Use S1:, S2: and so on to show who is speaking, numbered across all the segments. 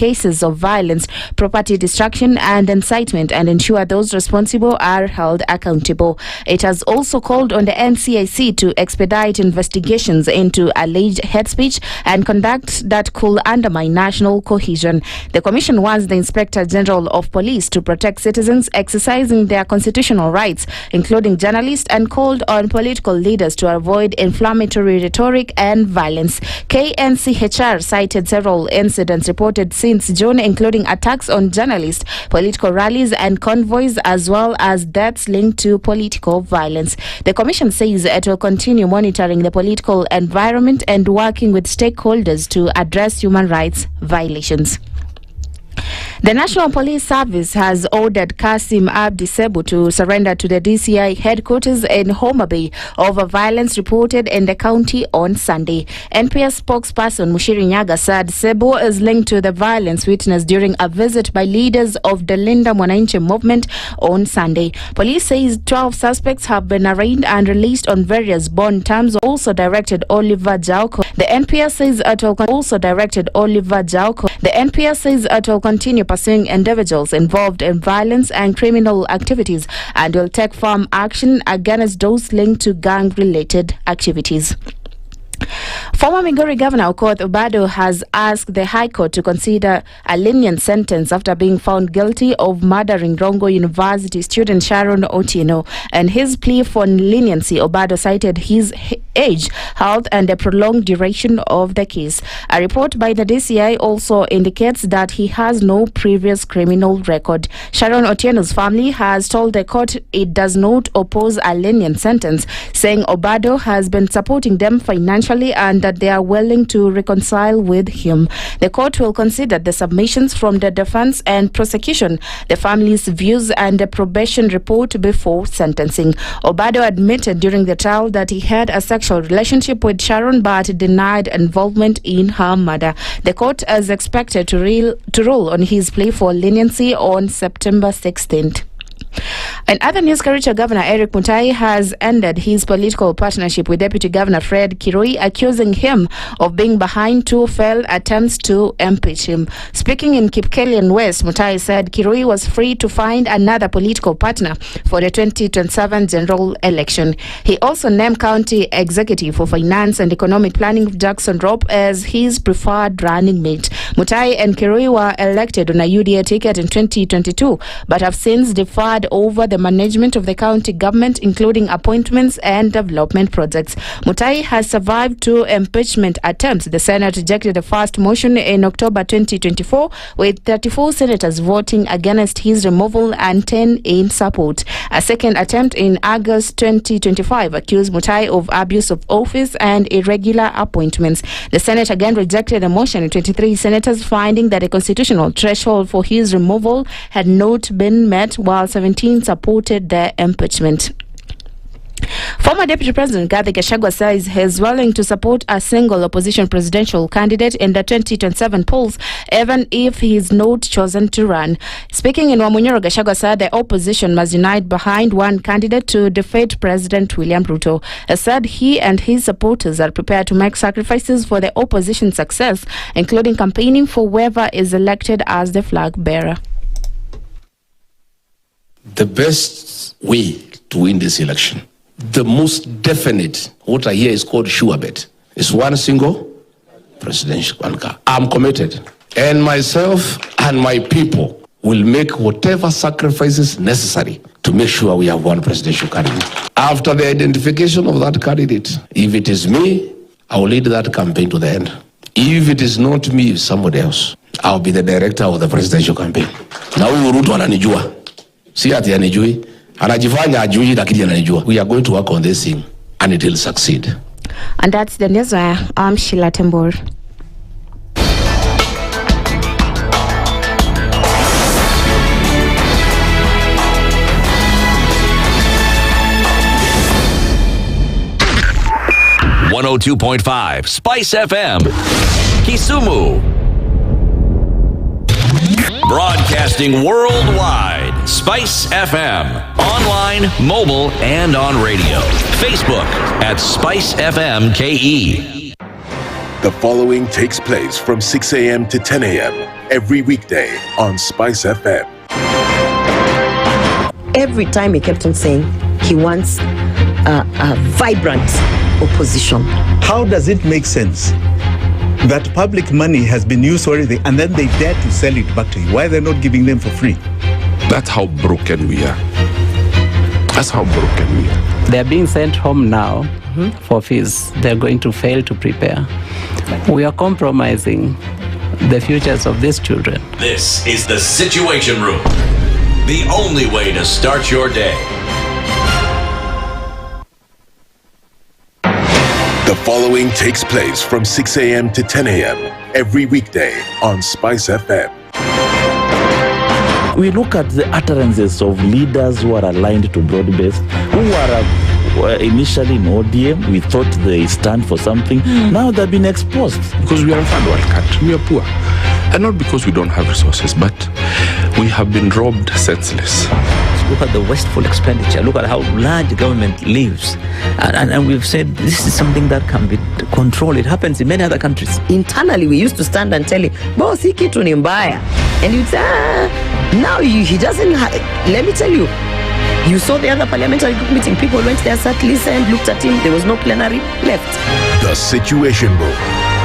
S1: cases of violence, property destruction and incitement, and ensure those responsible are held accountable. It has also called on the NCIC to expedite investigations into alleged hate speech and conduct that could undermine national cohesion. The Commission wants the Inspector General of Police to protect citizens exercising their constitutional rights, including journalists, and called on political leaders to avoid inflammatory rhetoric and violence. KNCHR cited several incidents reported since June, including attacks on journalists, political rallies and convoys, as well as deaths linked to political violence. The Commission says it will continue monitoring the political environment and working with stakeholders to address human rights violations. The National Police Service has ordered Kasim Abdi Sebu to surrender to the DCI headquarters in Homa Bay over violence reported in the county on Sunday. NPS spokesperson Mushiri Nyaga said Sebu is linked to the violence witnessed during a visit by leaders of the Linda Mwananchi movement on Sunday. Police says 12 suspects have been arraigned and released on various bond terms. Also directed Oliver Jauko. The NPS says it will continue pursuing individuals involved in violence and criminal activities and will take firm action against those linked to gang-related activities. Former Migori Governor Okoh Obado has asked the High Court to consider a lenient sentence after being found guilty of murdering Rongo University student Sharon Otieno. And his plea for leniency, Obado cited his age, health and the prolonged duration of the case. A report by the DCI also indicates that he has no previous criminal record. Sharon Otieno's family has told the court it does not oppose a lenient sentence, saying Obado has been supporting them financially and that they are willing to reconcile with him. The court will consider the submissions from the defense and prosecution, the family's views and the probation report before sentencing. Obado admitted during the trial that he had a sexual relationship with Sharon but denied involvement in her murder. The court is expected to rule on his plea for leniency on September 16th. In other news, Kericho Governor Eric Mutai has ended his political partnership with Deputy Governor Fred Kirui, accusing him of being behind two failed attempts to impeach him. Speaking in Kipkelian West, Mutai said Kirui was free to find another political partner for the 2027 general election. He also named County Executive for Finance and Economic Planning Jackson Rope as his preferred running mate. Mutai and Kirui were elected on a UDA ticket in 2022, but have since deferred over the management of the county government, including appointments and development projects. Mutai has survived two impeachment attempts. The Senate rejected the first motion in October 2024, with 34 senators voting against his removal and 10 in support. A second attempt in August 2025 accused Mutai of abuse of office and irregular appointments. The Senate again rejected the motion, 23 senators finding that a constitutional threshold for his removal had not been met, while 17 supported the impeachment. Former Deputy President Rigathi Gachagua says he is willing to support a single opposition presidential candidate in the 2027 polls, even if he is not chosen to run. Speaking in Wamunyoro, Gachagua said the opposition must unite behind one candidate to defeat President William Ruto. He said he and his supporters are prepared to make sacrifices for the opposition's success, including campaigning for whoever is elected as the flag bearer.
S2: The best way to win this election, the most definite, what I hear is called sure bet, is one single presidential anchor. I'm committed, and myself and my people will make whatever sacrifices necessary to make sure we have one presidential candidate. After the identification of that candidate, if it is me, I will lead that campaign to the end. If it is not me, somebody else, I'll be the director of the presidential campaign. Now we will ananijua. See ati anijui. Anajifanya ajui lakini ananijua. We are going to work on this thing and it will succeed.
S1: And that's the news. I'm Sheila Tembur.
S3: .5 Spice FM, Kisumu. Broadcasting worldwide, Spice FM. Online, mobile, and on radio. Facebook at Spice FM KE.
S4: The following takes place from 6 a.m. to 10 a.m. every weekday on Spice FM.
S5: Every time he kept on saying he wants a vibrant opposition.
S6: How does it make sense that public money has been used for everything and then they dare to sell it back to you? Why are they not giving them for free?
S2: That's how broken we are. That's how broken we are.
S7: They're being sent home now for fees. They're going to fail to prepare. We are compromising the futures of these children.
S3: This is the Situation Room, the only way to start your day.
S4: The following takes place from 6 a.m. to 10 a.m. every weekday on Spice FM.
S8: We look at the utterances of leaders who are aligned to broad-based, who are initially in ODM. We thought they stand for something. Now they've been exposed.
S2: Because we are a third world country, we are poor. And not because we don't have resources, but we have been robbed senseless.
S9: Look at the wasteful expenditure. Look at how large government lives. And we've said this is something that can be controlled. It happens in many other countries.
S5: Internally, we used to stand and tell him, boss, hii kitu ni mbaya. And you'd say, now he doesn't let me tell you. You saw the other parliamentary group meeting. People went there, sat, listened, looked at him. There was no plenary, left.
S4: The Situation Room,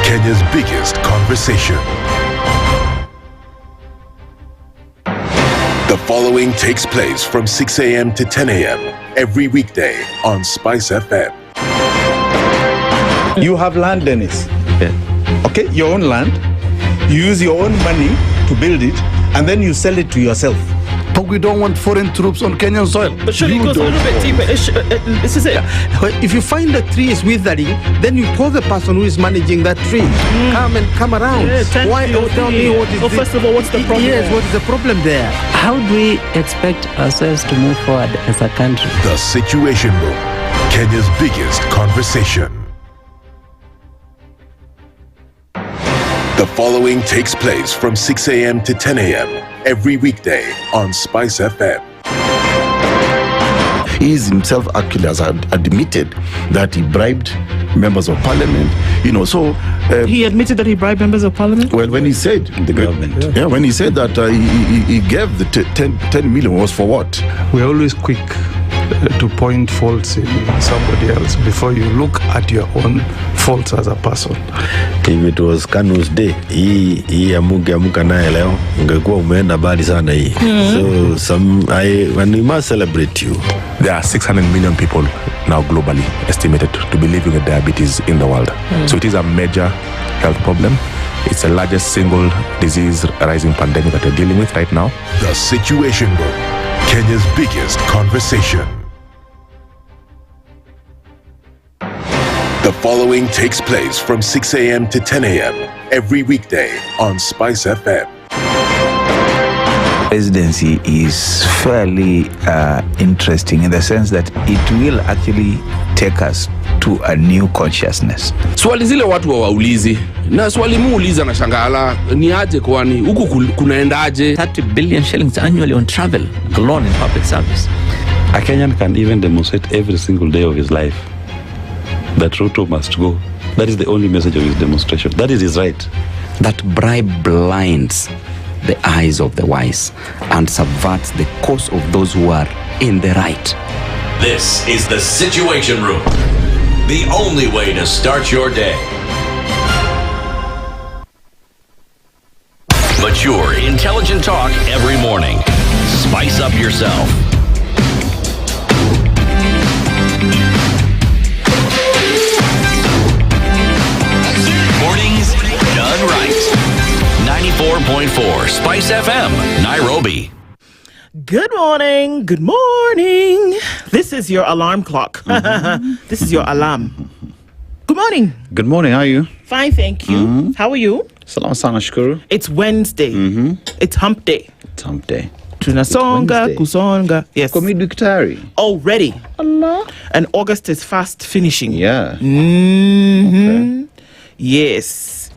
S4: Kenya's biggest conversation. The following takes place from 6 a.m. to 10 a.m. every weekday on Spice FM.
S6: You have land, Dennis. Okay, your own land. You use your own money to build it, and then you sell it to yourself.
S10: But we don't want foreign troops on Kenyan soil.
S11: But surely it goes a little bit deeper. This is it.
S10: If you find a tree is withering, then you call the person who is managing that tree. Come around.
S11: Yeah,
S10: Why? Tell me what is
S11: first of all, what's the problem?
S10: Yes, what is the problem there?
S7: How do we expect ourselves to move forward as a country?
S4: The Situation Room, Kenya's biggest conversation. The following takes place from 6 a.m. to 10 a.m. every weekday on Spice FM.
S8: He is himself actually has admitted that he bribed members of parliament. So
S11: he admitted that he bribed members of parliament.
S8: Well, when he said
S9: the government,
S8: when he said that he gave the 10 million was for what?
S10: We're always quick to point faults in somebody else before you look at your own faults as a person.
S12: If it was Kanu's day, hii amuka naye leo ungekuwa umeenda mbali sana hii. So when we must celebrate you.
S2: There are 600 million people now globally estimated to be living with diabetes in the world. So it is a major health problem. It's the largest single disease rising pandemic that we're dealing with right now.
S4: The Situation Room, Kenya's biggest conversation. The following takes place from 6 a.m. to 10 a.m. every weekday on Spice FM.
S13: Presidency is fairly interesting in the sense that it will actually take us to a new consciousness.
S2: Swali zile watu hawaulizi na swali muuliza na shangala ni aje kwani huku kunaendaje?
S9: 30 billion shillings annually on travel alone in public service.
S14: A Kenyan can even demonstrate every single day of his life that Ruto must go. That is the only message of his demonstration. That is his right.
S15: That bribe blinds the eyes of the wise and subverts the cause of those who are in the right.
S3: This is the Situation Room, the only way to start your day. Mature, intelligent talk every morning. Spice up yourself. Mornings done right. 94.4 Spice FM, Nairobi.
S11: Good morning. Good morning. This is your alarm clock. This is your alarm. Good morning.
S13: Good morning. How are you?
S11: Fine, thank you. How are you?
S13: Salam sana shukuru.
S11: It's Wednesday. It's hump day.
S13: It's hump day.
S11: Tunasonga, kusonga. Yes.
S13: Komiduktari.
S11: Already.
S13: Allah.
S11: And August is fast finishing.
S13: Yeah.
S11: Okay. Yes.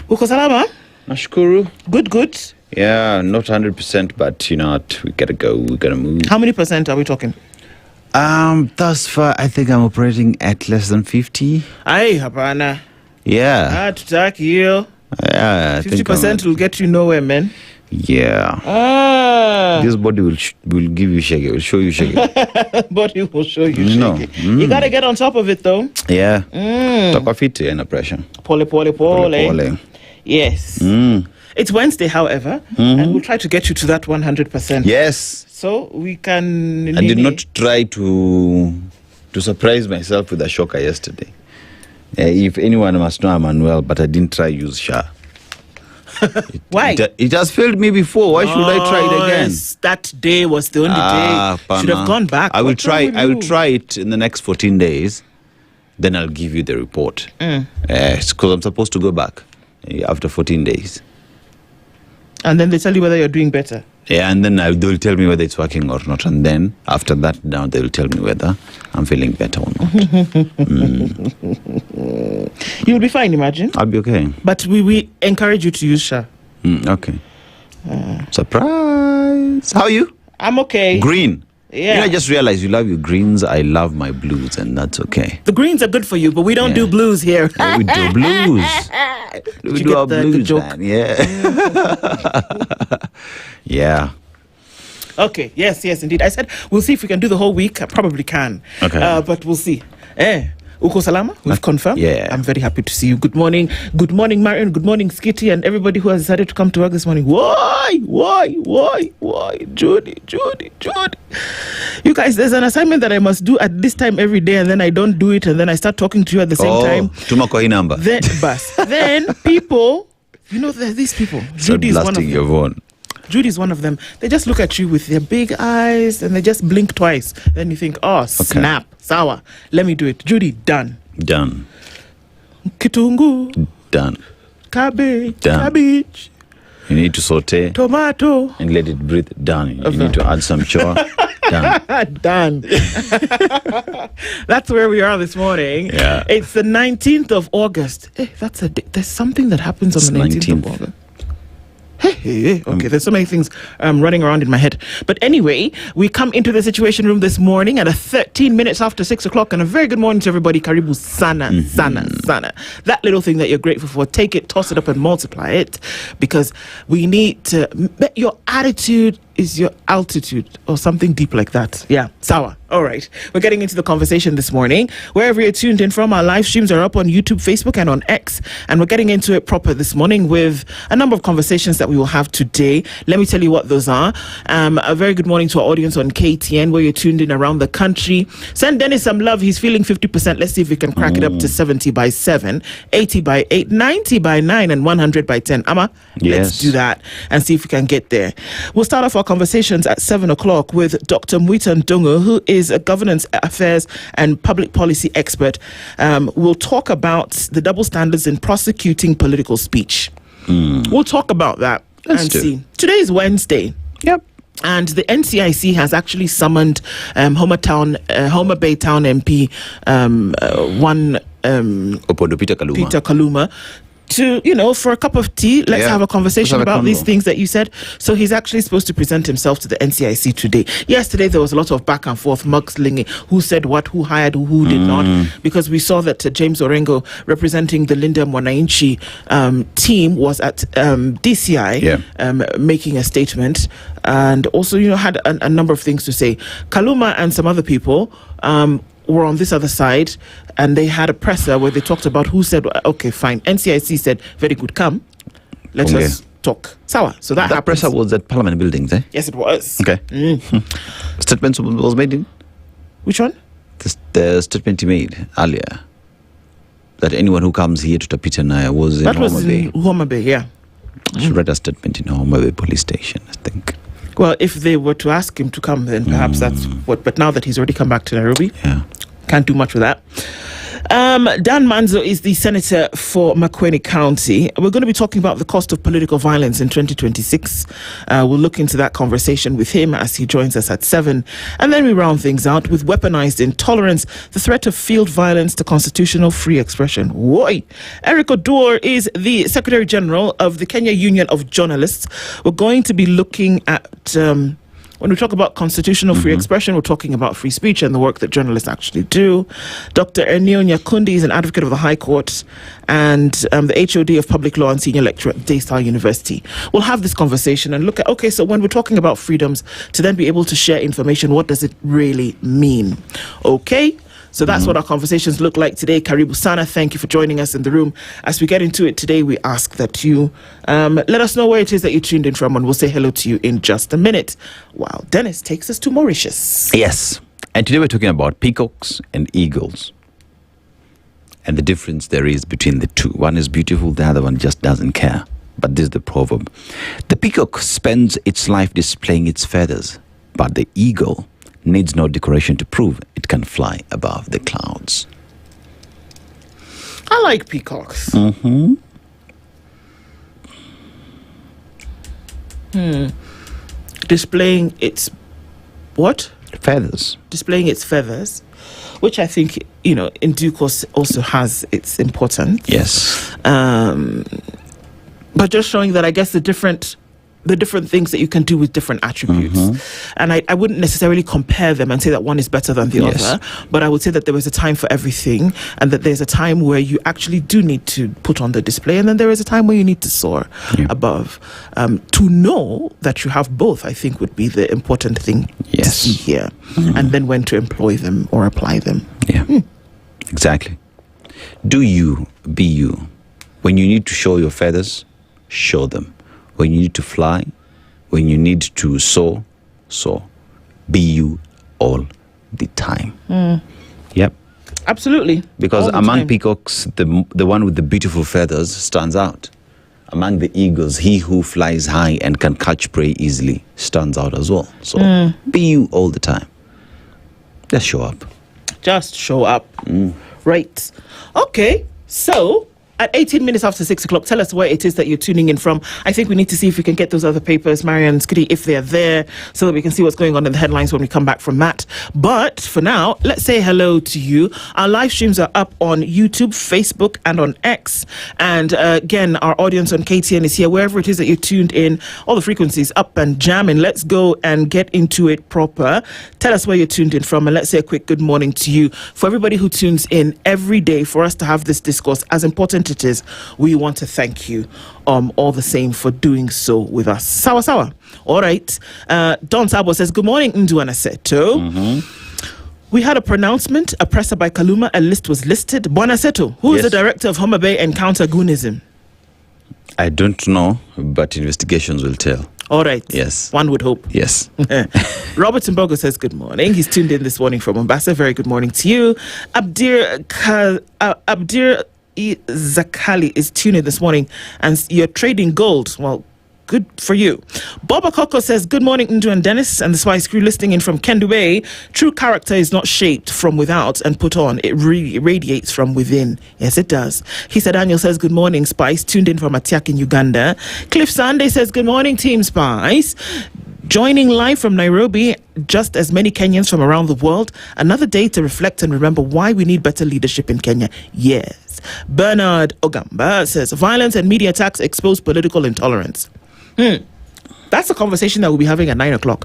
S11: Uko salama?
S13: Nashukuru.
S11: Good.
S13: Yeah, not 100%, but you know what? We gotta go. We gotta move.
S11: How many percent are we talking?
S13: Thus far, I think I'm operating at less than 50.
S11: Ay, hapana.
S13: Yeah.
S11: Tutaki hiyo.
S13: Yeah,
S11: 50% will get you nowhere, man.
S13: Yeah. This body will give you shake. It will show you shake.
S11: Body will show you shake.
S13: No.
S11: You gotta get on top of it, though.
S13: Yeah. Talk of it and pressure.
S11: Pole. Yes. It's Wednesday, however, and we'll try to get you to that 100%.
S13: Yes.
S11: So we can.
S13: I did not try to surprise myself with a shocker yesterday. If anyone must know, I'm unwell, but I didn't try use SHA.
S11: Why?
S13: It has failed me before. Why should I try it again?
S11: That day was the only day. Should have gone back.
S13: I will try it in the next 14 days. Then I'll give you the report. Because I'm supposed to go back after 14 days.
S11: And then they tell you whether you're doing better.
S13: Yeah, and then they'll tell me whether it's working or not. And then after that, now they'll tell me whether I'm feeling better or not.
S11: You'll be fine, imagine.
S13: I'll be okay.
S11: But we encourage you to use SHA.
S13: Okay. Surprise. How are you?
S11: I'm okay.
S13: Green.
S11: Yeah.
S13: I just realized you love your greens. I love my blues, and that's okay.
S11: The greens are good for you, but we don't do blues here.
S13: Yeah, we do blues. We do our blues, man. Yeah. Yeah.
S11: Okay. Yes, indeed. I said we'll see if we can do the whole week. I probably can.
S13: Okay.
S11: But we'll see. Uko Salama, we've confirmed.
S13: Yeah.
S11: I'm very happy to see you. Good morning. Good morning, Marion. Good morning, Skitty, and everybody who has decided to come to work this morning. Why? Judy. You guys, there's an assignment that I must do at this time every day, and then I don't do it, and then I start talking to you at the same time.
S13: Tumako number.
S11: Then people, these people. Judy is one of them.
S13: Your phone.
S11: Judy's one of them. They just look at you with their big eyes and they just blink twice. Then you think, snap, sour. Let me do it. Judy, done.
S13: Done.
S11: Kitungu.
S13: Done.
S11: Cabbage.
S13: Done.
S11: Cabbage.
S13: You need to saute.
S11: Tomato.
S13: And let it breathe. Done. You need to add some chore. Done.
S11: Done. That's where we are this morning.
S13: Yeah.
S11: It's the 19th of August. That's a day. There's something that happens on the 19th of August. Okay, there's so many things running around in my head. But anyway, we come into the Situation Room this morning at 13 minutes after 6 o'clock. And a very good morning to everybody. Karibu sana. That little thing that you're grateful for, take it, toss it up and multiply it. Because we need to... Your attitude is your altitude or something deep like that. Yeah, sour. All right. We're getting into the conversation this morning. Wherever you're tuned in from, our live streams are up on YouTube, Facebook, and on X. And we're getting into it proper this morning with a number of conversations that we will have today. Let me tell you what those are. A very good morning to our audience on KTN, where you're tuned in around the country. Send Dennis some love. He's feeling 50%. Let's see if we can crack it up to 70 by 7, 80 by 8, 90 by 9, and 100 by 10. Amma, let's do that and see if we can get there. We'll start off our conversations at 7 o'clock with Dr. Nduh, who is a governance affairs and public policy expert. We'll talk about the double standards in prosecuting political speech. We'll talk about that and see. Today is Wednesday.
S13: Yep.
S11: And the NCIC has actually summoned Homa Bay Town MP
S13: Obado Peter
S11: Kaluma to, for a cup of tea, let's have a conversation about these things that you said. So he's actually supposed to present himself to the NCIC today. Yesterday, there was a lot of back and forth, mudslinging, who said what, who hired who did not, because we saw that James Orengo, representing the Linda Mwanainchi team, was at DCI making a statement, and also, had a number of things to say. Kaluma and some other people were on this other side, and they had a presser where they talked about who said, okay, fine. NCIC said, very good, come. Let us talk. Sawa. So that
S13: presser was at Parliament buildings, eh?
S11: Yes, it was.
S13: Okay. Statement was made in?
S11: Which one?
S13: The statement he made earlier. That anyone who comes here to Tapitanaya was in Homa Bay.
S11: Homa Bay, yeah.
S13: I should write a statement in Homa Bay police station, I think.
S11: Well, if they were to ask him to come, then perhaps that's what. But now that he's already come back to Nairobi, can't do much with that. Dan Manzo is the senator for Makueni County. We're going to be talking about the cost of political violence in 2026. We'll look into that conversation with him as he joins us at 7. And then we round things out with weaponized intolerance, the threat of field violence to constitutional free expression. Why? Eric Odur is the Secretary General of the Kenya Union of Journalists. We're going to be looking at... When we talk about constitutional free expression, we're talking about free speech and the work that journalists actually do. Dr. Ernio Nyakundi is an advocate of the High Court and the HOD of Public Law and Senior Lecturer at Daystar University. We'll have this conversation and look at, okay, so when we're talking about freedoms, to then be able to share information, what does it really mean? Okay? So that's what our conversations look like today. Karibu Sana, thank you for joining us in the room. As we get into it today, we ask that you let us know where it is that you tuned in from, and we'll say hello to you in just a minute, while Dennis takes us to Mauritius.
S16: Yes, and today we're talking about peacocks and eagles, and the difference there is between the two. One is beautiful, the other one just doesn't care. But this is the proverb. The peacock spends its life displaying its feathers, but the eagle needs no decoration to prove it can fly above the clouds.
S11: I like peacocks. Displaying its what?
S16: Feathers.
S11: Displaying its feathers, which I think, in due course also has its importance.
S16: Yes.
S11: But just showing that, I guess, the different things that you can do with different attributes. And I wouldn't necessarily compare them and say that one is better than the other, but I would say that there is a time for everything, and that there's a time where you actually do need to put on the display, and then there is a time where you need to soar above. To know that you have both, I think, would be the important thing to see here, and then when to employ them or apply them.
S16: Exactly. Do you, be you. When you need to show your feathers, show them. When you need to fly, when you need to soar, soar. Be you all the time. Yep.
S11: Absolutely.
S16: Because
S11: All the
S16: among
S11: time.
S16: peacocks, the one with the beautiful feathers stands out. Among the eagles, he who flies high and can catch prey easily stands out as well. So be you all the time. Just show up.
S11: Just show up. Right. Okay. So, at 18 minutes after 6 o'clock, tell us where it is that you're tuning in from. I think we need to see if we can get those other papers, Marion, Skitty, if they're there, so that we can see what's going on in the headlines when we come back from that. But for now, let's say hello to you. Our live streams are up on YouTube, Facebook, and on X. And again, our audience on KTN is here. Wherever it is that you're tuned in, all the frequencies up and jamming. Let's go and get into it proper. Tell us where you're tuned in from, and let's say a quick good morning to you. For everybody who tunes in every day for us to have this discourse, as important it is, we want to thank you all the same for doing so with us. Sawa. All right. Don Sabo says, good morning, Nduh and Aseto. We had a pronouncement, a presser by Kaluma, a list was listed. Bon Aseto, who is the director of Homa Bay and Counter-Goonism?
S16: I don't know, but investigations will tell.
S11: All right.
S16: Yes.
S11: One would hope.
S16: Yes.
S11: Robert Mbogo says, good morning. He's tuned in this morning from Mombasa. Very good morning to you. Abdir Zakali is tuned in this morning, and you're trading gold. Well, good for you. Boba Coco says, good morning, Nduh and Dennis and the Spice crew listening in from Nduh Bay. True character is not shaped from without and put on. It radiates from within. Yes, it does. He said, Daniel says, good morning, Spice. Tuned in from Atiak in Uganda. Cliff Sunday says, good morning, Team Spice. Joining live from Nairobi, just as many Kenyans from around the world. Another day to reflect and remember why we need better leadership in Kenya. Yes. Bernard Ogamba says, violence and media attacks expose political intolerance. That's a conversation that we'll be having at 9 o'clock.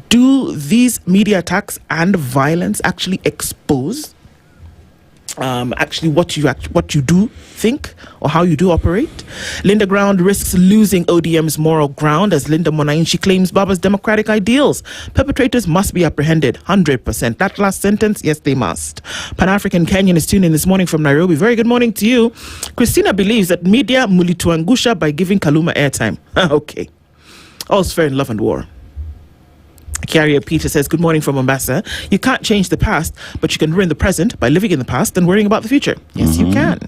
S11: Do these media attacks and violence actually expose what you do think or how you do operate? Linda Ground risks losing ODM's moral ground as Linda Monainshi claims Baba's democratic ideals. Perpetrators must be apprehended 100%. That last sentence, yes, they must. Pan-African Kenyan is tuned in this morning from Nairobi. Very good morning to you. Christina believes that media mulituangusha by giving Kaluma airtime. Okay. All's fair in love and war. Carrier Peter says, good morning from Mombasa. You can't change the past, but you can ruin the present by living in the past and worrying about the future. Yes, you can.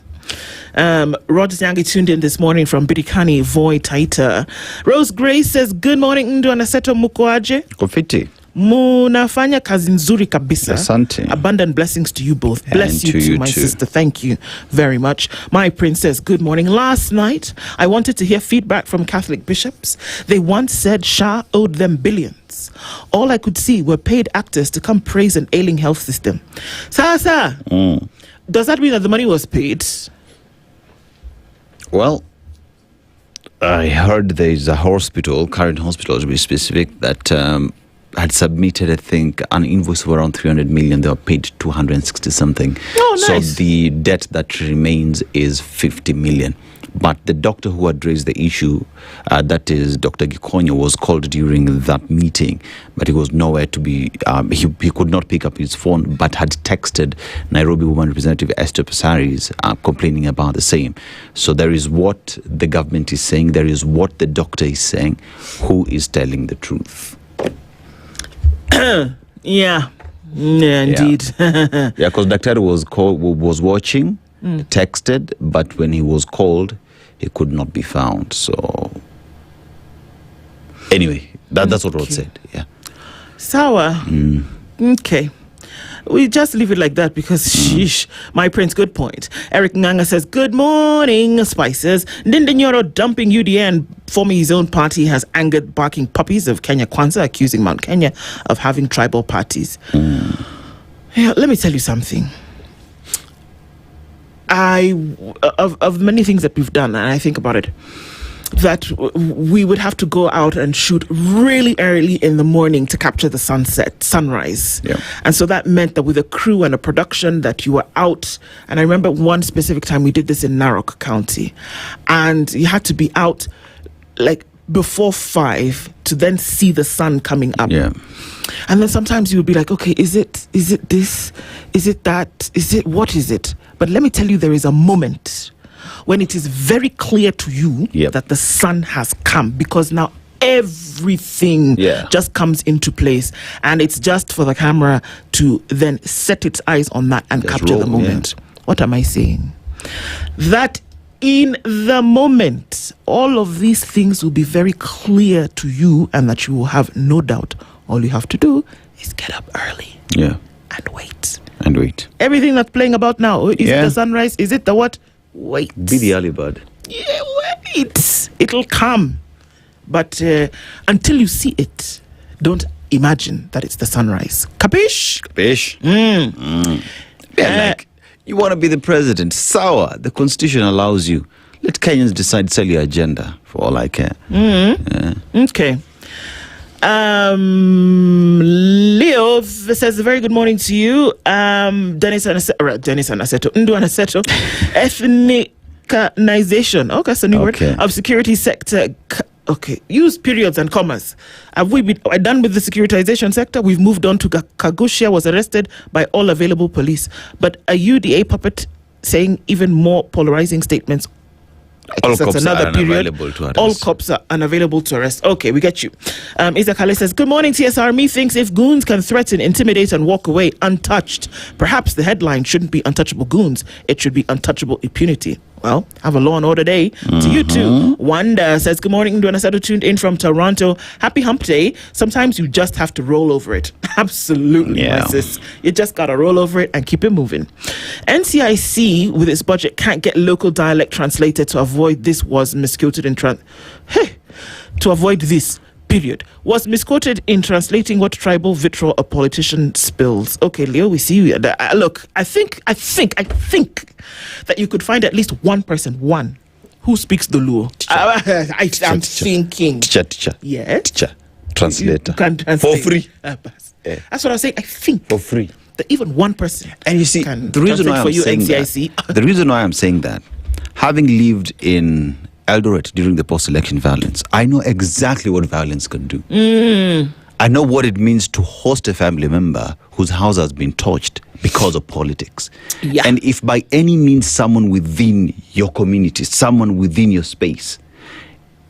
S11: Rogers Yangi tuned in this morning from Birikani, Voi, Taita. Rose Grace says, good morning, Nduh and Aseto, mkoaje?
S16: Kofiti.
S11: Munafanya kazi nzuri kabisa.
S16: Asante.
S11: Abundant blessings to you both. Bless
S16: And
S11: you
S16: to
S11: too,
S16: you
S11: my
S16: too.
S11: sister. Thank you very much. My princess, good morning. Last night, I wanted to hear feedback from Catholic bishops. They once said Shah owed them billions. All I could see were paid actors to come praise an ailing health system. Sasa, does that mean that the money was paid?
S16: Well, I heard there is a hospital, current hospital to be specific, that had submitted, I think, an invoice of around 300 million. They were paid 260 something.
S11: Oh, nice.
S16: So the debt that remains is 50 million. But the doctor who had raised the issue, that is Dr. Gikonyo, was called during that meeting, but he was nowhere to be, he could not pick up his phone, but had texted Nairobi Woman Representative Esther Passaris complaining about the same. So there is what the government is saying, there is what the doctor is saying. Who is telling the truth?
S11: Yeah, indeed.
S16: Yeah, because Dr. was watching, texted, but when he was called, he could not be found. So anyway, that's what Rod said. Yeah.
S11: Sour. Okay. We just leave it like that because, sheesh, my prince, good point. Eric Nganga says, good morning, Spices. Ndindinyoro dumping UDA and forming his own party has angered barking puppies of Kenya Kwanzaa, accusing Mount Kenya of having tribal parties. Yeah, let me tell you something. Of many things that we've done, and I think about it, that we would have to go out and shoot really early in the morning to capture the sunrise.
S16: Yeah.
S11: And so that meant that with a crew and a production that you were out, and I remember one specific time we did this in Narok County, and you had to be out like before 5 to then see the sun coming up.
S16: Yeah.
S11: And then sometimes you would be like, okay, is it this? Is it that? What is it? But let me tell you, there is a moment when it is very clear to you that the sun has come, because now everything just comes into place, and it's just for the camera to then set its eyes on that and capture the moment. What am I saying? That in the moment, all of these things will be very clear to you, and that you will have no doubt. All you have to do is get up early.
S16: Yeah.
S11: And wait.
S16: And wait.
S11: Everything that's playing about now, is it the sunrise? Is it the what? Wait.
S16: Be the early bird.
S11: Yeah, wait. It'll come. But until you see it, don't imagine that it's the sunrise. Capish?
S16: Capish? Yeah, like, you want to be the president. Sour. The constitution allows you. Let Kenyans decide, sell your agenda, for all I care.
S11: Okay. Leo says, a very good morning to you. Dennis and Aseto. Nduh and Aseto. Ethnicization. Okay, that's a new word. Of security sector. Okay, use periods and commas. Have we been done with the securitization sector? We've moved on to Kagushia was arrested by all available police. But a UDA puppet saying even more polarizing statements.
S16: All cops are unavailable to arrest.
S11: All cops are unavailable to arrest. Okay, we get you. Isaac Hale says, good morning, TSR. Me thinks if goons can threaten, intimidate, and walk away untouched, perhaps the headline shouldn't be untouchable goons. It should be untouchable impunity. Well, have a law and order day to you too. Wanda says, good morning, Nduh and Aseto, tuned in from Toronto. Happy hump day. Sometimes you just have to roll over it. Absolutely, my sis. You just got to roll over it and keep it moving. NCIC, with its budget, can't get local dialect translated to avoid this was misquoted in to avoid this. Period. Was misquoted in translating what tribal vitriol a politician spills. Okay, Leo, we see you. Look, I think that you could find at least one person, who speaks the Luo. I'm thinking.
S16: Teacher.
S11: Yeah.
S16: Teacher. Translator.
S11: You can translate.
S16: For free.
S11: That's what I was saying. I think.
S16: For free.
S11: That even one person.
S16: And you see, the reason why I'm saying
S11: NCIC.
S16: the reason why I'm saying that, having lived in Eldoret during the post-election violence, I know exactly what violence can do. I know what it means to host a family member whose house has been torched because of politics.
S11: Yeah.
S16: And if by any means someone within your community, someone within your space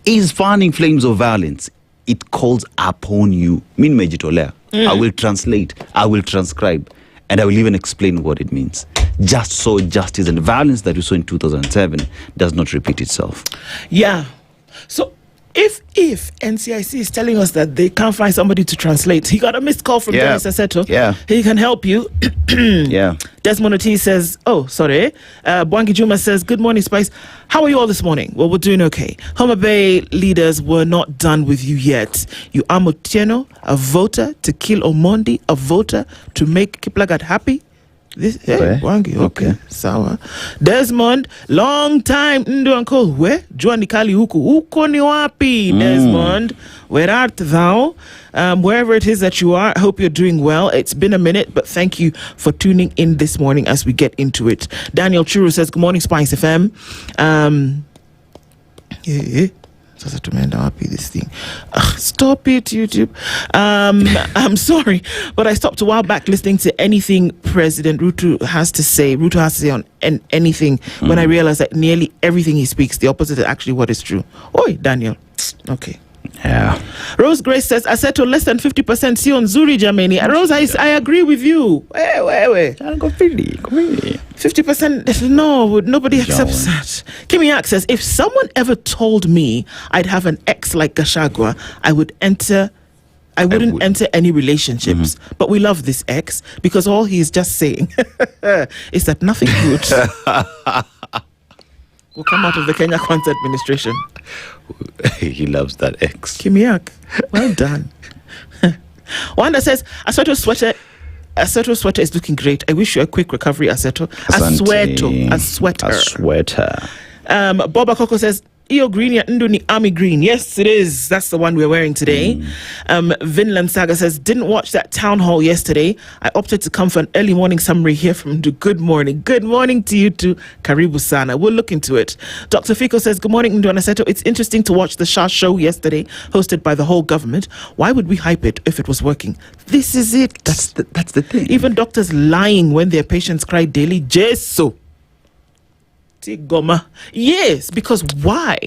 S16: is fanning flames of violence, it calls upon you. I will translate, I will transcribe, and I will even explain what it means. Just so justice and violence that we saw in 2007 does not repeat itself.
S11: Yeah. So if NCIC is telling us that they can't find somebody to translate, he got a missed call from Dennis Aseto.
S16: Yeah.
S11: He can help you.
S16: Yeah.
S11: Desmond Oti says, Bwangi Juma says, good morning, Spice. How are you all this morning? Well, we're doing okay. Homa Bay leaders were not done with you yet. You are Mutanu, a voter to kill Omondi, a voter to make Kiplagat happy. This Wangi, okay. Sawa. Desmond, long time Nduh uncle. Where? Jua nikali huko ni wapi? Desmond, where art thou? Wherever it is that you are, I hope you're doing well. It's been a minute, but thank you for tuning in this morning as we get into it. Daniel Churu says, good morning, Spice FM. Sasa tumeenda wapi this thing? Stop it, YouTube. I'm sorry, but I stopped a while back listening to anything President Ruto has to say on anything when I realized that nearly everything he speaks, the opposite is actually what is true. Oi, Daniel. Okay.
S16: Yeah.
S11: Rose Grace says, Aseto less than 50% Sion Zuri Jameni. Rose, I agree with you. Wait. 50%, no, nobody accepts that. Kimi Yak says, if someone ever told me I'd have an ex like Gachagua, I wouldn't enter any relationships. But we love this ex because all he's just saying is that nothing good will come out of the Kenya Kwanzaa administration.
S16: He loves that ex.
S11: Kimiak, well done. Wanda says, Aseto sweater is looking great. I wish you a quick recovery, Aseto. A sweater. Boba Coco says, Iyo green ya Nduh ni army green. Yes, it is. That's the one we're wearing today. Vinland Saga says, didn't watch that town hall yesterday. I opted to come for an early morning summary here from Nduh. Good morning. Good morning to you too. Karibu sana. We'll look into it. Dr. Fico says, good morning, Nduh and Aseto. It's interesting to watch the Shah show yesterday, hosted by the whole government. Why would we hype it if it was working? This is it.
S16: That's the thing.
S11: Even doctors lying when their patients cry daily. Jesu. Goma. Yes, because why?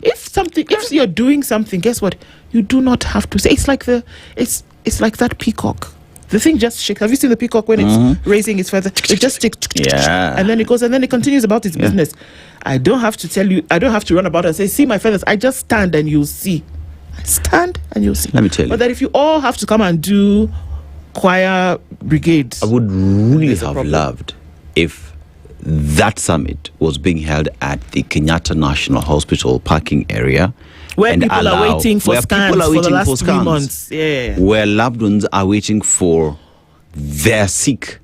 S11: If you're doing something, guess what? You do not have to say. It's like it's like that peacock. The thing just shakes. Have you seen the peacock when it's raising its feather? It just sticks.
S16: Yeah.
S11: And then it goes and then it continues about its business. I don't have to tell you. I don't have to run about and say, see my feathers. I just stand and you'll see. Stand and you'll see.
S16: Let me tell you.
S11: But that if you all have to come and do choir brigades,
S16: I would really have loved if that summit was being held at the Kenyatta National Hospital parking area,
S11: where people are waiting for scans for the last 3 months. Yeah.
S16: Where loved ones are waiting for their sick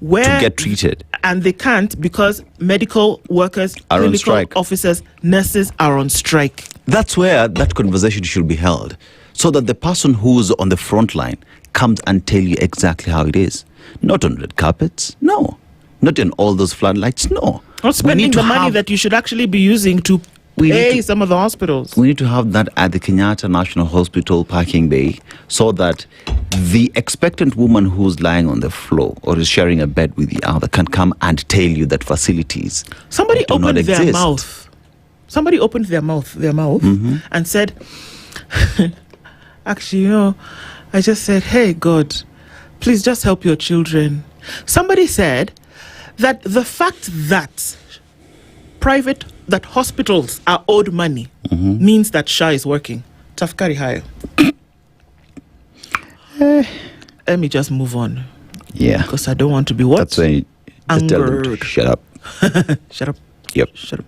S16: to get treated.
S11: And they can't because medical workers,
S16: are
S11: clinical officers, nurses are on strike.
S16: That's where that conversation should be held, so that the person who's on the front line comes and tell you exactly how it is. Not on red carpets, no. Not in all those floodlights, no.
S11: Not spending the money that you should actually be using to pay some of the hospitals.
S16: We need to have that at the Kenyatta National Hospital parking bay, so that the expectant woman who's lying on the floor or is sharing a bed with the other can come and tell you that facilities
S11: Somebody opened their mouth. Somebody opened their mouth and said, actually, I just said, hey, God, please just help your children. Somebody said that the fact that hospitals are owed money means that Shah is working. Tafkari higher. Let me just move on.
S16: Yeah.
S11: Because I don't want to be what?
S16: That's why you just tell them to shut up.
S11: Shut up.
S16: Yep.
S11: Shut up.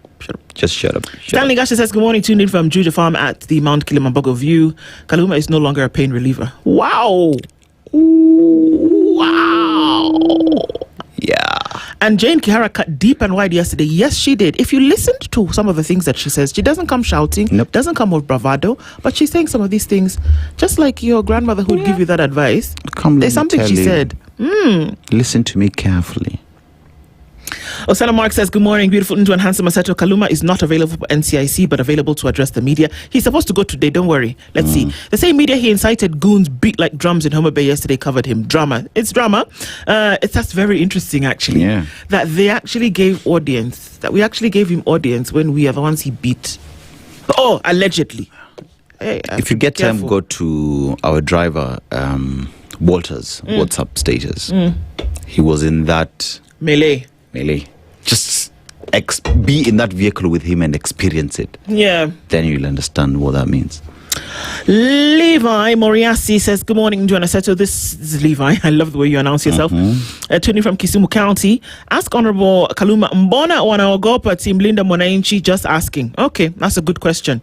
S16: Just shut up.
S11: Stanley Gasha says, good morning, tuned in from Juja Farm at the Mount Kilimanjaro view. Kaluma is no longer a pain reliever. Wow. Wow.
S16: Yeah.
S11: And Jane Kihara cut deep and wide yesterday. Yes, she did. If you listened to some of the things that she says, she doesn't come shouting, doesn't come with bravado, but she's saying some of these things just like your grandmother who would give you that advice. There's something she said.
S16: Listen to me carefully.
S11: Osana Mark says, good morning, beautiful Nduh and handsome Aseto. Kaluma is not available for NCIC, but available to address the media. He's supposed to go today, don't worry. Let's see. The same media he incited goons beat like drums in Homa Bay yesterday covered him. Drama. It's drama. That's very interesting, actually.
S16: Yeah.
S11: That they actually gave audience, that we actually gave him audience when we are the ones he beat. Oh, allegedly. Hey,
S16: if you get time, go to our driver, Walter's WhatsApp status. He was in that
S11: melee.
S16: Just be in that vehicle with him and experience it.
S11: Yeah.
S16: Then you'll understand what that means.
S11: Levi Moriasi says, good morning, Nduh and Aseto. This is Levi. I love the way you announce yourself. Tuning from Kisumu County. Ask Honorable Kaluma, mbona wanaogopa Team Linda Mwananchi? Just asking. Okay, that's a good question.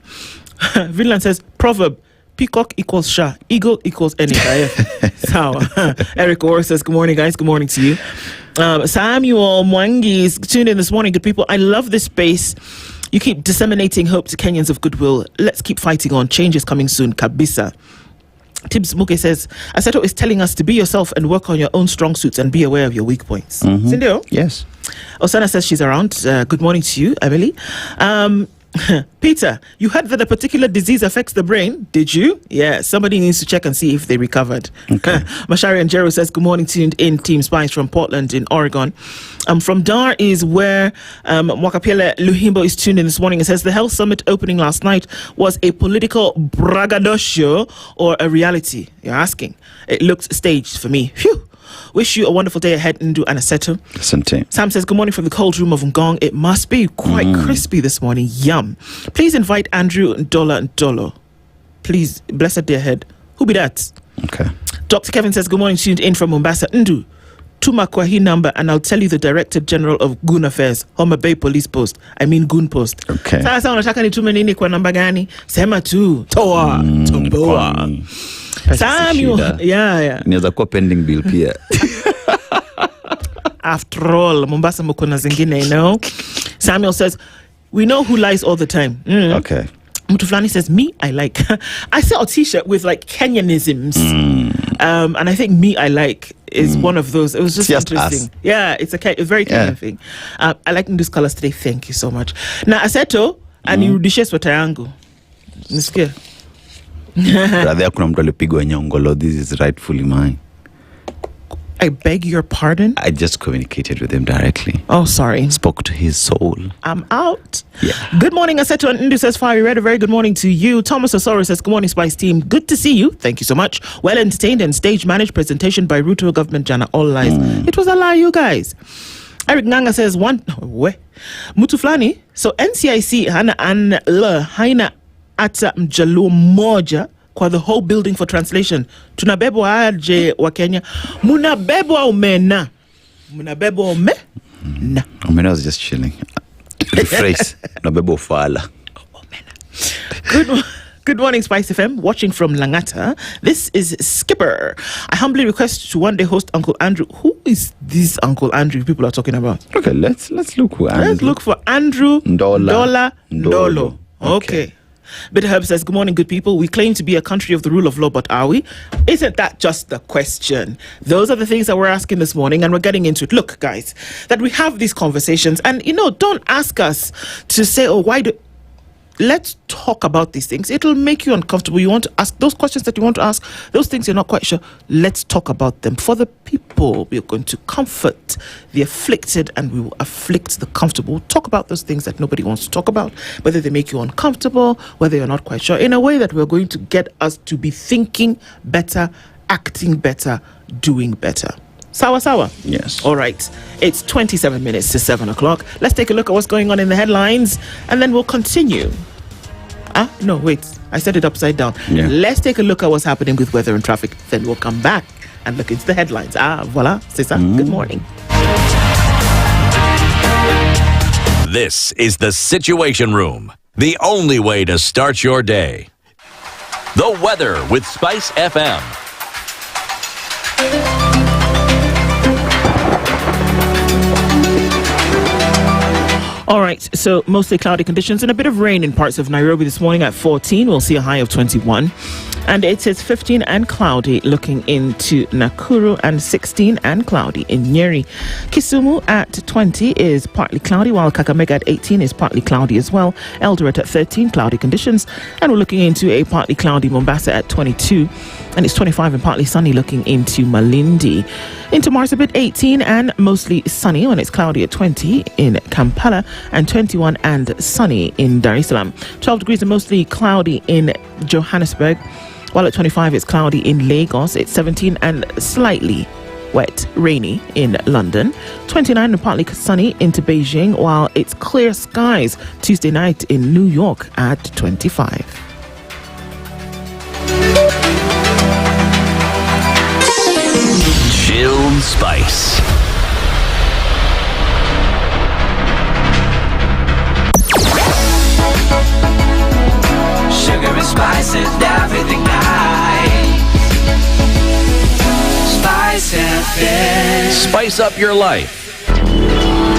S11: Vinland says, proverb, Peacock equals Sha. Eagle equals NHIF. Sawa. Eric Orr says, good morning, guys. Good morning to you. Samuel Mwangi is tuned in this morning. Good people. I love this space. You keep disseminating hope to Kenyans of goodwill. Let's keep fighting on. Change is coming soon. Kabisa. Tibbs Muke says, Aseto is telling us to be yourself and work on your own strong suits and be aware of your weak points. Sindio?
S16: Yes.
S11: Osana says she's around. Good morning to you, Emily. Peter, you heard that a particular disease affects the brain. Did you? Yeah, somebody needs to check and see if they recovered. Okay. Mashari and Jero says, good morning, tuned in, Team Spice from Portland in Oregon. From Dar is where Mwakapele Luhimbo is tuned in this morning. It says, the health summit opening last night was a political braggadocio or a reality? You're asking. It looked staged for me. Phew. Wish you a wonderful day ahead, Nduh and Aseto. Sam says, good morning from the cold room of Ngong. It must be quite crispy this morning. Yum. Please invite Andrew Ndolo. Please, blessed day ahead. Who be that?
S16: Okay.
S11: Dr. Kevin says, good morning, tuned in from Mombasa. Nduh, tuma kwa hii number and I'll tell you the Director General of Goon Affairs, Homa Bay Police Post. I mean Goon Post.
S16: Okay.
S11: Sasa unataka nitume nini kwa namba gani? Sema tu. Toa. Toboa. Samuel. Yeah.
S16: Inaweza kuwa pending bill pia.
S11: After all, Mombasa mukona zingine, you know. Samuel says, we know who lies all the time.
S16: Okay.
S11: Mutuflani says, me, I like. I saw a t-shirt with like Kenyanisms. And I think me, I like is one of those. It was just interesting. Us. Yeah, it's a very Kenyan thing. I like Nduh's colors today. Thank you so much. Now, Aseto, anirudishe sweta yangu. Nisikia.
S16: Radhi kuna mtu alipigwa nyongolo. This is rightfully mine.
S11: I beg your pardon?
S16: I just communicated with him directly.
S11: Oh, sorry.
S16: Spoke to his soul.
S11: I'm out.
S16: Yeah.
S11: Good morning, Aseto and Nduh says, Fiery Red, a very good morning to you. Thomas Osoro says, good morning, Spice team. Good to see you. Thank you so much. Well entertained and stage managed presentation by Ruto government Jana. All lies. It was a lie, you guys. Eric Nganga says, Mutuflani, so NCIC haina ata mjaluo moja kwa the whole building for translation. Tunabebwa aje wa Kenya. Munabebwa umena. Munabebwa umena.
S16: Umena was just chilling. Rephrase. Nabebwa ufala.
S11: Good morning, Spice FM. Watching from Langata. This is Skipper. I humbly request to one day host Uncle Andrew. Who is this Uncle Andrew people are talking about?
S16: Okay, let's look for Andrew.
S11: Let's look for Andrew Ndolo. Okay. Bitter Herb says, good morning, good people. We claim to be a country of the rule of law, but are we? Isn't that just the question? Those are the things that we're asking this morning, and we're getting into it. Look, guys, that we have these conversations, and, don't ask us to say, why do... Let's talk about these things. It'll make you uncomfortable. You want to ask those questions that you want to ask, those things you're not quite sure. Let's talk about them. For the people, we're going to comfort the afflicted and we will afflict the comfortable. We'll talk about those things that nobody wants to talk about, whether they make you uncomfortable, whether you're not quite sure, in a way that we're going to get us to be thinking better, acting better, doing better. Sawa.
S16: Yes.
S11: All right. It's 27 minutes to 7 o'clock. Let's take a look at what's going on in the headlines, and then we'll continue. No, wait. I said it upside down.
S16: Yeah.
S11: Let's take a look at what's happening with weather and traffic. Then we'll come back and look into the headlines. Voila. C'est ça. Good morning.
S3: This is the Situation Room, the only way to start your day. The weather with Spice FM.
S11: All right, so mostly cloudy conditions and a bit of rain in parts of Nairobi this morning at 14. We'll see a high of 21. And it says 15 and cloudy looking into Nakuru, and 16 and cloudy in Nyeri. Kisumu at 20 is partly cloudy, while Kakamega at 18 is partly cloudy as well. Eldoret at 13, cloudy conditions. And we're looking into a partly cloudy Mombasa at 22. And it's 25 and partly sunny looking into Malindi. Into Marsabit, 18 and mostly sunny when it's cloudy at 20 in Kampala, and 21 and sunny in Dar es Salaam. 12 degrees and mostly cloudy in Johannesburg, while at 25 it's cloudy in Lagos. It's 17 and slightly wet, rainy in London. 29 and partly sunny into Beijing, while it's clear skies Tuesday night in New York at 25.
S3: Chilled Spice.
S17: Sugar and spices, everything
S3: Spice up your life.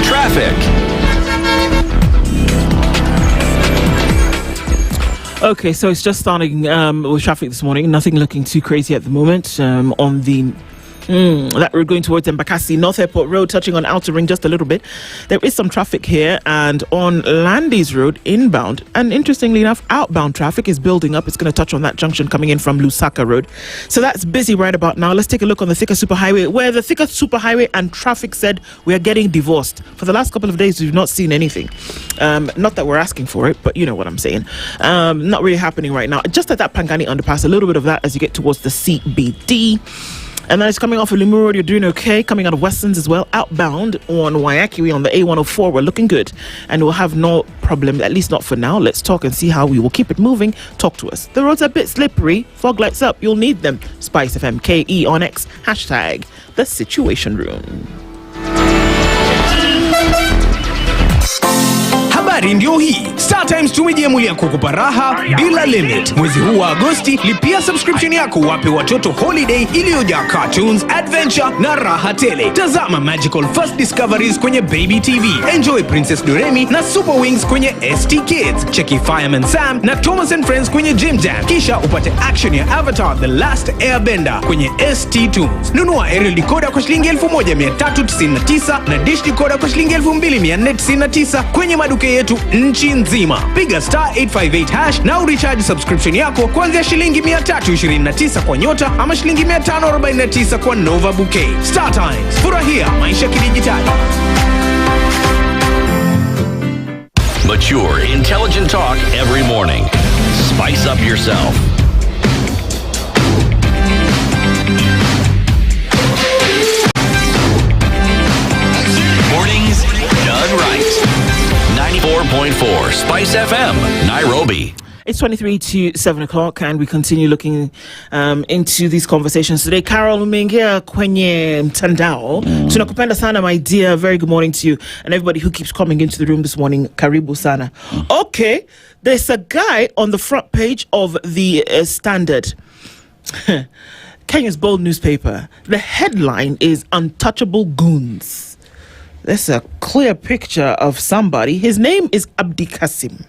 S3: Traffic.
S11: Okay, so it's just starting with traffic this morning. Nothing looking too crazy at the moment on the that road going towards Embakasi, North Airport Road, touching on Outer Ring just a little bit. There is some traffic here, and on Landys Road inbound, and interestingly enough, outbound traffic is building up. It's going to touch on that junction coming in from Lusaka Road. So that's busy right about now. Let's take a look on the Thika Superhighway, where the Thika Superhighway and traffic said we are getting divorced. For the last couple of days, we've not seen anything. Not that we're asking for it, but you know what I'm saying. Not really happening right now. Just at that Pangani underpass, a little bit of that as you get towards the CBD. And then it's coming off of Limuru Road, you're doing okay. Coming out of Westlands as well. Outbound on Waiakiri on the A104, we're looking good. And we'll have no problem, at least not for now. Let's talk and see how we will keep it moving. Talk to us. The roads are a bit slippery. Fog lights up, you'll need them. SpiceFM KE on X, hashtag the Situation Room.
S17: Habari ndio hii. StarTimes tumejiamulia kukupa raha bila limit. Mwezi huu wa Agosti, lipia subscription yako wape watoto holiday iliyojaa cartoons, adventure na raha tele. Tazama Magical First Discoveries kwenye Baby TV. Enjoy Princess Doremi na Super Wings kwenye ST Kids. Cheki Fireman Sam na Thomas and Friends kwenye Jim Jam. Kisha upate action ya Avatar The Last Airbender kwenye ST Tunes. Nunua aerial decoder kwa shilingi 1399 na dish decoder kwa shilingi 2499 kwenye maduka yetu nchi nzima. Piga *858# na urecharge subscription yako kuanzia shilingi 329 kwa nyota ama shilingi 549 kwa Nova Bouquet. StarTimes, furahia maisha kidijitali.
S3: Mature, intelligent talk every morning. Spice up yourself. Mornings done right. 94.4 Spice FM, Nairobi.
S11: It's 23 to 7 o'clock, and we continue looking into these conversations today. Carol, umeingia kwenye mtandao. Tunakupenda sana, my dear. Very good morning to you and everybody who keeps coming into the room this morning. Karibu sana. Okay, there's a guy on the front page of the Standard. Kenya's bold newspaper. The headline is Untouchable Goons. There's a clear picture of somebody. His name is Abdi Kasim.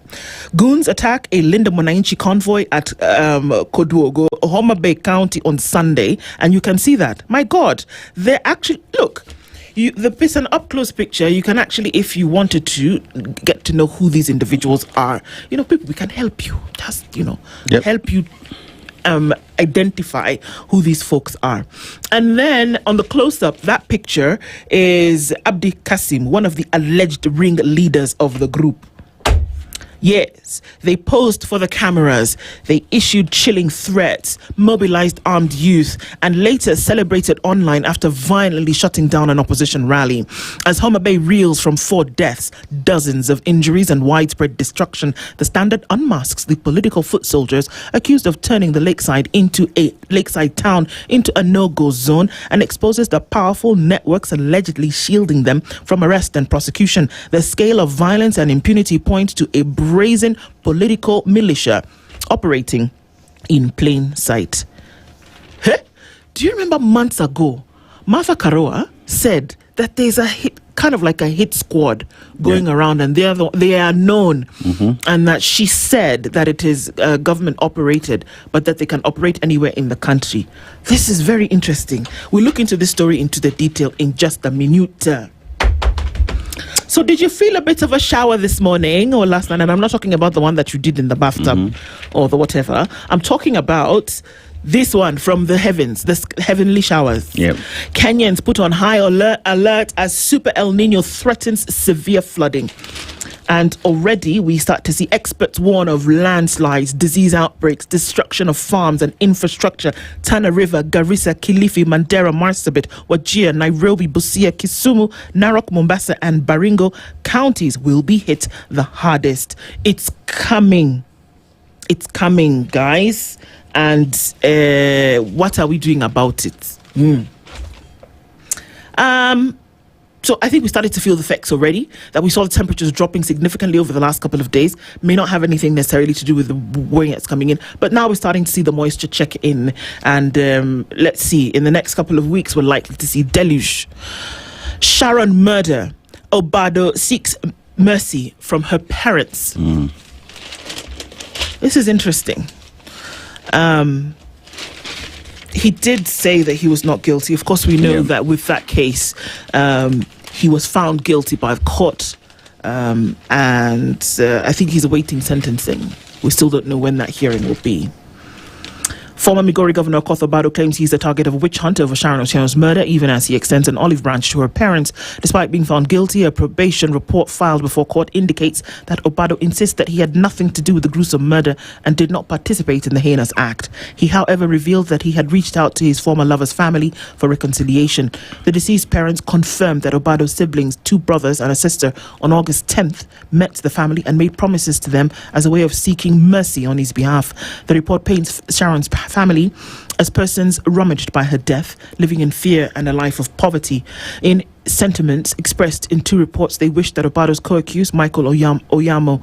S11: Goons attack a Linda Mwananchi convoy at Koduogo, Homa Bay County on Sunday. And you can see that. My God, they're actually... Look, it's an up-close picture. You can actually, if you wanted to, get to know who these individuals are. You know, people, we can help you. Just, help you identify who these folks are. And then on the close-up, that picture is Abdi Kasim, one of the alleged ringleaders of the group. Yes, they posed for the cameras, they issued chilling threats, mobilized armed youth, and later celebrated online after violently shutting down an opposition rally. As Homa Bay reels from 4 deaths, dozens of injuries, and widespread destruction, the Standard unmasks the political foot soldiers accused of turning the lakeside town into a no-go zone, and exposes the powerful networks allegedly shielding them from arrest and prosecution. The scale of violence and impunity points to a brazen political militia operating in plain sight. Hey, do you remember months ago, Martha Karua said that there's a kind of like a hit squad going around, and they are known, and that she said that it is government operated, but that they can operate anywhere in the country. This is very interesting. We'll look into this story into the detail in just a minute. So did you feel a bit of a shower this morning or last night? And I'm not talking about the one that you did in the bathtub or the whatever. I'm talking about this one from the heavens, the heavenly showers. Yep. Kenyans put on high alert as Super El Nino threatens severe flooding. And already we start to see experts warn of landslides, disease outbreaks, destruction of farms and infrastructure. Tana River, Garissa, Kilifi, Mandera, Marsabit, Wajir, Nairobi, Busia, Kisumu, Narok, Mombasa and Baringo counties will be hit the hardest. It's coming. It's coming, guys. And what are we doing about it? So I think we started to feel the effects already, that we saw the temperatures dropping significantly over the last couple of days. May not have anything necessarily to do with the rain that's coming in, but now we're starting to see the moisture check in. And let's see, in the next couple of weeks, we're likely to see deluge. Sharon murder. Obado seeks mercy from her parents. This is interesting. He did say that he was not guilty. Of course, we know that with that case, he was found guilty by the court, and I think he's awaiting sentencing. We still don't know when that hearing will be. Former Migori Governor Okoh Obado claims he's the target of a witch hunt over Sharon Otieno's murder, even as he extends an olive branch to her parents. Despite being found guilty, a probation report filed before court indicates that Obado insists that he had nothing to do with the gruesome murder and did not participate in the heinous act. He, however, revealed that he had reached out to his former lover's family for reconciliation. The deceased parents confirmed that Obado's siblings, 2 brothers and a sister, on August 10th met the family and made promises to them as a way of seeking mercy on his behalf. The report paints Sharon's family as persons rummaged by her death, living in fear and a life of poverty. In sentiments expressed in 2 reports, they wished that Obado's co-accused, Michael Oyamo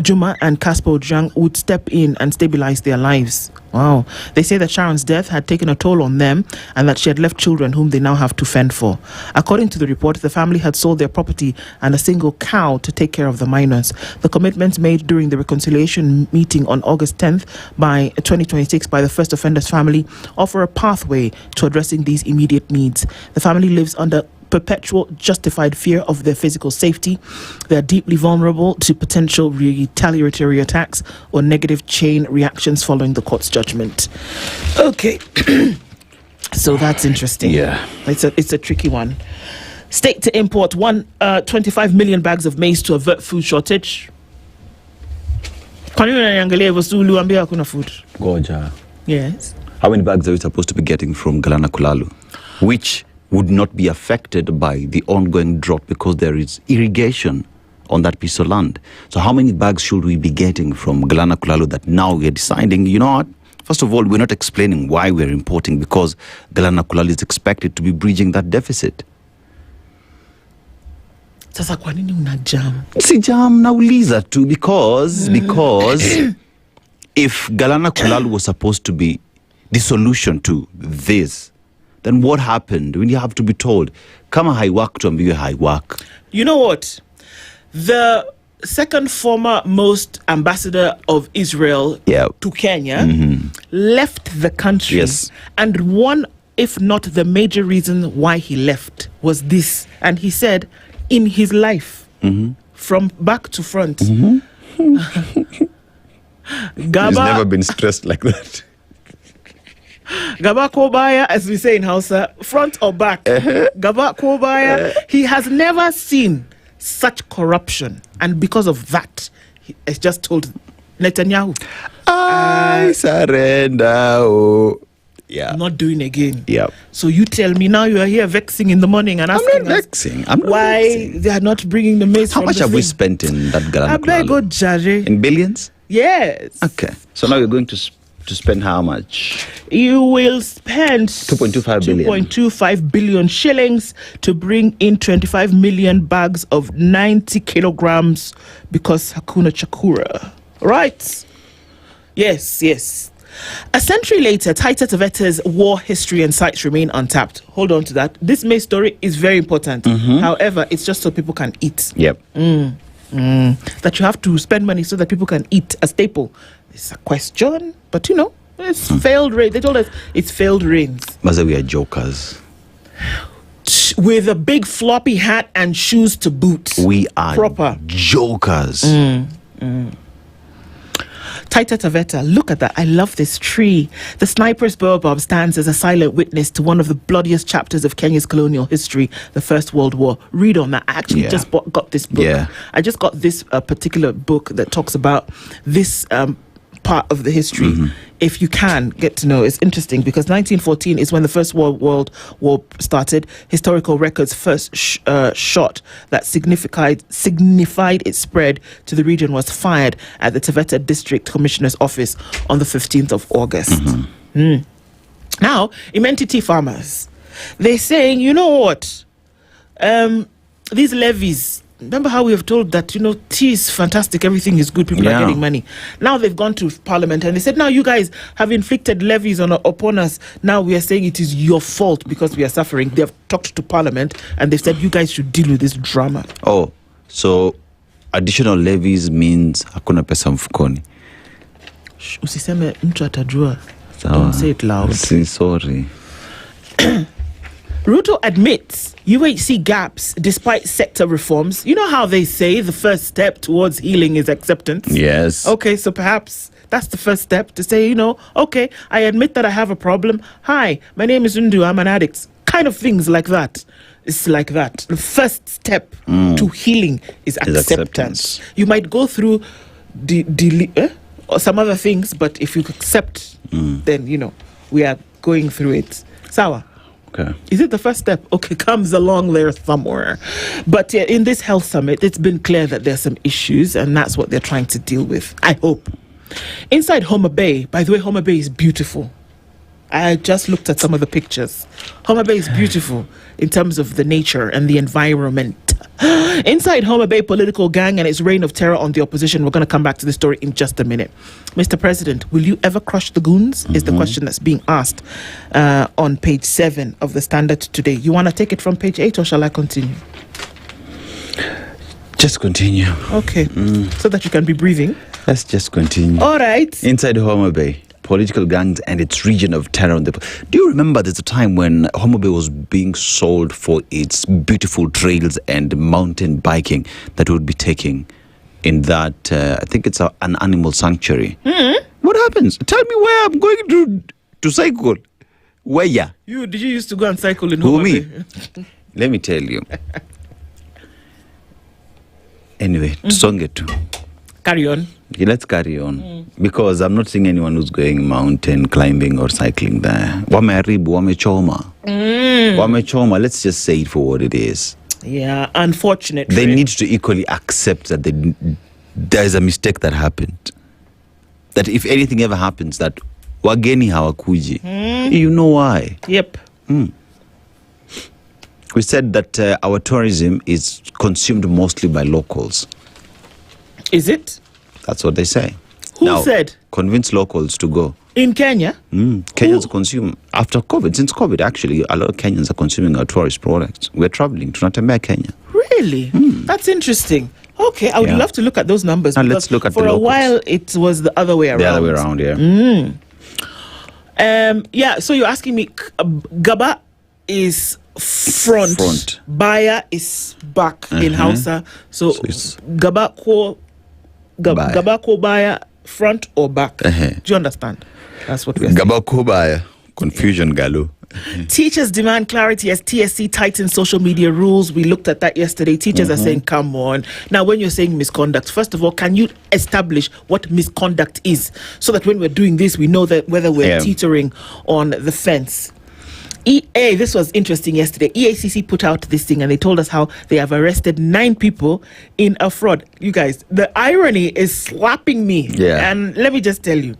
S11: Juma and Casper Ojang, would step in and stabilize their lives. Wow. They say that Sharon's death had taken a toll on them and that she had left children whom they now have to fend for. According to the report, the family had sold their property and a single cow to take care of the minors. The commitments made during the reconciliation meeting on August 10th by 2026 by the first offender's family offer a pathway to addressing these immediate needs. The family lives under perpetual justified fear of their physical safety. They are deeply vulnerable to potential retaliatory attacks or negative chain reactions following the court's judgment. Okay. So that's interesting.
S16: Yeah.
S11: It's a tricky one. State to import 25 million bags of maize to avert food shortage. Food.
S16: Goja.
S11: Yes.
S16: How many bags are we supposed to be getting from Galana Kulalu? Which would not be affected by the ongoing drought because there is irrigation on that piece of land. So how many bags should we be getting from Galana Kulalu that now we're deciding, you know what? First of all, we're not explaining why we're importing, because Galana Kulalu is expected to be bridging that deficit.
S11: Sasa kwa nini una jam?
S16: Si jam nauliza tu because if Galana Kulalu was supposed to be the solution to this, then what happened? When you have to be told, kama haiwak tuambiwe haiwak.
S11: You know what? The second former most ambassador of Israel to Kenya left the country.
S16: Yes.
S11: And one, if not the major reason why he left, was this. And he said, in his life, from back to front,
S12: He's never been stressed like that.
S11: Gaba Kobaya, as we say in Hausa, front or back. Gaba Kobaya, he has never seen such corruption. And because of that, he has just told Netanyahu,
S16: I surrender.
S11: I'm not doing again.
S16: Yeah.
S11: So you tell me now, you are here vexing in the morning and asking
S16: I'm not
S11: why
S16: vexing.
S11: they are not bringing the maize.
S16: How much have we spent in that Galana Kulalu? In billions?
S11: Yes.
S16: Okay. So now you're going to spend how much?
S11: You will spend
S16: 2.25
S11: billion shillings to bring in 25 million bags of 90 kilograms because Hakuna Chakura. Right? Yes. A century later, Taita Tavetta's war history and sites remain untapped. Hold on to that. This May story is very important. However, it's just so people can eat.
S16: Yep.
S11: That you have to spend money so that people can eat, a staple. It's a question, but you know, it's failed rain. They told us it's failed rains.
S16: Maza, we are jokers.
S11: With a big floppy hat and shoes to boot.
S16: We are
S11: proper
S16: jokers.
S11: Taita Taveta, look at that. I love this tree. The sniper's baobab stands as a silent witness to one of the bloodiest chapters of Kenya's colonial history, the First World War. Read on that. I actually just got this book.
S16: Yeah.
S11: I just got this particular book that talks about this part of the history. If you can get to know, it's interesting because 1914 is when the First World War started. Historical records first shot that signified its spread to the region was fired at the Taveta District Commissioner's office on the 15th of August. Now, Impunity farmers, they're saying, you know what? these levies. Remember how we have told that, tea is fantastic, everything is good, people are getting money. Now they've gone to Parliament and they said, now you guys have inflicted levies upon us. Now we are saying it is your fault because we are suffering. They have talked to Parliament and they said, you guys should deal with this drama.
S16: Oh, so additional levies means hakuna pesa mfukoni.
S11: Usiseme mtu atajua. Don't say it loud.
S16: Sorry.
S11: Ruto admits UHC gaps despite sector reforms. You know how they say the first step towards healing is acceptance?
S16: Yes.
S11: Okay, so perhaps that's the first step to say, okay, I admit that I have a problem. Hi, my name is Nduh, I'm an addict. Kind of things like that. It's like that. The first step to healing is acceptance. You might go through or some other things, but if you accept, then, we are going through it. Sawa.
S16: Okay.
S11: Is it the first step? Okay, comes along there somewhere. But in this health summit, it's been clear that there's some issues, and that's what they're trying to deal with, I hope. Inside Homa Bay, by the way, Homa Bay is beautiful. I just looked at some of the pictures. Homa Bay is beautiful in terms of the nature and the environment. Inside Homa Bay political gang and its reign of terror on the opposition. We're going to come back to the story in just a minute. Mr. President, will you ever crush the goons? Is the question that's being asked on page 7 of the Standard today. You want to take it from page 8 or shall I continue?
S16: Just continue.
S11: Okay. So that you can be breathing.
S16: Let's just continue.
S11: All right.
S16: Inside Homa Bay, political gangs and its region of terror. Do you remember there's a time when Homa Bay was being sold for its beautiful trails and mountain biking that would be taking in that, I think it's an animal sanctuary. What happens? Tell me where I'm going to cycle. Where?
S11: Did you used to go and cycle in Homa Bay?
S16: Let me tell you. Anyway, songe tu.
S11: Carry on.
S16: Okay, let's carry on. Because I'm not seeing anyone who's going mountain climbing or cycling there. Wameharibu, wamechoma. Wamechoma, let's just say it for what it is.
S11: Yeah, unfortunately.
S16: They need to equally accept that there's a mistake that happened. That if anything ever happens, that wageni hawakuji. You know why?
S11: Yep.
S16: We said that our tourism is consumed mostly by locals.
S11: Is it?
S16: That's what they say.
S11: Who said?
S16: Convince locals to go.
S11: In Kenya?
S16: Kenyans consume, after COVID, since COVID actually, a lot of Kenyans are consuming our tourist products. We're traveling to Tunatembea, Kenya.
S11: Really? That's interesting. Okay, I would love to look at those numbers.
S16: Now let's look at
S11: for
S16: the locals.
S11: For a while, it was the other way around.
S16: The other way around,
S11: yeah. So you're asking me, Gaba is front. Baya is back in Hausa. So Gaba ko Baya, front or back? Do you understand? That's what we're saying.
S16: Gaba ko Baya. Confusion, Galo.
S11: Teachers demand clarity as TSC tightens social media rules. We looked at that yesterday. Teachers are saying, come on. Now, when you're saying misconduct, first of all, can you establish what misconduct is so that when we're doing this, we know that whether we're teetering on the fence? This was interesting yesterday. EACC put out this thing and they told us how they have arrested 9 people in a fraud. You guys, the irony is slapping me.
S16: Yeah.
S11: And let me just tell you,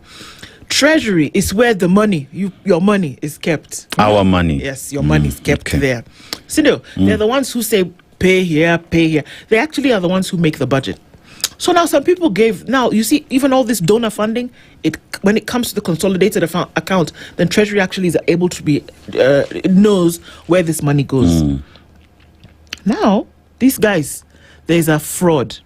S11: Treasury is where the money, your money is kept.
S16: Our money.
S11: Yes, your money is kept there. So they're the ones who say pay here, pay here. They actually are the ones who make the budget. So now some people now you see, even all this donor funding, when it comes to the consolidated account, then Treasury actually is able to be, it knows where this money goes. Now, these guys, there's a fraud.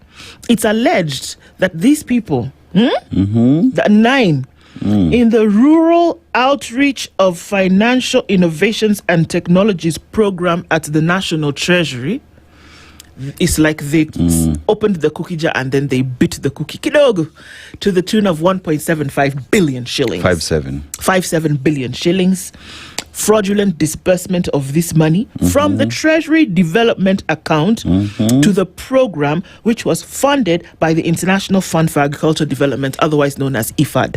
S11: It's alleged that these people, the 9, in the Rural Outreach of Financial Innovations and Technologies program at the National Treasury, it's like they opened the cookie jar and then they bit the cookie kidogo to the tune of 1.75 billion shillings. 57 billion shillings. Fraudulent disbursement of this money from the Treasury Development account to the program, which was funded by the International Fund for Agricultural Development, otherwise known as IFAD.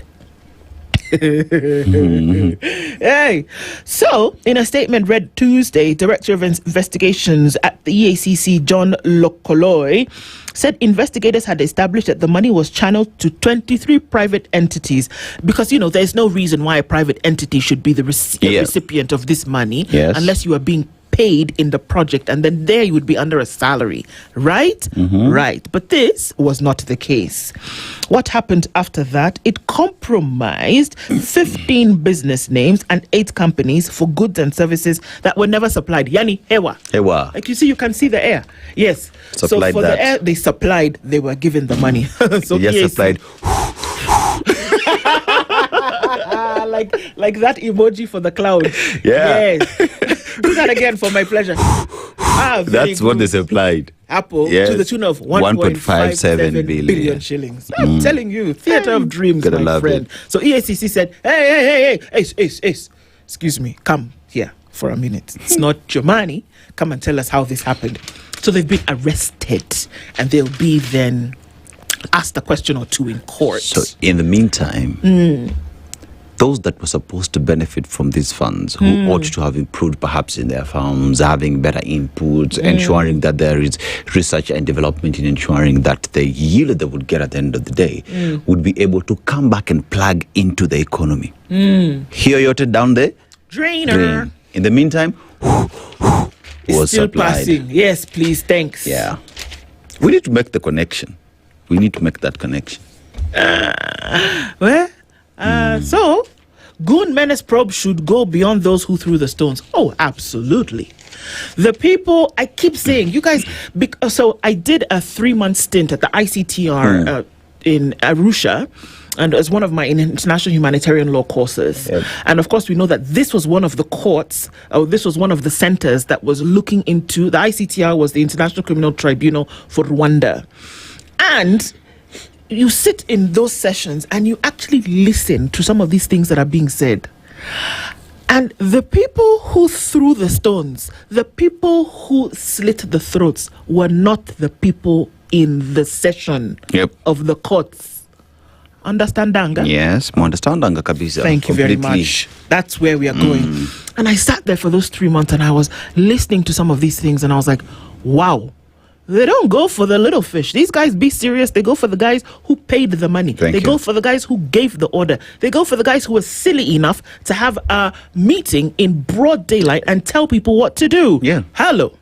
S11: Hey, so in a statement read Tuesday, Director of Investigations at the EACC, John Lokoloi, said investigators had established that the money was channeled to 23 private entities because, there's no reason why a private entity should be the recipient of this money unless you are being paid in the project, and then there you would be under a salary, right? Right. But this was not the case. What happened after that? It compromised 15 business names and 8 companies for goods and services that were never supplied. Yani, hewa. Like you see, you can see the air. Yes.
S16: Supplied
S11: so for
S16: that.
S11: the air they supplied, they were given the money. So
S16: Yes, supplied.
S11: like that emoji for the cloud.
S16: Yeah.
S11: Yes. Do that again for my pleasure.
S16: That's what they supplied.
S11: Apple to the tune of 1.57 billion shillings. I'm telling you, theater of dreams,
S16: Gotta
S11: my
S16: love
S11: friend.
S16: it.
S11: So EACC said, hey, Ace, excuse me, come here for a minute. It's not your money. Come and tell us how this happened. So they've been arrested, and they'll be then asked a question or two in court.
S16: So in the meantime, those that were supposed to benefit from these funds, who ought to have improved perhaps in their farms, having better inputs, ensuring that there is research and development in ensuring that the yield they would get at the end of the day would be able to come back and plug into the economy. Here you're down there.
S11: Drainer.
S16: In the meantime, was
S11: Still
S16: supplied.
S11: passing. Yes, please, thanks.
S16: Yeah. We need to make the connection. We need to make that connection.
S11: So, Goon Menace probe should go beyond those who threw the stones. Oh, absolutely. The people, I keep saying, you guys, so I did a 3-month stint at the ICTR in Arusha, and as one of my international humanitarian law courses. And of course, we know that this was one of the courts, this was one of the centers that was looking into, the ICTR was the International Criminal Tribunal for Rwanda. And you sit in those sessions and you actually listen to some of these things that are being said. And the people who threw the stones, the people who slit the throats, were not the people in the session of the courts. Understandanga?
S16: Yes, understandanga kabisa.
S11: Thank you very much. That's where we are going. And I sat there for those 3 months and I was listening to some of these things and I was like, wow. They don't go for the little fish. These guys be serious. They go for the guys who paid the money. They go for the guys who gave the order. They go for the guys who were silly enough to have a meeting in broad daylight and tell people what to do. Hello.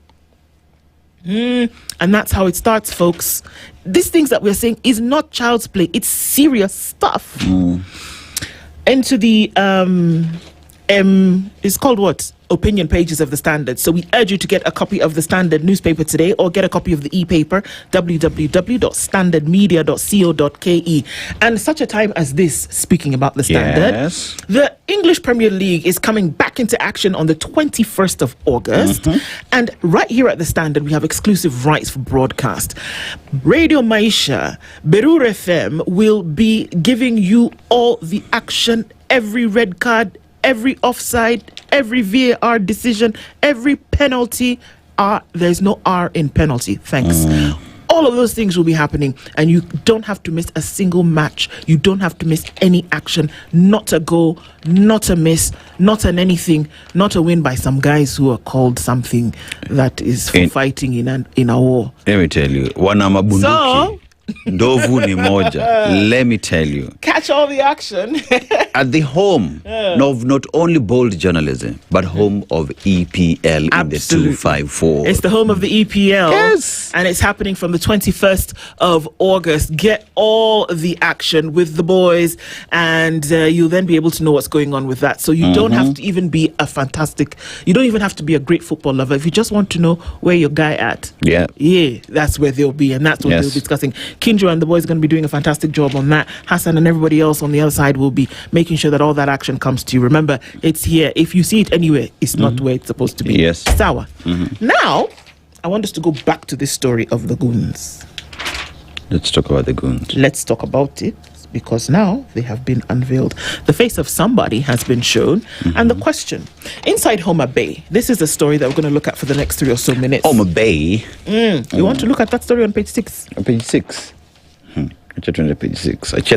S11: And that's how it starts, folks. These things that we're saying is not child's play. It's serious stuff. Into the it's called what? Opinion pages of the Standard. So we urge you to get a copy of the Standard newspaper today, or get a copy of the e-paper, www.standardmedia.co.ke. And such a time as this, speaking about the Standard, the English Premier League is coming back into action on the 21st of August. And right here at the Standard, we have exclusive rights for broadcast. Radio Maisha, Berur FM will be giving you all the action, every red card, every offside, every VAR decision, every penalty. There's no R in penalty. Thanks. All of those things will be happening, and you don't have to miss a single match. You don't have to miss any action. Not a goal, not a miss, not an anything, not a win by some guys who are called something that is for fighting in a war.
S16: Let me tell you, wanamabunduki.
S11: So,
S16: Ndovu ni moja. Let me tell you.
S11: Catch all the action.
S16: At the home of not only bold journalism, but home of EPL in the 254.
S11: It's the home of the EPL.
S16: Yes.
S11: And it's happening from the 21st of August. Get all the action with the boys, and you'll then be able to know what's going on with that. So you don't have to even be you don't even have to be a great football lover. If you just want to know where your guy at, that's where they'll be, and that's what they'll be discussing. Kindra and the boys are going to be doing a fantastic job on that. Hassan and everybody else on the other side will be making sure that all that action comes to you. Remember, it's here. If you see it anywhere, it's not where it's supposed to be.
S16: Yes.
S11: Sawa. Now, I want us to go back to this story of the goons.
S16: Let's talk about the goons.
S11: Let's talk about it, because now they have been unveiled. The face of somebody has been shown. And the question, inside Homa Bay, this is a story that we're going to look at for the next 3 or so minutes.
S16: Homa Bay?
S11: You want to look at that story on page 6?
S16: On page 6? Page 6. It's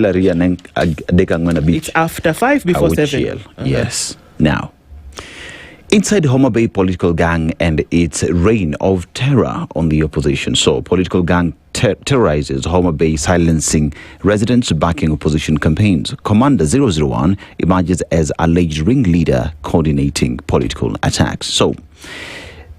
S11: after 5 before 7.
S16: Yes. Now, inside Homa Bay political gang and its reign of terror on the opposition. So, political gang terrorizes Homa Bay, silencing residents backing opposition campaigns. Commander 001 emerges as alleged ringleader coordinating political attacks. So,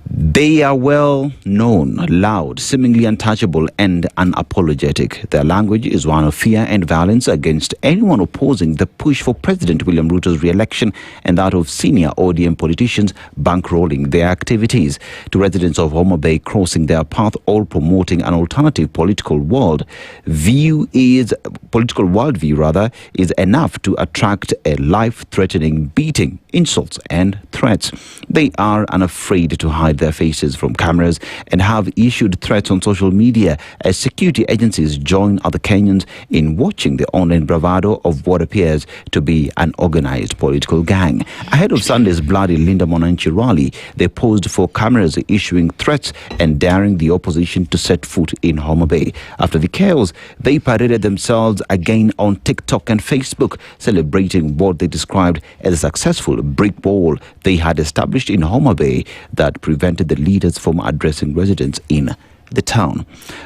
S16: They are well known, loud, seemingly untouchable, and unapologetic. Their language is one of fear and violence against anyone opposing the push for President William Ruto's re-election and that of senior ODM politicians bankrolling their activities. To residents of Homa Bay crossing their path, all promoting an alternative political worldview is enough to attract a life-threatening beating, insults, and threats. They are unafraid to hide their faces from cameras and have issued threats on social media as security agencies join other Kenyans in watching the online bravado of what appears to be an organized political gang. Ahead of Sunday's bloody Linda Mwananchi rally, they posed for cameras, issuing threats and daring the opposition to set foot in Homa Bay. After the chaos, they paraded themselves again on TikTok and Facebook, celebrating what they described as a successful brick wall they had established in Homa Bay that prevented the leaders from addressing residents in the town.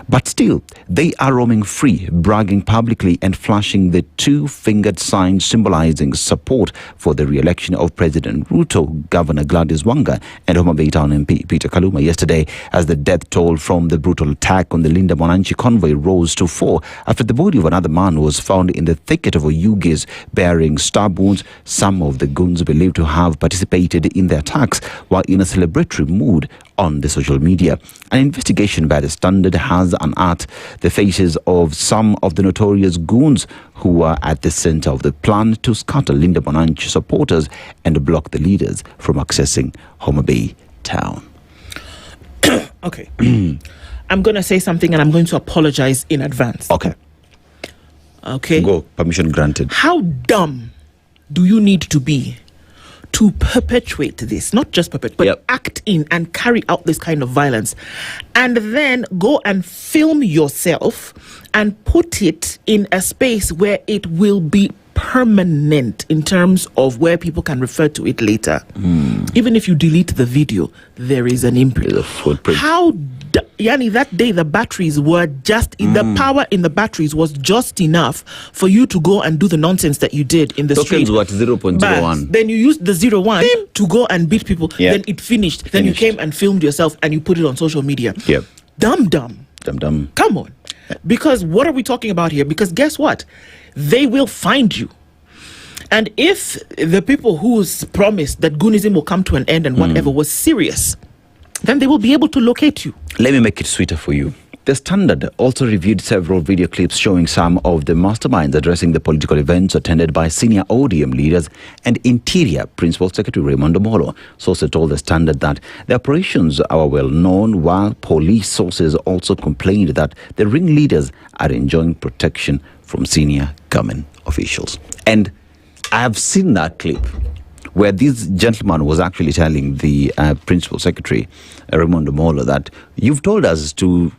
S16: But still, they are roaming free, bragging publicly and flashing the two-fingered sign symbolizing support for the re-election of President Ruto, Governor Gladys Wanga, and Homa Bay Town MP Peter Kaluma yesterday, as the death toll from the brutal attack on the Linda Mwananchi convoy rose to 4 after the body of another man was found in the thicket of Oyugis bearing stab wounds. Some of the goons believed to have participated in the attacks while in a celebratory mood on the social media. An investigation by the Standard has unearthed the faces of some of the notorious goons who were at the center of the plan to scatter Linda Mwananchi supporters and block the leaders from accessing Homa Bay town.
S11: Okay. I'm going to say something and I'm going to apologize in advance.
S16: Okay. Go. Permission granted.
S11: How dumb do you need to be to perpetuate this, not just perpetuate, but act in and carry out this kind of violence, and then go and film yourself and put it in a space where it will be permanent in terms of where people can refer to it later. Even if you delete the video, there is an imprint.
S16: There's a footprint.
S11: Yani, that day the batteries were just the power in the batteries was just enough for you to go and do the nonsense that you did in the street.
S16: Tokens were at 0.01.
S11: Then you used the 0.1 to go and beat people. Then it finished. Then you came and filmed yourself and you put it on social media. Dumb. Come on. Because what are we talking about here? Because guess what? They will find you. And if the people who's promised that Goonism will come to an end and whatever was serious, then they will be able to locate you.
S16: Let me make it sweeter for you. The Standard also reviewed several video clips showing some of the masterminds addressing the political events attended by senior ODM leaders and Interior Principal Secretary Raymond Omolo. Sources told the Standard that the operations are well known, while police sources also complained that the ringleaders are enjoying protection from senior government officials. And I have seen that clip where this gentleman was actually telling the Principal Secretary, Raymond Omolo, that you've told us to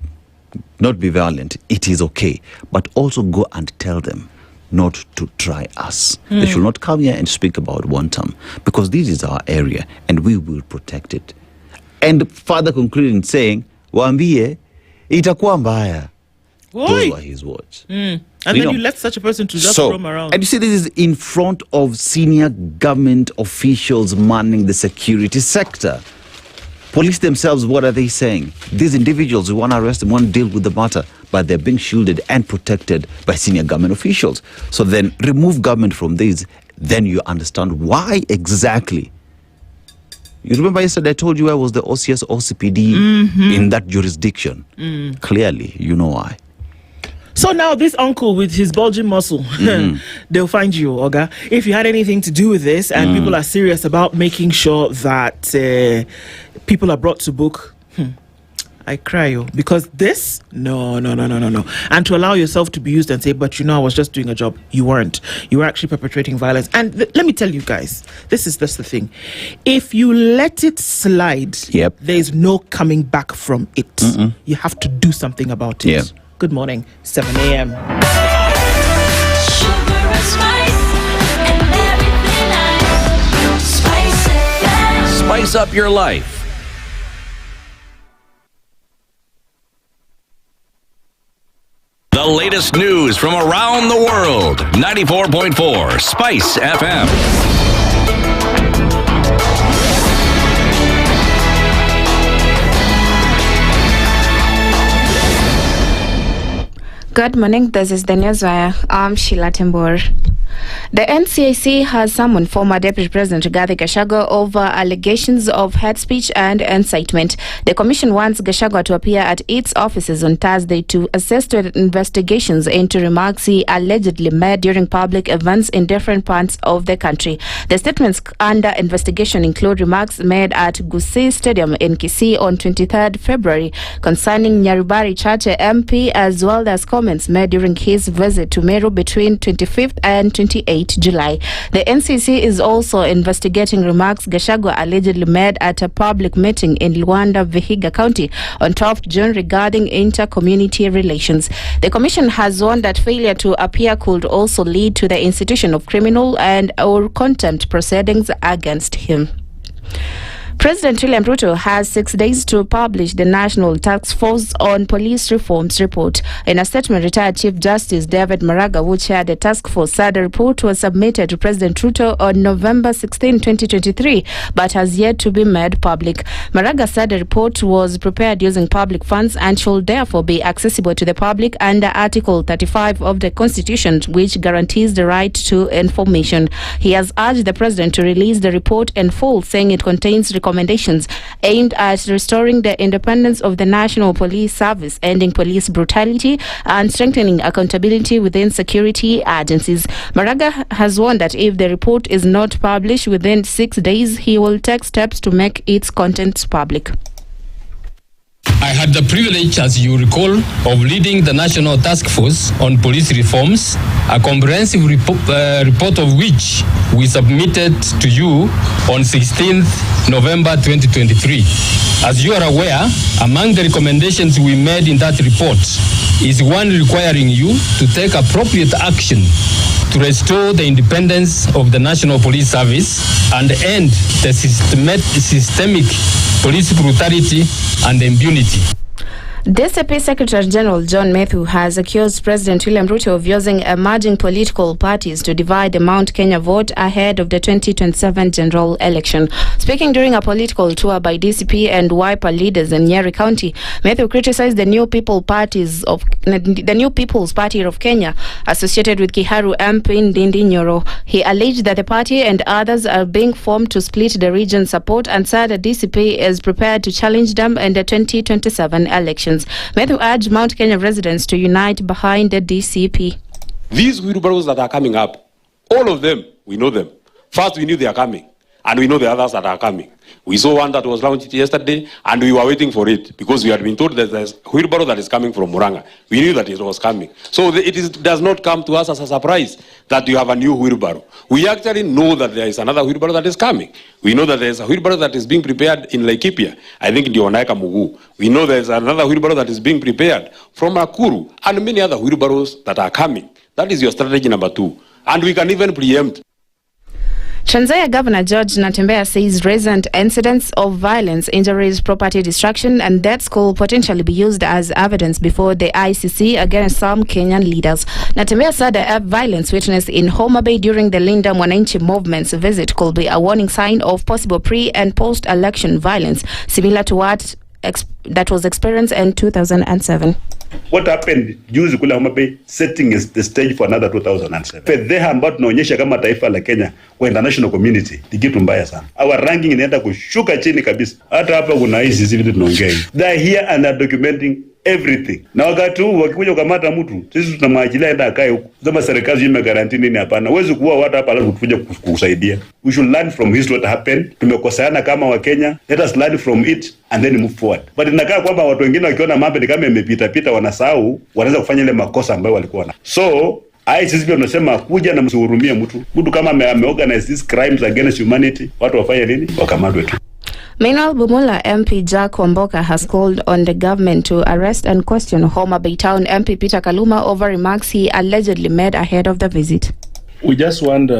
S16: not be violent, it is okay, but also go and tell them not to try us. They should not come here and speak about Wantam, because this is our area and we will protect it. And further concluding saying, waambie, itakuwa mbaya. Those were his words.
S11: And then you left such a person to just roam around.
S16: And you see, this is in front of senior government officials manning the security sector. Police themselves, what are they saying? These individuals, we want to arrest them, want to deal with the matter, but they're being shielded and protected by senior government officials. So then remove government from this, then you understand why exactly. You remember yesterday I told you I was the OCS OCPD in that jurisdiction. Clearly, you know why.
S11: So now this uncle with his bulging muscle, they'll find you, Oga. If you had anything to do with this and people are serious about making sure that people are brought to book, I cry, because this, no. And to allow yourself to be used and say, but you know, I was just doing a job. You weren't. You were actually perpetrating violence. And let me tell you guys, this is just the thing. If you let it slide, there's no coming back from it. You have to do something about it. Good morning, 7 a.m.
S3: Spice up your life. The latest news from around the world. 94.4 SpiceFM.
S1: Good morning, this is the Newswire. I'm Sheila Tembor. The NCAC has summoned former Deputy President Rigathi Gachagua over allegations of hate speech and incitement. The commission wants Gachagua to appear at its offices on Thursday to assist with investigations into remarks he allegedly made during public events in different parts of the country. The statements under investigation include remarks made at Gusii Stadium in Kisii on 23rd February concerning Nyaribari Chache MP, as well as comments made during his visit to Meru between 25th and 28 July. The NCC is also investigating remarks Gachagua allegedly made at a public meeting in Luanda, Vihiga County on 12th June regarding inter-community relations. The commission has warned that failure to appear could also lead to the institution of criminal and or contempt proceedings against him. President William Ruto has 6 days to publish the National Task Force on Police Reforms report. In a statement, retired Chief Justice David Maraga, who chaired the task force, said the report was submitted to President Ruto on November 16, 2023, but has yet to be made public. Maraga said the report was prepared using public funds and should therefore be accessible to the public under Article 35 of the Constitution, which guarantees the right to information. He has urged the President to release the report in full, saying it contains recommendations aimed at restoring the independence of the National Police Service, ending police brutality, and strengthening accountability within security agencies. Maraga has warned that if the report is not published within 6 days, he will take steps to make its contents public.
S18: I had the privilege, as you recall, of leading the National Task Force on Police Reforms, a comprehensive report of which we submitted to you on 16th November 2023. As you are aware, among the recommendations we made in that report is one requiring you to take appropriate action to restore the independence of the National Police Service and end the systemic police brutality and impunity.
S1: DCP Secretary General John Mathew has accused President William Ruto of using emerging political parties to divide the Mount Kenya vote ahead of the 2027 general election. Speaking during a political tour by DCP and Wiper leaders in Nyeri County, Mathew criticized the New People's Party of Kenya, associated with Kiharu MP Ndindi Nyoro. He alleged that the party and others are being formed to split the region's support and said the DCP is prepared to challenge them in the 2027 election. Mathew urged Mount Kenya residents to unite behind the DCP.
S19: These wheelbarrows that are coming up, all of them, we know them. First, we knew they are coming, and we know the others that are coming. We saw one that was launched yesterday, and we were waiting for it because we had been told that there's a wheelbarrow that is coming from Muranga. We knew that it was coming. So it does not come to us as a surprise that you have a new wheelbarrow. We actually know that there is another wheelbarrow that is coming. We know that there is a wheelbarrow that is being prepared in Laikipia, I think in Dionaika Mugu. We know there is another wheelbarrow that is being prepared from Nakuru, and many other wheelbarrows that are coming. That is your strategy number 2. And we can even preempt.
S1: Trans Nzoia Governor George Natembeya says recent incidents of violence, injuries, property destruction and deaths could potentially be used as evidence before the ICC against some Kenyan leaders. Natembeya said the violence witnessed in Homa Bay during the Linda Mwananchi movement's visit could be a warning sign of possible pre- and post-election violence, similar to what that was experienced in 2007.
S20: What happened juzi kule Homa Bay setting is the stage for another 2007. Fedheha ambayo tunaonyesha kama taifa la Kenya kwa international community ni kitu mbaya sana. Our ranking inaenda kushuka chini kabisa. Hata hapa kuna hizi vitu tunaongea. They are here and are documenting everything. Na wakati huu wakikuja kukamata mtu, sisi tunamwachilia aende akae huko. Kama serikali imegarantii nini hapana. Huwezi kuua watu hapa alafu tuje kukusaidia. We should learn from history what happened. Tumekoseana kama wa Kenya. Let us learn from it and then move forward. But inakaa kwamba watu wengine wakiona mambo ni kama imepita wanasahau, wanaweza kufanya ile makosa ambayo walikuwa na. So sisi pia tunasema kuja na msihurumie mtu kama ameorganize these crimes against humanity, watu wafanye nini? Wakamatwe tu.
S1: Meanwhile, Bumula MP Jack Wamboka has called on the government to arrest and question Homa Bay Town MP Peter Kaluma over remarks he allegedly made ahead of the visit.
S21: We just want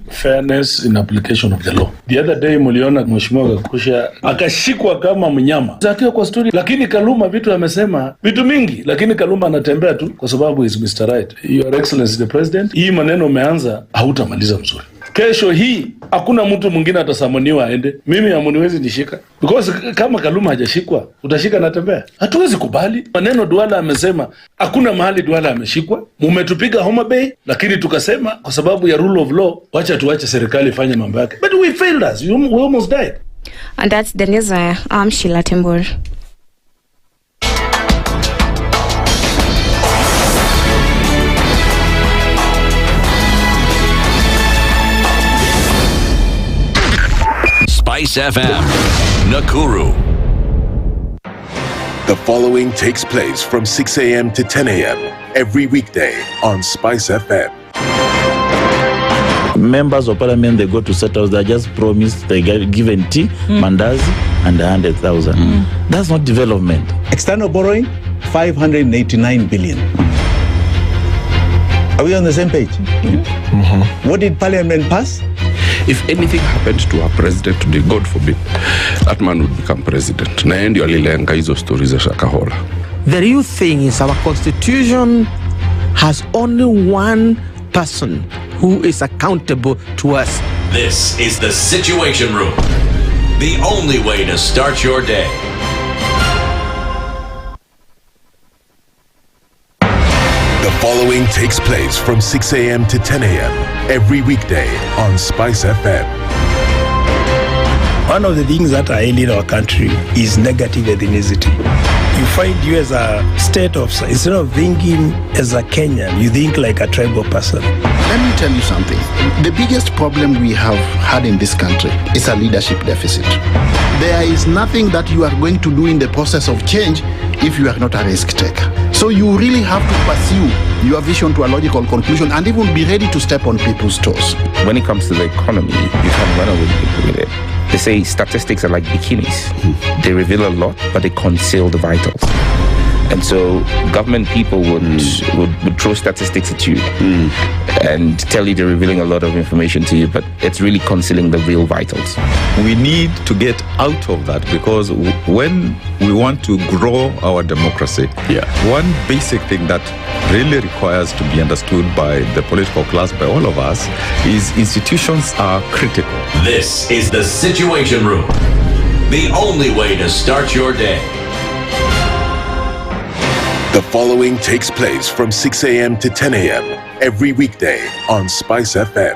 S21: fairness in application of the law. The other day muliona Mheshimiwa Kakusha akashikwa kama mnyama. Zakiwa kwa story, lakini Kaluma vitu amesema vitu mingi, lakini Kaluma anatembea tu kwa sababu is Mr. Right. Your Excellency the President, hii maneno umeanza hautamaliza mzuri. Kesho hii hakuna mtu mwingine atasamoniwa aende. Mimi hamuniwezi nishika. Because kama Kaluma hajashikwa, utashika na tembea. Hatuwezi kubali. Maneno Duala amesema, hakuna mahali Duala ameshikwa. Mumetupiga Homa Bay, lakini tukasema kwa sababu ya rule of law, wacha tuache serikali ifanye mambo yake. But we failed us. We almost died.
S1: And that's the news. I'm Sheila Tembur.
S3: SpiceFM, Nakuru.
S4: The following takes place from 6 a.m. to 10 a.m. every weekday on SpiceFM.
S8: Members of parliament, they go to settle, they just promised they get given tea, mandazi, and 100,000. That's not development.
S6: External borrowing, 589 billion. Are we on the same page? What did parliament pass?
S5: If anything happened to our president today, God forbid, that man would become president. Na ndio alilenga hizo stories za Shakahola.
S22: The real thing is our constitution has only one person who is accountable to us.
S3: This is the Situation Room, the only way to start your day.
S4: The following takes place from 6 a.m. to 10 a.m. every weekday on SpiceFM.
S23: One of the things that are ailing our country is negative ethnicity. You find you as a state officer, instead of thinking as a Kenyan, you think like a tribal person.
S24: Let me tell you something. The biggest problem we have had in this country is a leadership deficit. There is nothing that you are going to do in the process of change if you are not a risk taker. So you really have to pursue your vision to a logical conclusion and even be ready to step on people's toes.
S25: When it comes to the economy, you can run away with it. They say statistics are like bikinis. They reveal a lot, but they conceal the vitals. And so government people would throw statistics at you and tell you they're revealing a lot of information to you, but it's really concealing the real vitals.
S16: We need to get out of that, because when we want to grow our democracy, one basic thing that really requires to be understood by the political class, by all of us, is institutions are critical.
S3: This is the Situation Room, the only way to start your day.
S4: The following takes place from 6 a.m. to 10 a.m. every weekday on SpiceFM.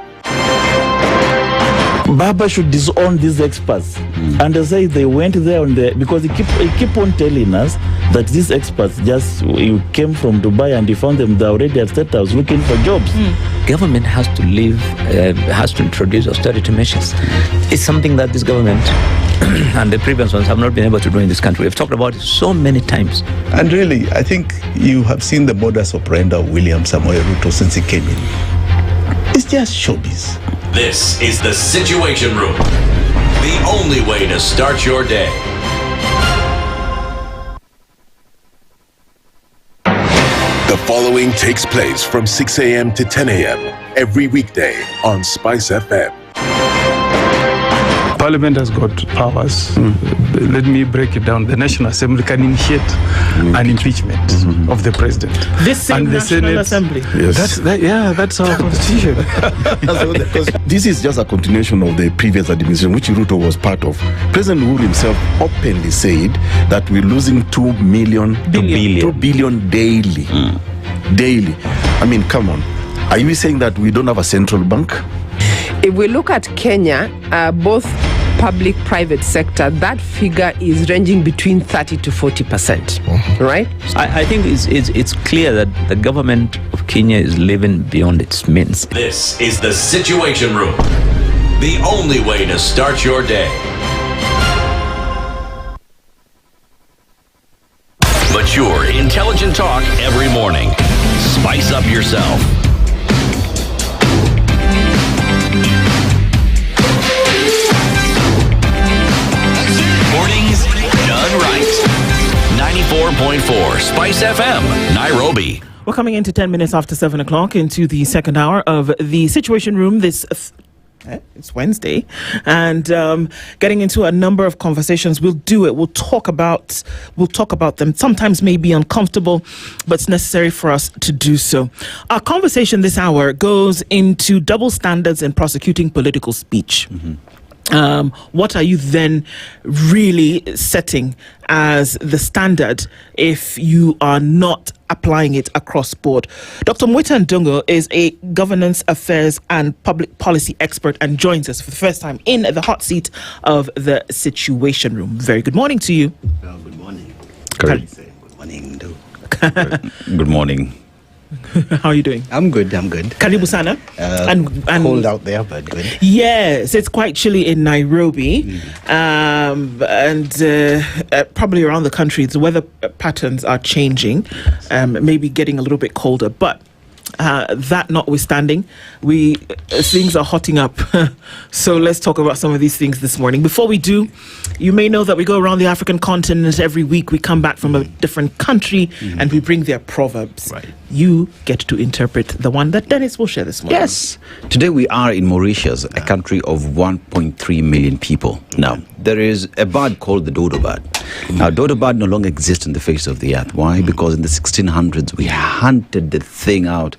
S8: Baba should disown these experts and they say they went there on the, because he keep on telling us that these experts you came from Dubai and you found them there already at State House looking for jobs.
S9: Government has to has to introduce austerity measures. It's something that this government and the previous ones have not been able to do in this country. We've talked about it so many times.
S6: And really, I think you have seen the modus operandi of William Samoei Ruto since he came in. It's just showbiz.
S3: This is the Situation Room, the only way to start your day.
S4: The following takes place from 6 a.m. to 10 a.m. every weekday on SpiceFM.
S10: Parliament has got powers. Let me break it down. The National Assembly can initiate an impeachment of the president.
S11: This same National Assembly.
S10: Yes. That's our constitution.
S12: Because this is just a continuation of the previous administration, which Ruto was part of. President Uhuru himself openly said that we're losing 2 billion daily. Daily. I mean, come on. Are you saying that we don't have a central bank?
S26: If we look at Kenya, both public-private sector, that figure is ranging between 30 to 40%, right?
S9: I think it's clear that the government of Kenya is living beyond its means.
S3: This is the Situation Room, the only way to start your day. Mature, intelligent talk every morning. Spice up yourself. Mornings done right. 94.4 Spice FM, Nairobi.
S11: We're coming into 10 minutes after 7 o'clock into the second hour of the Situation Room this It's Wednesday, and getting into a number of conversations. We'll do it. We'll talk about them. Sometimes may be uncomfortable, but it's necessary for us to do so. Our conversation this hour goes into double standards in prosecuting political speech. What are you then really setting as the standard if you are not applying it across board? Dr. Nduh is a governance affairs and public policy expert and joins us for the first time in the hot seat of the Situation Room. Very good morning to you.
S2: Well, good morning.
S16: Good
S2: morning, Nduh.
S16: Good morning.
S2: How are you doing? I'm good.
S11: Karibu sana.
S2: And cold out there, but good.
S11: Yes, it's quite chilly in Nairobi, and probably around the country. The weather patterns are changing, maybe getting a little bit colder. But that notwithstanding, things are hotting up. So let's talk about some of these things this morning. Before we do, you may know that we go around the African continent every week. We come back from a different country and we bring their proverbs.
S16: Right.
S11: You get to interpret the one that Dennis will share this morning.
S16: Yes. Today we are in Mauritius, a country of 1.3 million people. Now, there is a bird called the dodo bird. Now, dodo bird no longer exists on the face of the earth. Why? Because in the 1600s, we hunted the thing out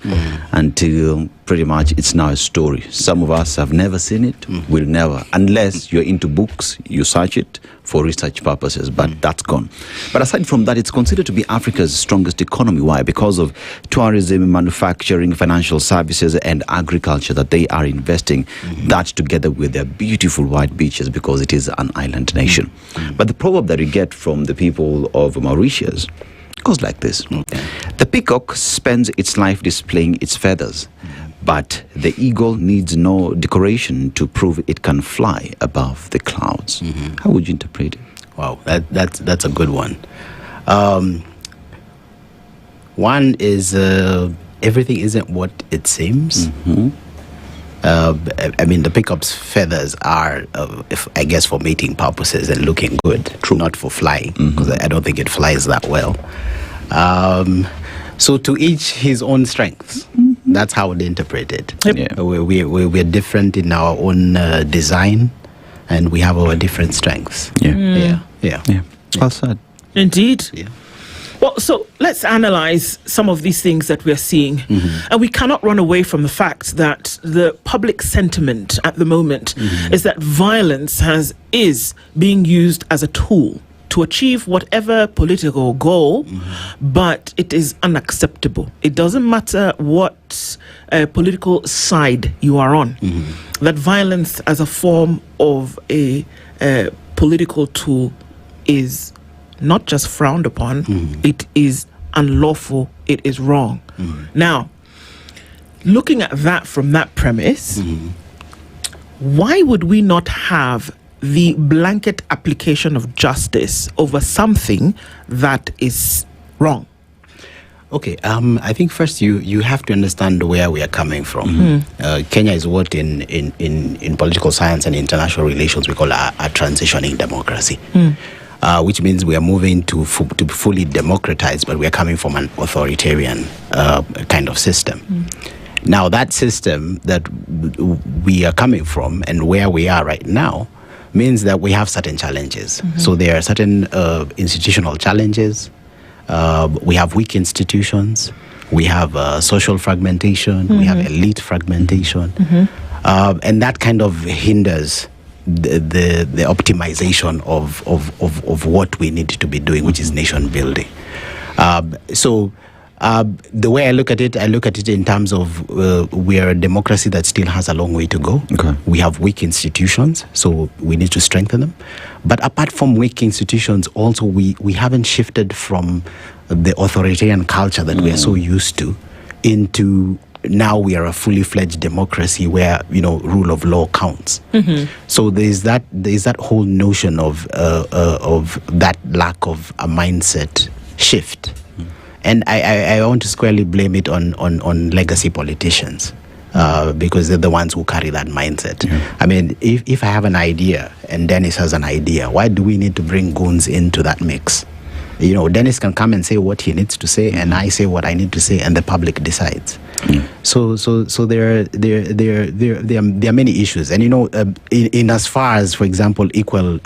S16: until pretty much it's now a story. Some of us have never seen it, will never, unless you're into books, you search it for research purposes, but that's gone. But aside from that, it's considered to be Africa's strongest economy. Why? Because of tourism, manufacturing, financial services, and agriculture that they are investing, that together with their beautiful white beaches, because it is an island nation. But the proverb that you get from the people of Mauritius goes like this. The peacock spends its life displaying its feathers, but the eagle needs no decoration to prove it can fly above the clouds. How would you interpret it?
S2: Wow, that's a good one. One is everything isn't what it seems. I mean, the peacock's feathers are, I guess, for mating purposes and looking good, not for flying, because I don't think it flies that well. So to each his own strengths. That's how I interpret it. We're different in our own design, and we have our different strengths. Yeah.
S16: Well said.
S11: Indeed. Yeah. Well, so let's analyze some of these things that we're seeing. And we cannot run away from the fact that the public sentiment at the moment is that violence is being used as a tool to achieve whatever political goal, but it is unacceptable. It doesn't matter what political side you are on. That violence as a form of a political tool is not just frowned upon, it is unlawful, it is wrong. Now, looking at that from that premise, why would we not have the blanket application of justice over something that is wrong?
S2: Okay, I think first you have to understand where we are coming from. Kenya is what in political science and international relations we call a transitioning democracy, which means we are moving to fully democratize, but we are coming from an authoritarian kind of system. Now, that system that we are coming from and where we are right now means that we have certain challenges. So there are certain institutional challenges. We have weak institutions. We have social fragmentation. We have elite fragmentation. And that kind of hinders the optimization of what we need to be doing, which is nation building. The way I look at it in terms of we're a democracy that still has a long way to go. We have weak institutions, so we need to strengthen them. But apart from weak institutions, also we haven't shifted from the authoritarian culture that we are so used to into now we are a fully fledged democracy where rule of law counts. So there's that whole notion of that lack of a mindset shift. And I want to squarely blame it on legacy politicians because they're the ones who carry that mindset. I mean, if I have an idea and Dennis has an idea, why do we need to bring goons into that mix? Dennis can come and say what he needs to say, and I say what I need to say, and the public decides. So there are many issues, and in as far as, for example, equal.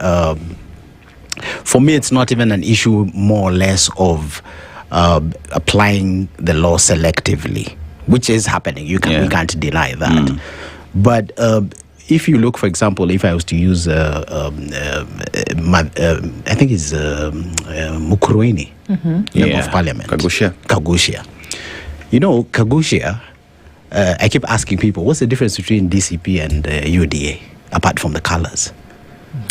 S2: For me, it's not even an issue more or less of applying the law selectively, which is happening. We can't deny that. But if you look, for example, if I was to use, I think it's Mukurweni, Member of Parliament. Kagushia. Kagushia, I keep asking people, what's the difference between DCP and UDA, apart from the colors?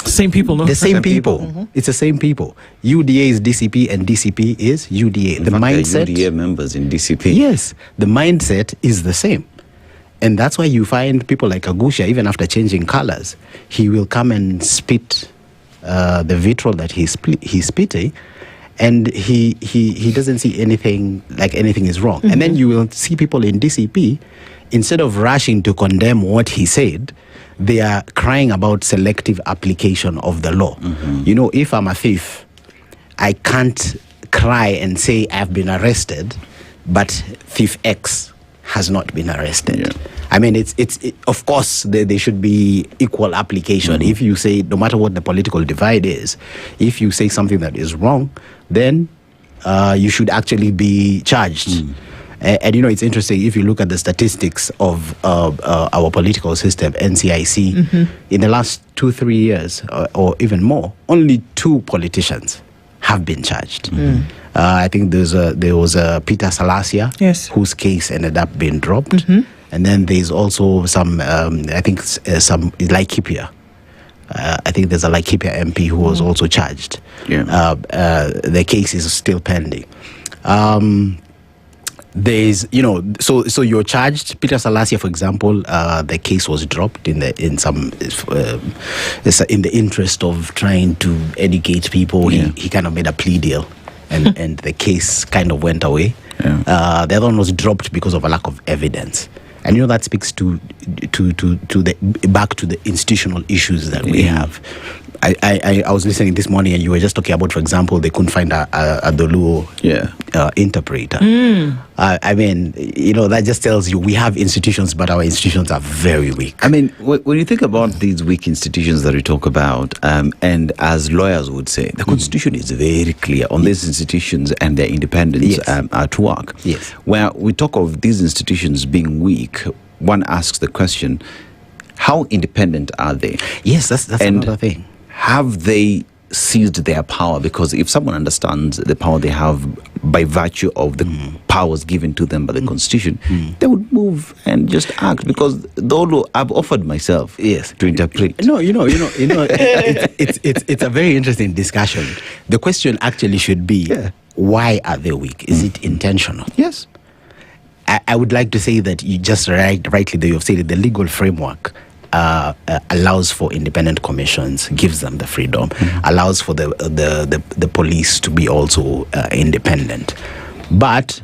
S11: Same people, no?
S2: The same people. It's the same people. UDA is DCP and DCP is UDA. The mindset.
S16: UDA members in DCP.
S2: Yes, the mindset is the same. And that's why you find people like Agusha, even after changing colors, he will come and spit the vitriol that he's spitting, and he doesn't see anything like anything is wrong. And then you will see people in DCP, instead of rushing to condemn what he said, they are crying about selective application of the law. If I'm a thief, I can't cry and say I've been arrested, but thief X has not been arrested. I mean, it's of course there should be equal application. If you say, no matter what the political divide is, if you say something that is wrong, then you should actually be charged. And it's interesting, if you look at the statistics of our political system, NCIC, in the last 2-3 years or even more, only 2 politicians have been charged. I think there was Peter Salasia, whose case ended up being dropped. And then there's also some, I think some Laikipia. I think there's a Laikipia MP who was also charged. The case is still pending. There's, so you're charged. Peter Salasia, for example, the case was dropped in the interest of trying to educate people. He kind of made a plea deal, and the case kind of went away. The other one was dropped because of a lack of evidence. And that speaks to back to the institutional issues that we have. I was listening this morning, and you were just talking about, for example, they couldn't find a Doluo interpreter. I mean, that just tells you we have institutions, but our institutions are very weak.
S16: I mean, when you think about these weak institutions that we talk about, and as lawyers would say, the Constitution is very clear on these institutions and their independence at work. Where we talk of these institutions being weak, one asks the question, how independent are they?
S2: Yes, that's another thing.
S16: Have they seized their power? Because if someone understands the power they have by virtue of the powers given to them by the Constitution, they would move and just act. Because though I've offered myself to interpret.
S2: It's a very interesting discussion. The question actually should be, why are they weak? Is it intentional?
S16: Yes.
S2: I would like to say that you just rightly that you have said it, the legal framework allows for independent commissions, gives them the freedom, allows for the police to be also independent. But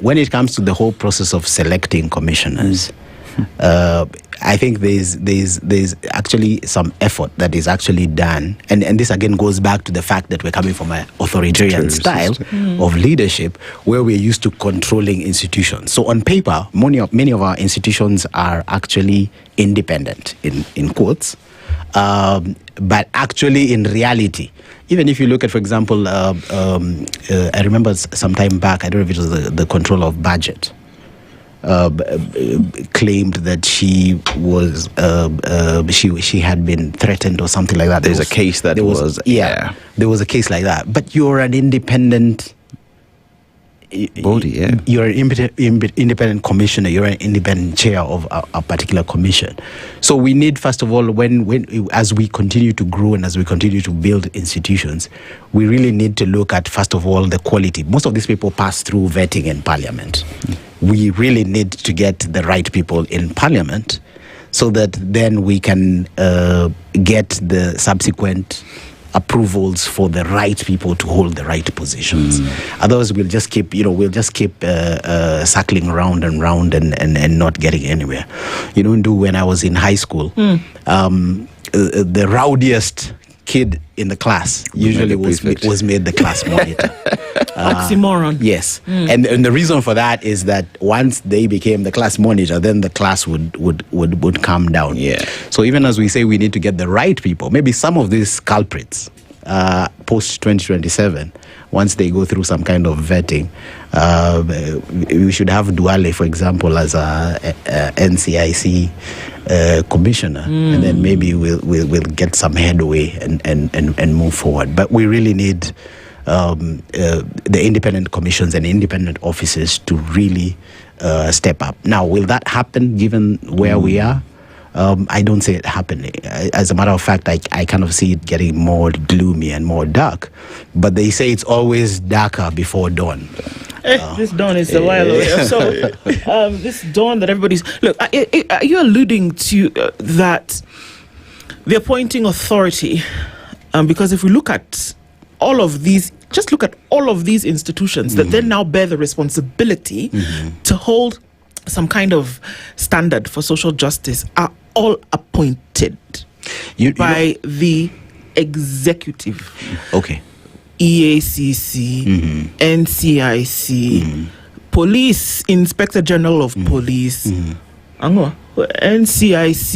S2: when it comes to the whole process of selecting commissioners, I think there's actually some effort that is actually done, and this again goes back to the fact that we're coming from an authoritarian style of leadership where we're used to controlling institutions. So on paper, many of our institutions are actually independent in quotes, but actually in reality, even if you look at, for example, I remember some time back, I don't know if it was the control of budget, claimed that she was she had been threatened or something like that.
S16: There was a case like
S2: that. But you're an independent
S16: body,
S2: you're an independent commissioner, you're an independent chair of a particular commission. So we need, first of all, when as we continue to grow and as we continue to build institutions, we really need to look at, first of all, the quality. Most of these people pass through vetting in Parliament. We really need to get the right people in Parliament so that then we can get the subsequent approvals for the right people to hold the right positions. Otherwise, we'll just keep circling round and round and not getting anywhere. Nduh, when I was in high school, the rowdiest kid in the class usually was made the class monitor.
S11: Oxymoron.
S2: Yes. And the reason for that is that once they became the class monitor, then the class would come down.
S16: Yeah.
S2: So even as we say we need to get the right people, maybe some of these culprits post 2027, once they go through some kind of vetting, we should have Duale, for example, as a NCIC commissioner, and then maybe we'll get some headway and move forward. But we really need the independent commissions and independent offices to really step up. Now, will that happen given where we are? I don't see it happening. As a matter of fact, I kind of see it getting more gloomy and more dark. But they say it's always darker before dawn.
S11: This dawn is a while away. So, this dawn that everybody's... Look, are you alluding to that the appointing authority? Because if we look at all of these... Just look at all of these institutions that then now bear the responsibility to hold some kind of standard for social justice are all appointed by the executive.
S2: Okay.
S11: EACC, NCIC, Police, Inspector General of Police, NCIC.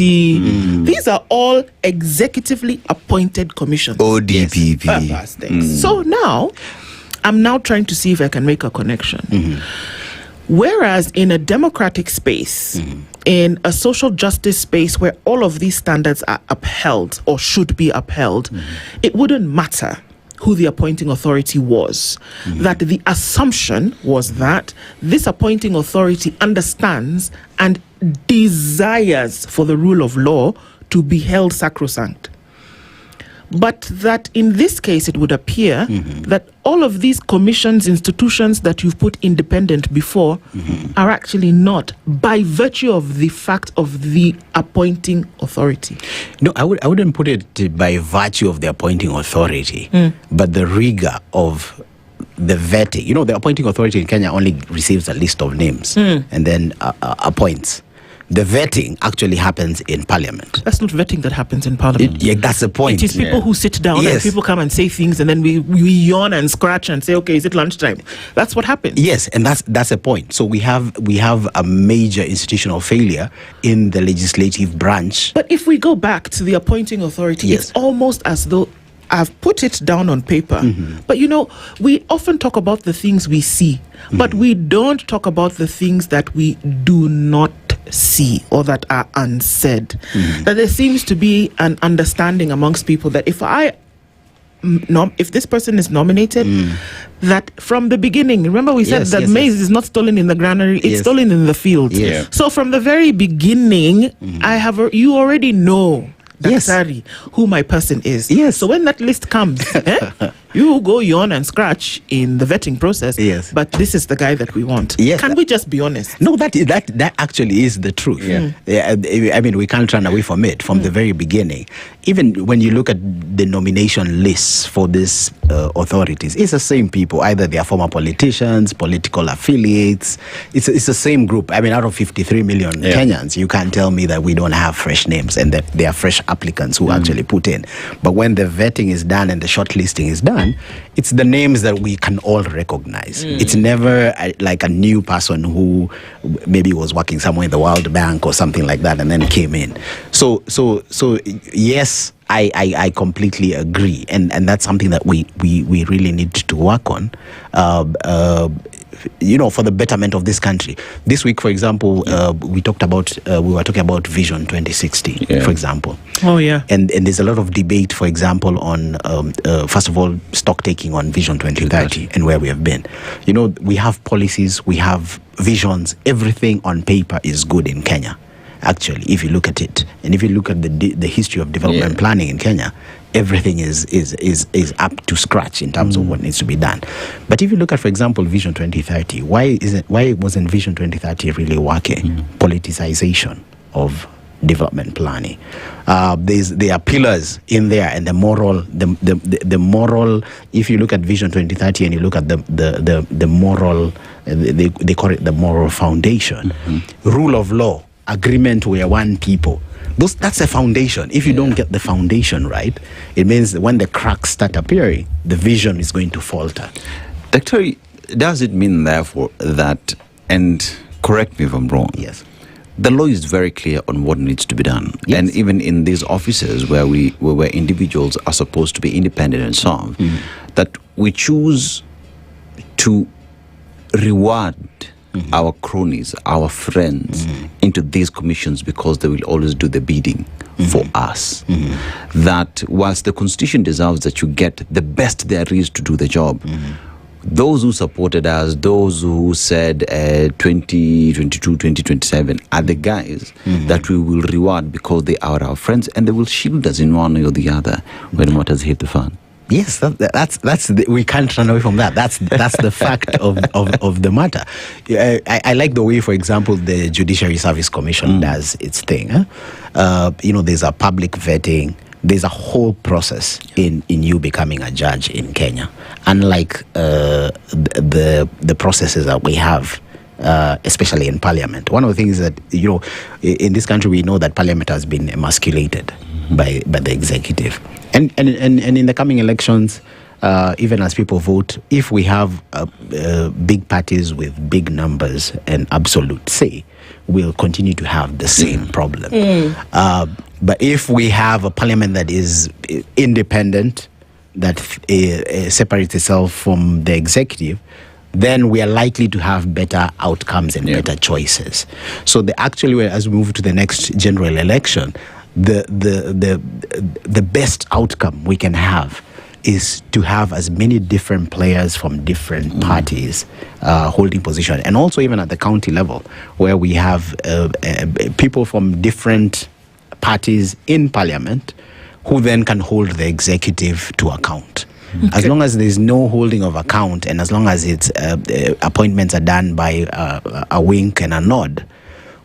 S11: These are all executively appointed commissions.
S2: ODPP.
S11: So now, I'm now trying to see if I can make a connection. Whereas in a democratic space, in a social justice space where all of these standards are upheld or should be upheld, it wouldn't matter who the appointing authority was. That the assumption was that this appointing authority understands and desires for the rule of law to be held sacrosanct. But that in this case, it would appear that all of these commissions, institutions that you've put independent before are actually not, by virtue of the fact of the appointing authority.
S2: No, I wouldn't put it by virtue of the appointing authority, but the rigor of the vetting. You know, the appointing authority in Kenya only receives a list of names and then appoints. The vetting actually happens in Parliament.
S11: That's not vetting that happens in Parliament.
S2: That's the point.
S11: It is people who sit down and people come and say things, and then we yawn and scratch and say, okay, is it lunchtime? That's what happens.
S2: Yes, and that's a point. So we have a major institutional failure in the legislative branch.
S11: But if we go back to the appointing authority, it's almost as though I've put it down on paper. But you know, we often talk about the things we see, but we don't talk about the things that we do not see or that are unsaid. That there seems to be an understanding amongst people that if this person is nominated, that from the beginning, remember we said that maize is not stolen in the granary, it's stolen in the field. So from the very beginning, you already know who my person is. So when that list comes, you go yawn and scratch in the vetting process. But this is the guy that we want. Can we just be honest?
S2: No, that actually is the truth. I mean, we can't run away from it from the very beginning. Even when you look at the nomination lists for these authorities, it's the same people. Either they are former politicians, political affiliates. It's the same group. I mean, out of 53 million Kenyans, you can't tell me that we don't have fresh names and that they are fresh applicants who actually put in. But when the vetting is done and the shortlisting is done, it's the names that we can all recognize. It's never like a new person who maybe was working somewhere in the World Bank or something like that and then came in. So yes, I completely agree, and that's something that we really need to work on. You know, for the betterment of this country. This week, for example, we were talking about Vision 2060, for example.
S11: Oh yeah.
S2: And there's a lot of debate, for example, on first of all, stock taking on Vision 2030 and where we have been. You know, we have policies, we have visions. Everything on paper is good in Kenya. Actually, if you look at it, and if you look at the history of development planning in Kenya, everything is up to scratch in terms of what needs to be done. But if you look at, for example, Vision 2030, why wasn't Vision 2030 really working? Politicization of development planning. There are pillars in there, and the moral. If you look at Vision 2030 and you look at the moral, they call it the moral foundation. Rule of law. Agreement where one people, That's a foundation. If you don't get the foundation right, it means that when the cracks start appearing, the vision is going to falter.
S16: Dr. Does it mean, therefore, that, and correct me if I'm wrong,
S2: yes,
S16: the law is very clear on what needs to be done, and even in these offices where individuals are supposed to be independent and serve, that we choose to reward our cronies, our friends, into these commissions because they will always do the bidding for us. That whilst the Constitution deserves that you get the best there is to do the job, those who supported us, those who said 2022, 2027 are the guys that we will reward because they are our friends and they will shield us in one way or the other when matters hit the fan.
S2: Yes, that's we can't run away from that. That's the fact of the matter. I like the way, for example, the Judiciary Service Commission does its thing. There's a public vetting. There's a whole process in you becoming a judge in Kenya, unlike the processes that we have, especially in Parliament. One of the things that in this country we know that Parliament has been emasculated by the executive, and in the coming elections, even as people vote, if we have big parties with big numbers and absolute say, we'll continue to have the same problem. But if we have a parliament that is independent, that separates itself from the executive, then we are likely to have better outcomes and better choices. So actually, as we move to the next general election, the best outcome we can have is to have as many different players from different parties holding position, and also even at the county level, where we have people from different parties in Parliament who then can hold the executive to account. As long as there's no holding of account, and as long as it's appointments are done by a wink and a nod,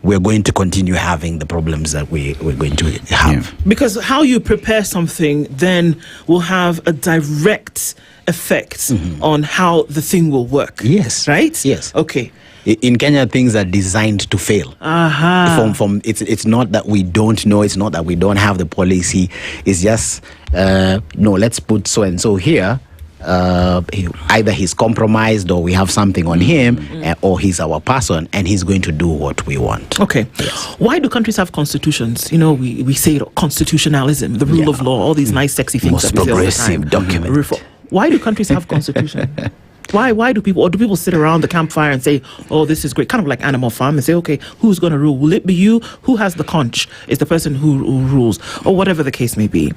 S2: we're going to continue having the problems that we're going to have.
S11: Because how you prepare something then will have a direct effect on how the thing will work.
S2: Yes.
S11: Right?
S2: Yes.
S11: Okay.
S2: In Kenya, things are designed to fail. From it's not that we don't know, it's not that we don't have the policy. It's just no, let's put so and so here. Either he's compromised, or we have something on him, or he's our person, and he's going to do what we want.
S11: Okay. Yes. Why do countries have constitutions? We say constitutionalism, the rule of law, all these nice, sexy things.
S2: Most
S11: that we
S2: progressive
S11: say all the time.
S2: document.
S11: Why do countries have constitution? Why do people sit around the campfire and say, oh, this is great, kind of like Animal Farm, and say, okay, who's going to rule? Will it be you? Who has the conch? Is the person who rules, or whatever the case may be.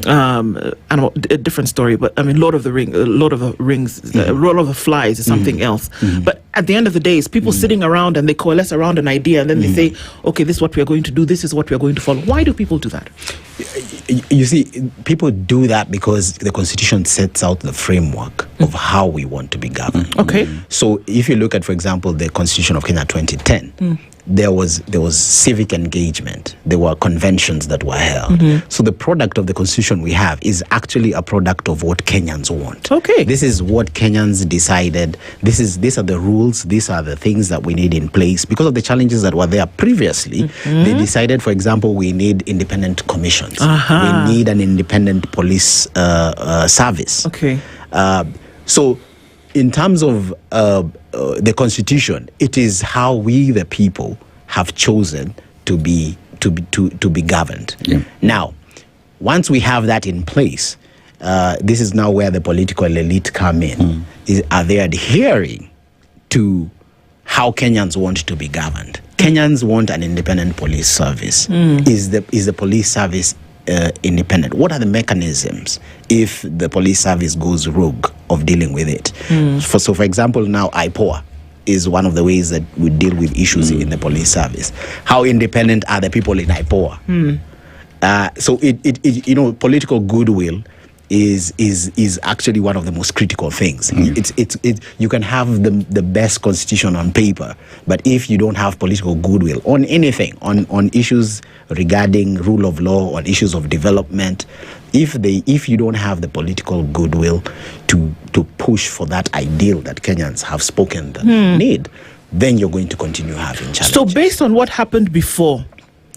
S11: A different story, but I mean, Lord of the Rings, Lord of the Flies is something else. But at the end of the day, it's people sitting around and they coalesce around an idea, and then they say, okay, this is what we are going to do, this is what we are going to follow. Why do people do that?
S2: You see, people do that because the Constitution sets out the framework of how we want to be governed.
S11: Okay.
S2: So if you look at, for example, the Constitution of Kenya 2010, there was civic engagement. There were conventions that were held. So the product of the Constitution we have is actually a product of what Kenyans want.
S11: Okay.
S2: This is what Kenyans decided. These are the rules. These are the things that we need in place. Because of the challenges that were there previously, they decided, for example, we need independent commissions. We need an independent police service.
S11: Okay.
S2: So in terms of the Constitution, it is how we, the people, have chosen to be governed. Now, once we have that in place, this is now where the political elite come in. Are they adhering to how Kenyans want to be governed? Kenyans want an independent police service. Is the police service independent? What are the mechanisms if the police service goes rogue of dealing with it? For example, now IPOA is one of the ways that we deal with issues in the police service. How independent are the people in IPOA? So it political goodwill is actually one of the most critical things. You can have the best constitution on paper, but if you don't have political goodwill on anything, on issues regarding rule of law, on issues of development, if you don't have the political goodwill to push for that ideal that Kenyans have spoken that need, then you're going to continue having challenges.
S11: So based on what happened before,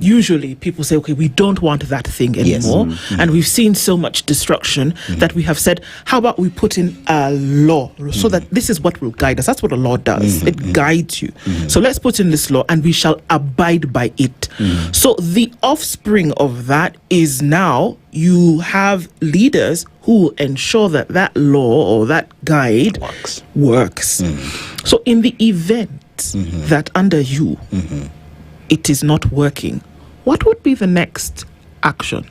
S11: usually people say, okay, we don't want that thing anymore. And we've seen so much destruction that we have said, how about we put in a law so that this is what will guide us. That's what a law does. It guides you. So let's put in this law and we shall abide by it. So the offspring of that is now you have leaders who ensure that that law or that guide works. So in the event that under you it is not working, what would be the next action?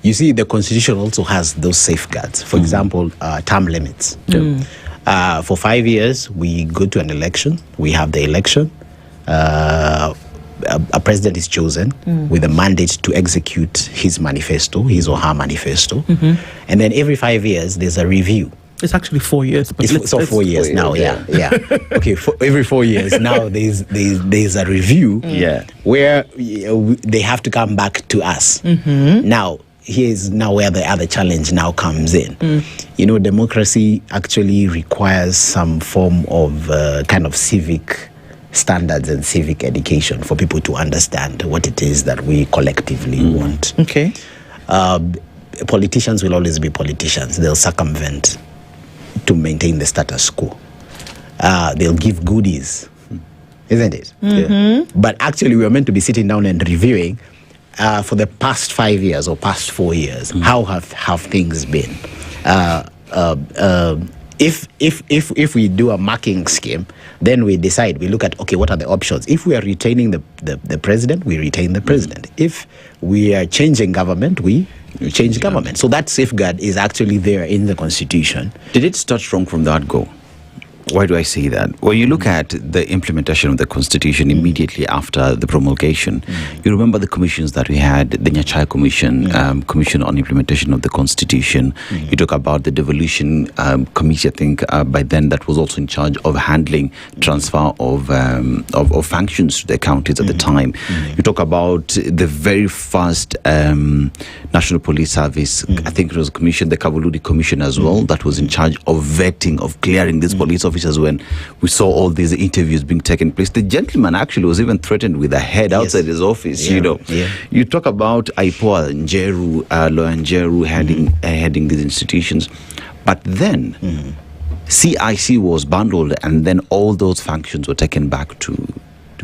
S2: You see, the Constitution also has those safeguards. For example, term limits. For 5 years, we go to an election. We have the election. A president is chosen with a mandate to execute his manifesto, his or her manifesto. And then every 5 years, there's a review.
S11: It's actually 4 years. But
S2: it's 4 years now, yeah. Okay, every 4 years now, there's a review where they have to come back to us. Now, here's now where the other challenge now comes in. You know, democracy actually requires some form of kind of civic standards and civic education for people to understand what it is that we collectively want.
S11: Okay.
S2: Politicians will always be politicians. They'll circumvent to maintain the status quo. They'll give goodies, isn't it? But actually, we are meant to be sitting down and reviewing for the past 5 years or past 4 years. How have things been? If we do a marking scheme, then we decide, we look at, okay, what are the options? If we are retaining the president, we retain the president. If we are changing government, we change government. So that safeguard is actually there in the Constitution.
S16: Did it start strong from that go? Why do I say that? Well, you look at the implementation of the Constitution immediately after the promulgation. You remember the commissions that we had, the Nyachai Commission, Commission on Implementation of the Constitution. You talk about the Devolution Committee, I think, by then that was also in charge of handling transfer of functions to the counties at the time. You talk about the very first National Police Service, I think it was a commission, the Kavuludi Commission as well, that was in charge of vetting, of clearing these police officers when we saw all these interviews being taken place. The gentleman actually was even threatened with a head outside his office, you know. You talk about Aipoa Njeru, Lawyer Njeru heading these institutions. But then CIC was bundled and then all those functions were taken back to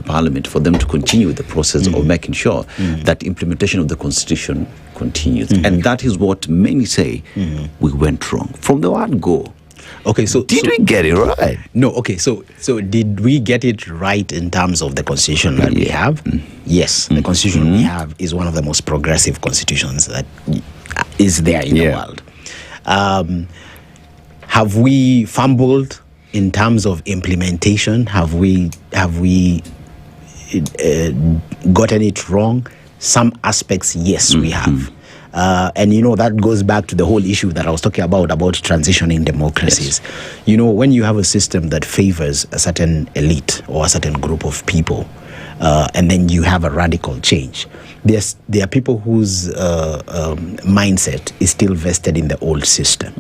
S16: Parliament for them to continue the process of making sure that implementation of the Constitution continues. And that is what many say we went wrong. From the word go.
S2: Okay, so
S16: did we get it right?
S2: No, okay, so did we get it right in terms of the Constitution that we have? Yes, the Constitution we have is one of the most progressive constitutions that is there in the world. Have we fumbled in terms of implementation? Have we gotten it wrong? Some aspects, yes, we have. And, you know, that goes back to the whole issue that I was talking about transitioning democracies. You know, when you have a system that favors a certain elite or a certain group of people, and then you have a radical change, there are people whose mindset is still vested in the old system.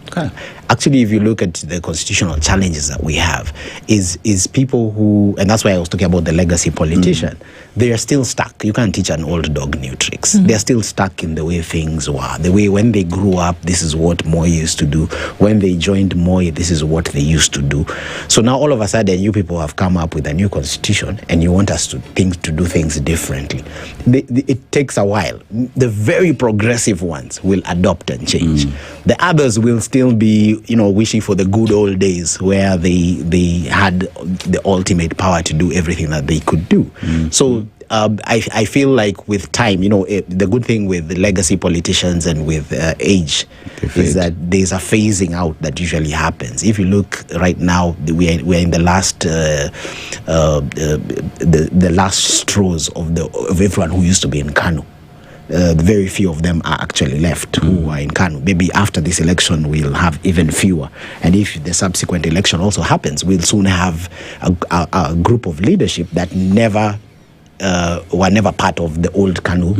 S2: Actually, if you look at the constitutional challenges that we have, is people who, and that's why I was talking about the legacy politician, they are still stuck. You can't teach an old dog new tricks. They're still stuck in the way things were. The way when they grew up, this is what Moi used to do. When they joined Moi, this is what they used to do. So now all of a sudden, you people have come up with a new constitution and you want us to do things differently. It takes a while. The very progressive ones will adopt and change. The others will still be, you know, wishing for the good old days where they had the ultimate power to do everything that they could do. So I feel like with time, you know, the good thing with the legacy politicians and with age is that there's a phasing out that usually happens. If you look right now, we're in the last the last straws of everyone who used to be in Kano. Very few of them are actually left who are in Kano. Maybe after this election, we'll have even fewer. And if the subsequent election also happens, we'll soon have a group of leadership that were never part of the old Kano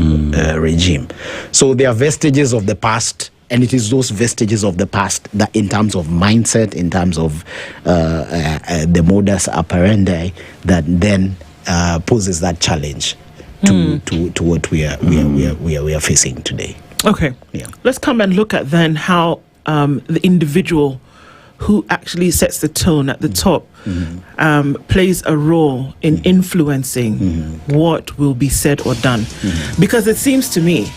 S2: regime. So there are vestiges of the past, and it is those vestiges of the past that in terms of mindset, in terms of the modus operandi, that then poses that challenge to what we are facing today.
S11: Okay.
S2: Yeah.
S11: Let's come and look at then how the individual who actually sets the tone at the top plays a role in influencing what will be said or done. Because it seems to me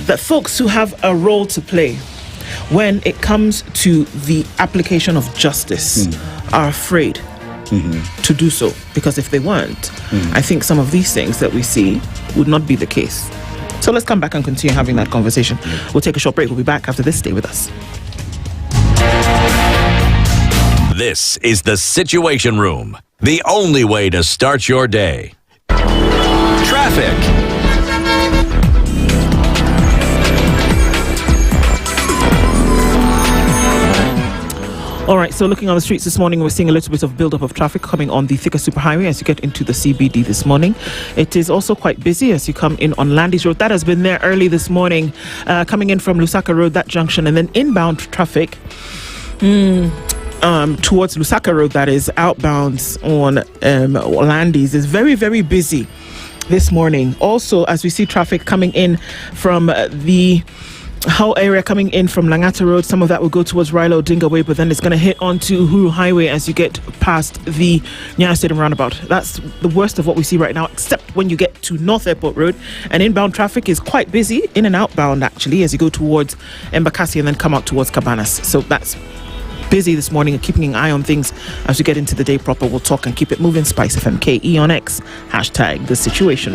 S11: that folks who have a role to play when it comes to the application of justice are afraid to do so. Because if they weren't, I think some of these things that we see would not be the case. So let's come back and continue having that conversation. We'll take a short break. We'll be back after this. Stay with us.
S3: This is the Situation Room, the only way to start your day. Traffic.
S11: All right, so looking on the streets this morning, we're seeing a little bit of build-up of traffic coming on the thicker superhighway as you get into the CBD this morning. It is also quite busy as you come in on Landis Road. That has been there early this morning, coming in from Lusaka Road, that junction, and then inbound traffic towards Lusaka Road, that is outbounds on Landis, is very, very busy this morning. Also, as we see traffic coming in from the whole area coming in from Langata Road, some of that will go towards Raila Odinga Way, but then it's going to hit onto Uhuru Highway as you get past the Nyayo Stadium roundabout. That's the worst of what we see right now, except when you get to North Airport Road, and inbound traffic is quite busy, in and outbound actually, as you go towards Embakasi and then come out towards Cabanas. So that's busy this morning, and keeping an eye on things as we get into the day proper. We'll talk and keep it moving. SpiceFM KE on X, hashtag the situation.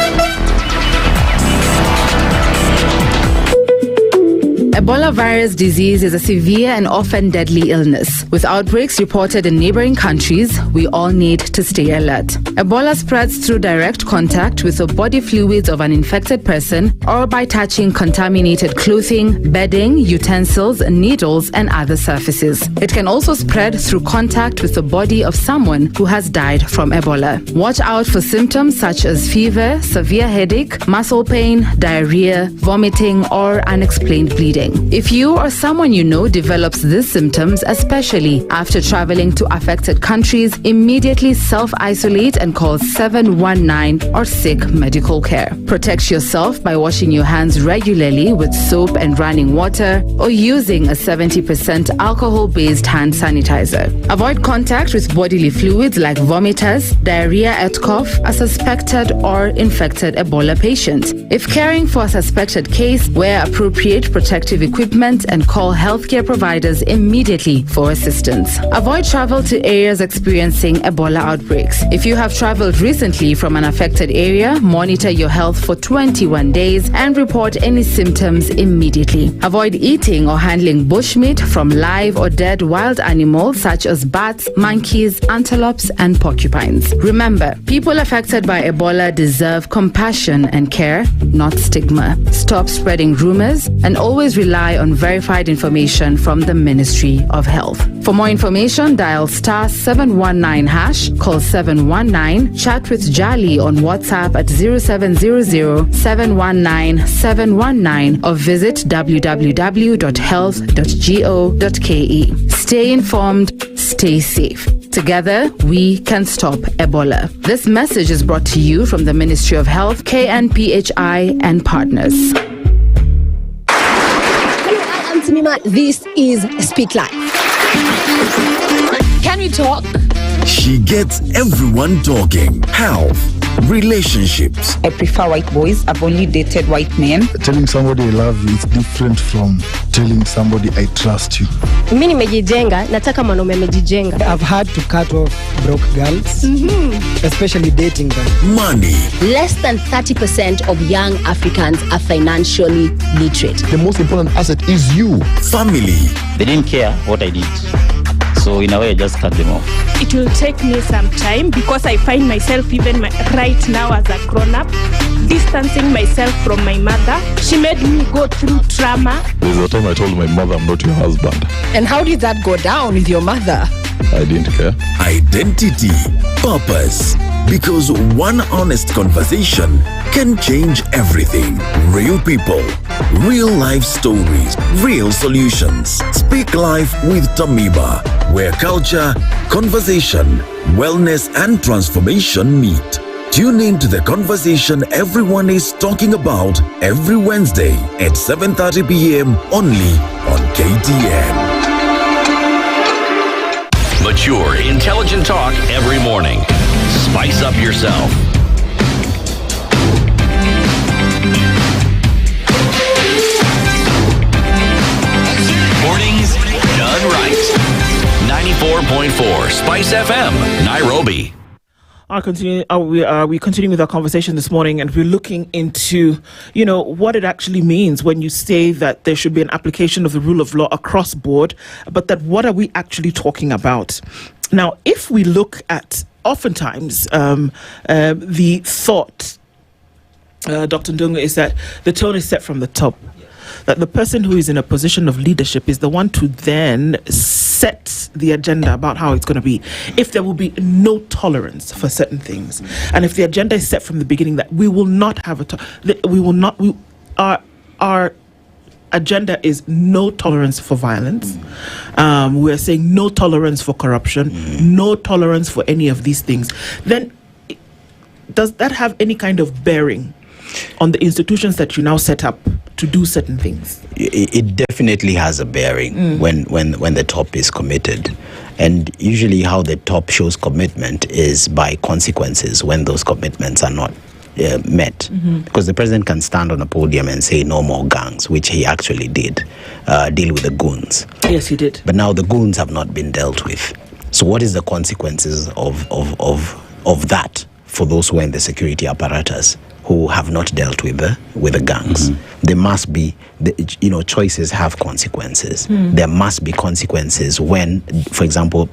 S7: Ebola virus disease is a severe and often deadly illness. With outbreaks reported in neighboring countries, we all need to stay alert. Ebola spreads through direct contact with the body fluids of an infected person or by touching contaminated clothing, bedding, utensils, needles, and other surfaces. It can also spread through contact with the body of someone who has died from Ebola. Watch out for symptoms such as fever, severe headache, muscle pain, diarrhea, vomiting, or unexplained bleeding. If you or someone you know develops these symptoms, especially after traveling to affected countries, immediately self-isolate and call 719 or seek medical care. Protect yourself by washing your hands regularly with soap and running water or using a 70% alcohol-based hand sanitizer. Avoid contact with bodily fluids like vomiters, diarrhea at cough, a suspected or infected Ebola patient. If caring for a suspected case, wear appropriate protective equipment and call healthcare providers immediately for assistance. Avoid travel to areas experiencing Ebola outbreaks. If you have traveled recently from an affected area, monitor your health for 21 days and report any symptoms immediately. Avoid eating or handling bushmeat from live or dead wild animals such as bats, monkeys, antelopes, and porcupines. Remember, people affected by Ebola deserve compassion and care, not stigma. Stop spreading rumors and always rely on verified information from the Ministry of Health. For more information, dial *719#, call 719, chat with Jali on WhatsApp at 0700-719-719 or visit www.health.go.ke. Stay informed, stay safe. Together, we can stop Ebola. This message is brought to you from the Ministry of Health, KNPHI, and partners.
S13: This is Speak Life. Can we talk?
S14: She gets everyone talking. Health, relationships.
S15: I prefer white boys. I've only dated white men.
S17: Telling somebody I love you is different from telling somebody I trust you.
S13: Mimi nimejijenga, nataka mwanaume amejijenga.
S18: I've had to cut off broke girls, especially dating them.
S14: Money.
S13: Less than 30% of young Africans are financially literate.
S14: The most important asset is you. Family.
S27: They didn't care what I did. So in a way, I just cut them off.
S28: It will take me some time because I find myself even right now as a grown-up, distancing myself from my mother. She made me go through trauma.
S5: There's a time I told my mother I'm not your husband.
S13: And how did that go down with your mother?
S5: I didn't care.
S14: Identity. Purpose. Because one honest conversation can change everything. Real people, real life stories, real solutions. Speak Life with Tamiba, where culture, conversation, wellness, and transformation meet. Tune in to the conversation everyone is talking about every Wednesday at 7:30 p.m. only on KTN.
S3: Mature, intelligent talk every morning. Spice up yourself. Mornings done right. 94.4 Spice FM, Nairobi.
S11: We continue with our conversation this morning, and we're looking into, what it actually means when you say that there should be an application of the rule of law across board, but that what are we actually talking about? Now, if we look at oftentimes the thought, Dr. Nduh, is that the tone is set from the top. That the person who is in a position of leadership is the one to then set the agenda about how it's going to be. If there will be no tolerance for certain things, and if the agenda is set from the beginning that we will not have our agenda is no tolerance for violence. We're saying no tolerance for corruption, no tolerance for any of these things. Then does that have any kind of bearing on the institutions that you now set up to do certain things?
S2: It definitely has a bearing when the top is committed. And usually how the top shows commitment is by consequences when those commitments are not met. Because the president can stand on a podium and say no more gangs, which he actually did, deal with the goons.
S11: Yes, he did.
S2: But now the goons have not been dealt with. So what is the consequences of that for those who are in the security apparatus who have not dealt with the gangs? There must be, choices have consequences. There must be consequences when, for example,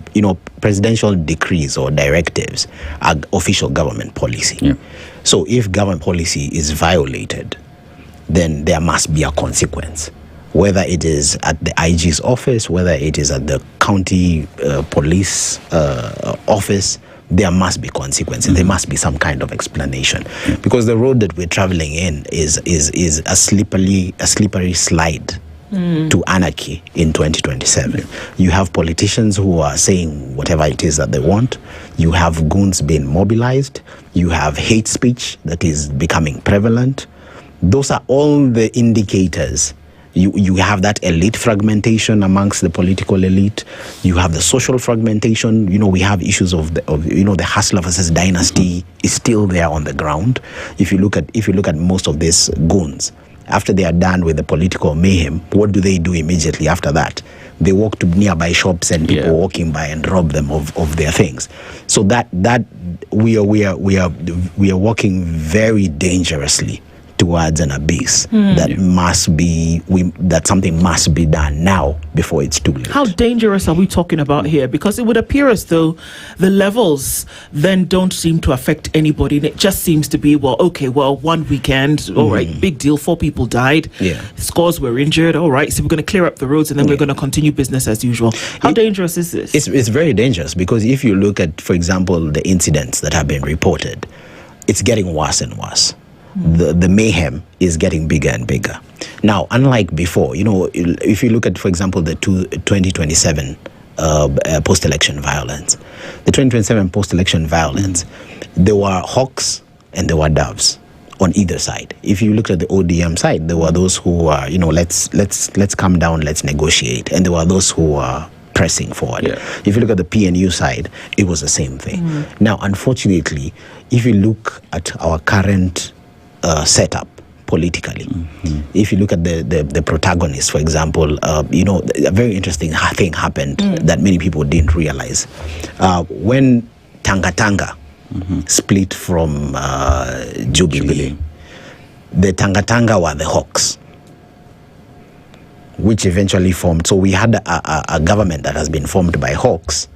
S2: presidential decrees or directives are official government policy. So if government policy is violated, then there must be a consequence. Whether it is at the IG's office, whether it is at the county police office, there must be consequences. There must be some kind of explanation, because the road that we're traveling in is a slippery slide to anarchy in 2027. You have politicians who are saying whatever it is that they want. You have goons being mobilized. You have hate speech that is becoming prevalent. Those are all the indicators. You have that elite fragmentation amongst the political elite. You have the social fragmentation. We have issues of the hustler versus dynasty is still there on the ground. If you look at most of these goons, after they are done with the political mayhem, what do they do immediately after that? They walk to nearby shops and people walking by and rob them of their things. So that we are walking very dangerously towards an abyss that something must be done now before it's too late.
S11: How dangerous are we talking about here? Because it would appear as though the levels then don't seem to affect anybody, and it just seems to be, one weekend, all right, big deal, 4 people died, scores were injured, all right, so we're going to clear up the roads and then we're going to continue business as usual. How dangerous is this?
S2: It's very dangerous, because if you look at, for example, the incidents that have been reported, it's getting worse and worse. The mayhem is getting bigger and bigger. Now, unlike before, if you look at, for example, the 2027 post-election violence, there were hawks and there were doves on either side. If you look at the ODM side, there were those who were, let's come down, let's negotiate, and there were those who were pressing forward. If you look at the PNU side, it was the same thing. Now, unfortunately, if you look at our current setup politically, if you look at the protagonists, for example, a very interesting thing happened that many people didn't realize. When Tanga split from Jubilee, the Tanga were the hawks, which eventually formed. So we had a government that has been formed by hawks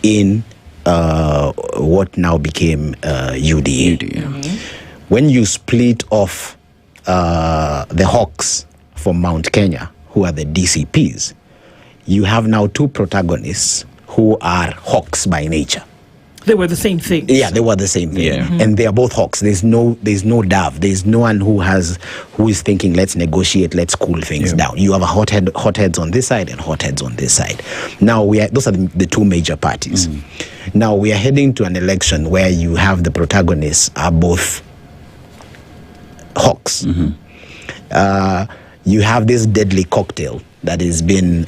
S2: in what now became UDA. When you split off the hawks from Mount Kenya, who are the DCPs, you have now 2 protagonists who are hawks by nature.
S11: They were the same thing.
S2: Yeah, they were the same thing.
S16: Yeah.
S2: And they are both hawks. There's no dove. There's no one who is thinking, let's negotiate, let's cool things down. You have hotheads on this side and hotheads on this side. Now those are the two major parties. Now we are heading to an election where you have the protagonists are both hawks. You have this deadly cocktail that has been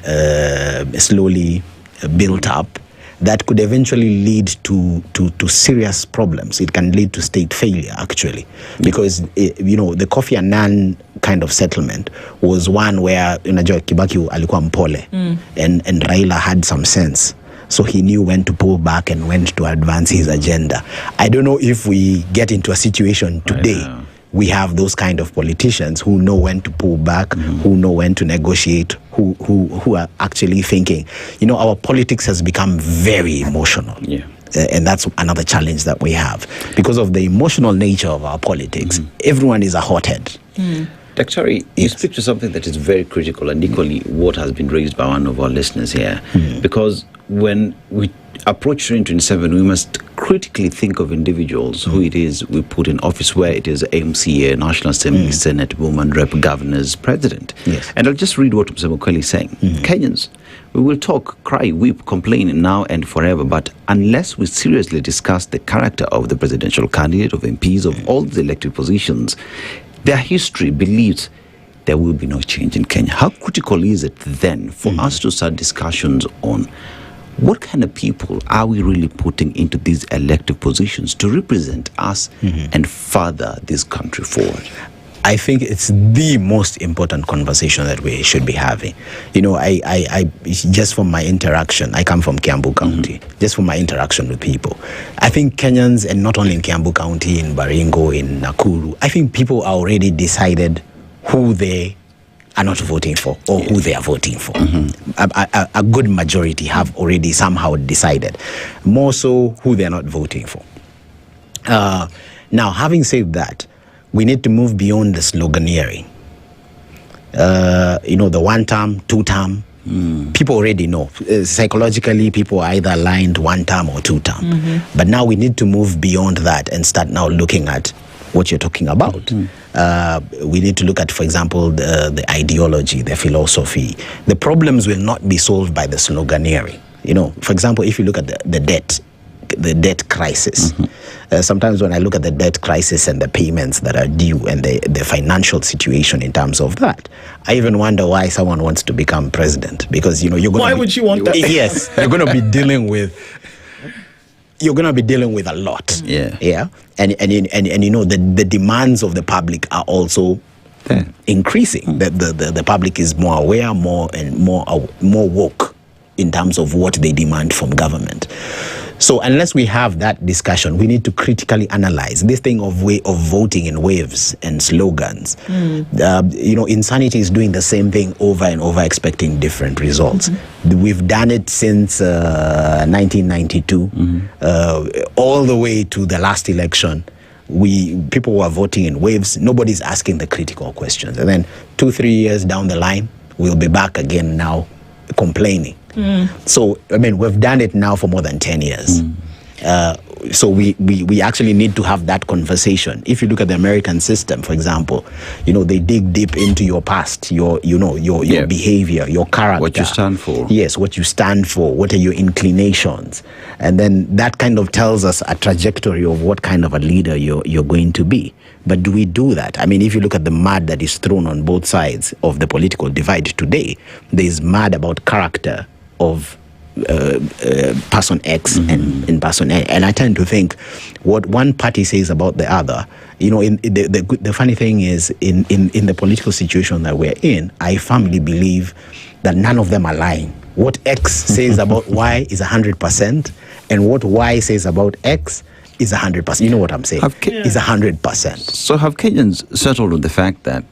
S2: slowly built up that could eventually lead to serious problems. It can lead to state failure, actually, because the Kofi Annan kind of settlement was one where Kibaki alikuwa mpole and Raila had some sense. So he knew when to pull back and when to advance his agenda. I don't know if we get into a situation today we have those kind of politicians who know when to pull back, who know when to negotiate, who are actually thinking. Our politics has become very emotional. And that's another challenge that we have. Because of the emotional nature of our politics, everyone is a hothead.
S16: Daktari, you speak to something that is very critical and equally what has been raised by one of our listeners here. Because when we approach 2027, we must critically think of individuals who it is we put in office, where it is MCA, National Assembly, Senate, woman rep, governors, president. And I'll just read what Mr. Mukweli is saying. Kenyans, we will talk, cry, weep, complain now and forever, but unless we seriously discuss the character of the presidential candidate, of MPs, of all the elected positions, their history believes there will be no change in Kenya. How critical is it then for us to start discussions on what kind of people are we really putting into these elective positions to represent us and further this country forward?
S2: I think it's the most important conversation that we should be having. I just from my interaction, I come from Kiambu County, just from my interaction with people, I think Kenyans, and not only in Kiambu County, in Baringo, in Nakuru, I think people are already decided who they are not voting for or who they are voting for. A good majority have already somehow decided, more so who they are not voting for. Now, having said that, we need to move beyond the sloganeering. The one term, two term. People already know. Psychologically, people are either aligned one term or two term. But now we need to move beyond that and start now looking at what you're talking about. We need to look at, for example, the ideology, the philosophy. The problems will not be solved by the sloganeering. For example, if you look at the debt crisis. Sometimes when I look at the debt crisis and the payments that are due and the financial situation in terms of that, I even wonder why someone wants to become president. Because you're going.
S11: Why would you want that?
S2: Yes, you're going to be dealing with. You're going to be dealing with a lot. Yeah. And the demands of the public are also increasing. The public is more aware, more woke in terms of what they demand from government. So unless we have that discussion, we need to critically analyze this thing of voting in waves and slogans. Insanity is doing the same thing over and over, expecting different results. We've done it since 1992, all the way to the last election. People were voting in waves. Nobody's asking the critical questions. And then 2-3 years down the line, we'll be back again now complaining. So, we've done it now for more than 10 years. So we actually need to have that conversation. If you look at the American system, for example, they dig deep into your past, your behavior, your character.
S16: What you stand for.
S2: Yes, what you stand for. What are your inclinations? And then that kind of tells us a trajectory of what kind of a leader you're going to be. But do we do that? If you look at the mud that is thrown on both sides of the political divide today, there's mud about character of person X and person A. And I tend to think what one party says about the other, the funny thing is in the political situation that we're in, I firmly believe that none of them are lying. What X says about Y is 100%, and what Y says about X is 100%. You know what I'm saying? Is 100%.
S16: So have Kenyans settled on the fact that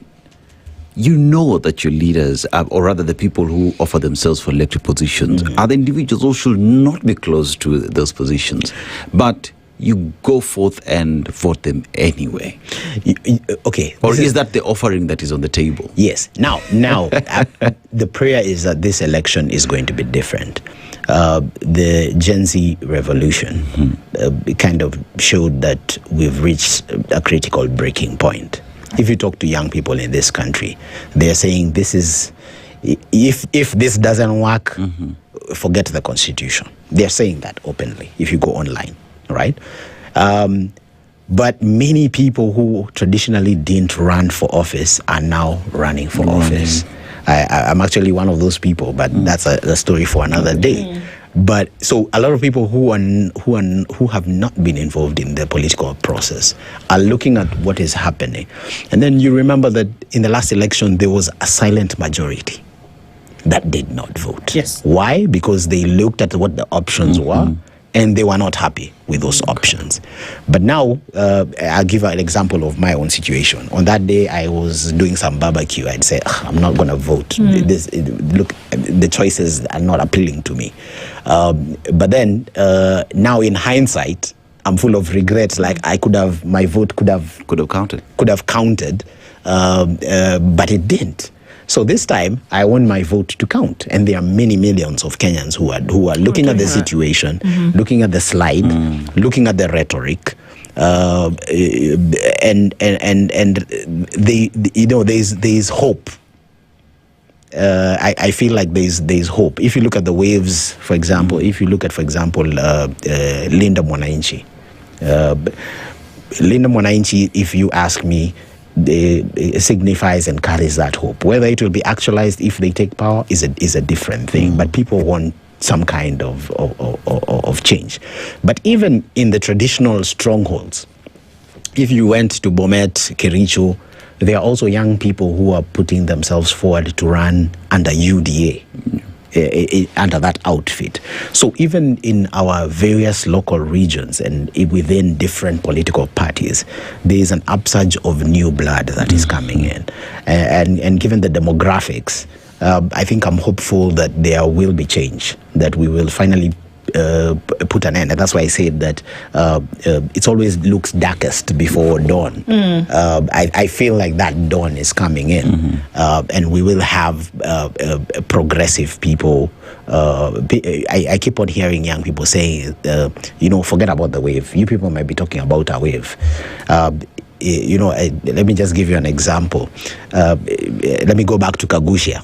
S16: that your leaders, or rather the people who offer themselves for elected positions, are the individuals who should not be close to those positions? But you go forth and vote them anyway.
S2: Okay.
S16: Or is that the offering that is on the table?
S2: Yes. Now, the prayer is that this election is going to be different. The Gen Z revolution kind of showed that we've reached a critical breaking point. If you talk to young people in this country, they're saying this is, if this doesn't work, forget the constitution. They're saying that openly if you go online, right? But many people who traditionally didn't run for office are now running for office. I'm actually one of those people, but that's a story for another day. But so a lot of people who have not been involved in the political process are looking at what is happening. And then you remember that in the last election, there was a silent majority that did not vote.
S11: Yes.
S2: Why? Because they looked at what the options were, and they were not happy with those options. But now, I'll give an example of my own situation. On that day, I was doing some barbecue. I'd say, I'm not going to vote. Look, the choices are not appealing to me. But then, now in hindsight, I'm full of regrets. Like my vote could have counted. But it didn't. So this time, I want my vote to count. And there are many millions of Kenyans who are looking at the situation, looking at the slide, looking at the rhetoric, and there's hope. I feel like there's hope. If you look at the waves, for example, Linda Mwananchi. Linda Mwananchi, if you ask me, signifies and carries that hope. Whether it will be actualized if they take power is a different thing. But people want some kind of change. But even in the traditional strongholds, if you went to Bomet, Kericho, there are also young people who are putting themselves forward to run under UDA. Under that outfit. So even in our various local regions and within different political parties, there is an upsurge of new blood that is coming in. And given the demographics, I think I'm hopeful that there will be change, that we will finally put an end. And that's why I said that it always looks darkest before dawn. I feel like that dawn is coming in, and we will have progressive people. I keep on hearing young people saying, forget about the wave. You people might be talking about a wave. Let me just give you an example. Let me go back to Kagushia.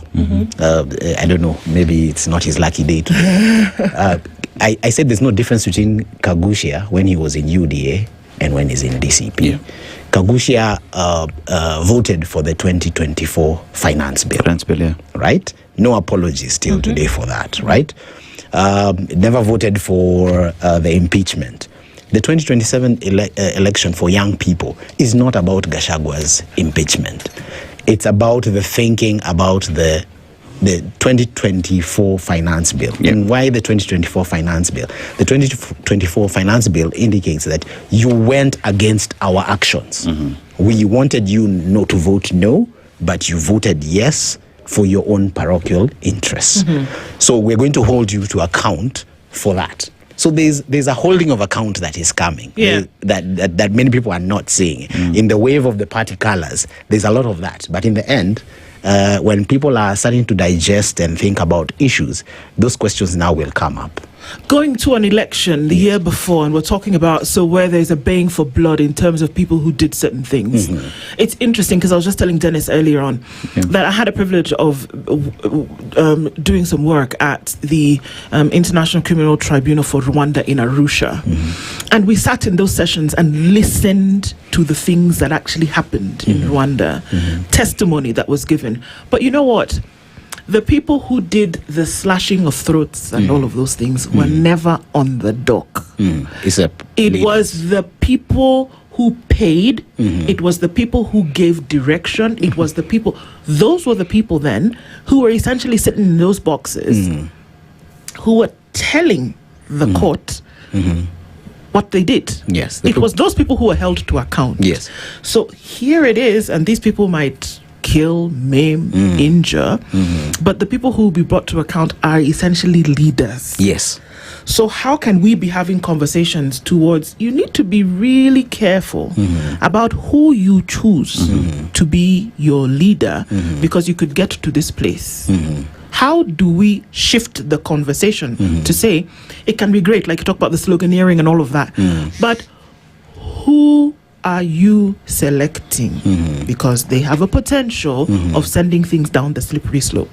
S2: I don't know, maybe it's not his lucky day today. I said there's no difference between Kagushia when he was in UDA and when he's in DCP. Kagushia voted for the 2024 finance bill. Right? No apologies till today for that, right? Never voted for the impeachment. The 2027 election for young people is not about Gachagwa's impeachment. It's about the thinking about the 2024 finance bill. And why the 2024 finance bill? The 2024 finance bill indicates that you went against our actions. We wanted you not to vote no, but you voted yes for your own parochial interests. So we're going to hold you to account for that. So there's a holding of account that is coming, that many people are not seeing. In the wave of the party colors, there's a lot of that. But in the end, when people are starting to digest and think about issues, those questions now will come up.
S11: Going to an election the year before, and we're talking about where there's a baying for blood in terms of people who did certain things. It's interesting because I was just telling Dennis earlier on that I had a privilege of doing some work at the International Criminal Tribunal for Rwanda in Arusha. And we sat in those sessions and listened to the things that actually happened in Rwanda, testimony that was given. But you know what? The people who did the slashing of throats and all of those things were never on the dock. It was the people who paid. It was the people who gave direction. It was the people. Those were the people then who were essentially sitting in those boxes who were telling the court what they did. It was those people who were held to account. So here it is, and these people might kill, maim, injure, but the people who will be brought to account are essentially leaders. So how can we be having conversations towards, you need to be really careful about who you choose to be your leader, because you could get to this place. How do we shift the conversation to say, it can be great, like you talk about the sloganeering and all of that, but who are you selecting? Because they have a potential of sending things down the slippery slope.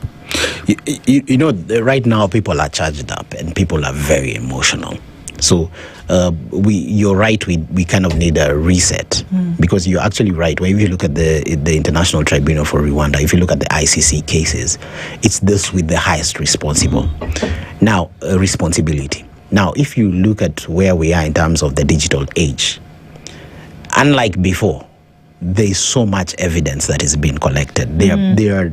S2: You know, right now people are charged up and people are very emotional. So you're right, we kind of need a reset, because you're actually right. When you look at the International Tribunal for Rwanda, if you look at the ICC cases, it's this with the highest responsibility. Now, if you look at where we are in terms of the digital age, unlike before, there's so much evidence that is being collected. There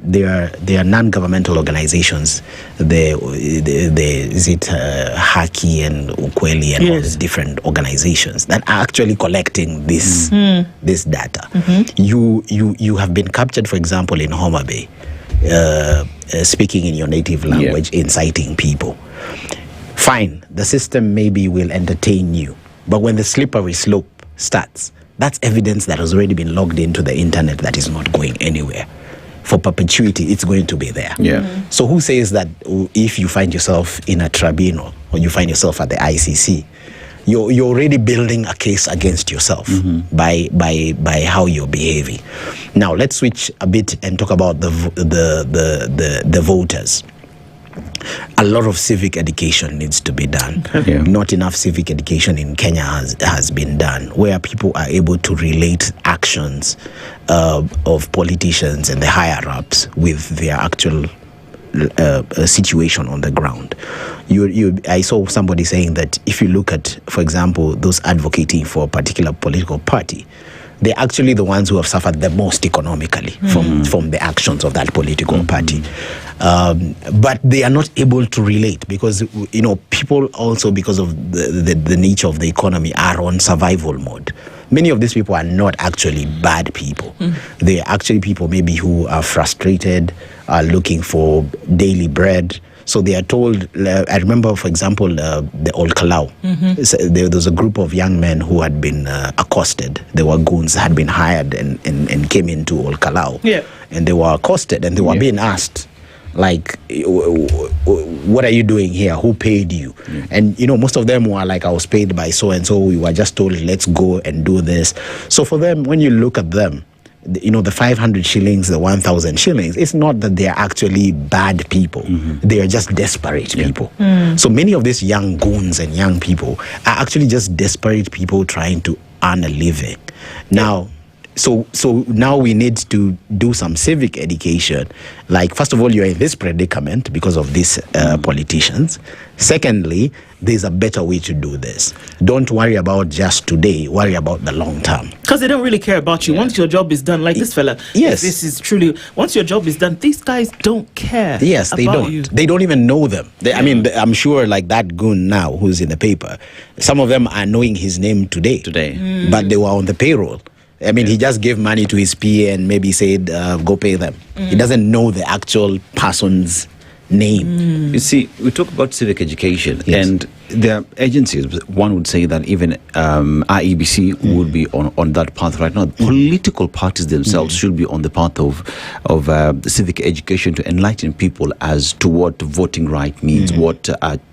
S2: are non-governmental organizations. Is it Haki and Ukweli and all these different organizations that are actually collecting this data. You have been captured, for example, in Homa Bay, speaking in your native language, inciting people. Fine, the system maybe will entertain you, but when the slippery slope starts, that's evidence that has already been logged into the internet that is not going anywhere. For perpetuity, it's going to be there. So who says that if you find yourself in a tribunal or you find yourself at the ICC, you're already building a case against yourself by how you're behaving. Now let's switch a bit and talk about the voters. A lot of civic education needs to be done. Not enough civic education in Kenya has been done, where people are able to relate actions of politicians and the higher-ups with their actual situation on the ground. I saw somebody saying that if you look at, for example, those advocating for a particular political party, they're actually the ones who have suffered the most economically from the actions of that political party. But they are not able to relate because, you know, people also, because of the nature of the economy, are on survival mode. Many of these people are not actually bad people. They are actually people maybe who are frustrated, are looking for daily bread. So they are told, I remember, for example, the Old Kalau. There was a group of young men who had been accosted. They were goons, had been hired and came into Old Kalau. And they were accosted and they were being asked, like, what are you doing here? Who paid you? And, you know, most of them were like, I was paid by so-and-so. We were just told, let's go and do this. So for them, when you look at them, you know, the 500 shillings, the 1,000 shillings, it's not that they are actually bad people. They are just desperate people. So many of these young goons and young people are actually just desperate people trying to earn a living. Now, so now we need to do some civic education. Like, first of all, you're in this predicament because of these politicians. Secondly, there's a better way to do this. Don't worry about just today. Worry about the long term.
S11: Because they don't really care about you. Once your job is done, like this fella.
S2: Yes.
S11: This is truly, once your job is done, these guys don't care.
S2: Yes, they don't.
S11: You.
S2: They don't even know them. I mean, I'm sure like that goon now who's in the paper, some of them are knowing his name today. But they were on the payroll. I mean, he just gave money to his PA and maybe said, go pay them. He doesn't know the actual person's name.
S16: You see, we talk about civic education, and there are agencies. One would say that even IEBC would be on that path right now. Political parties themselves should be on the path of civic education to enlighten people as to what voting right means, what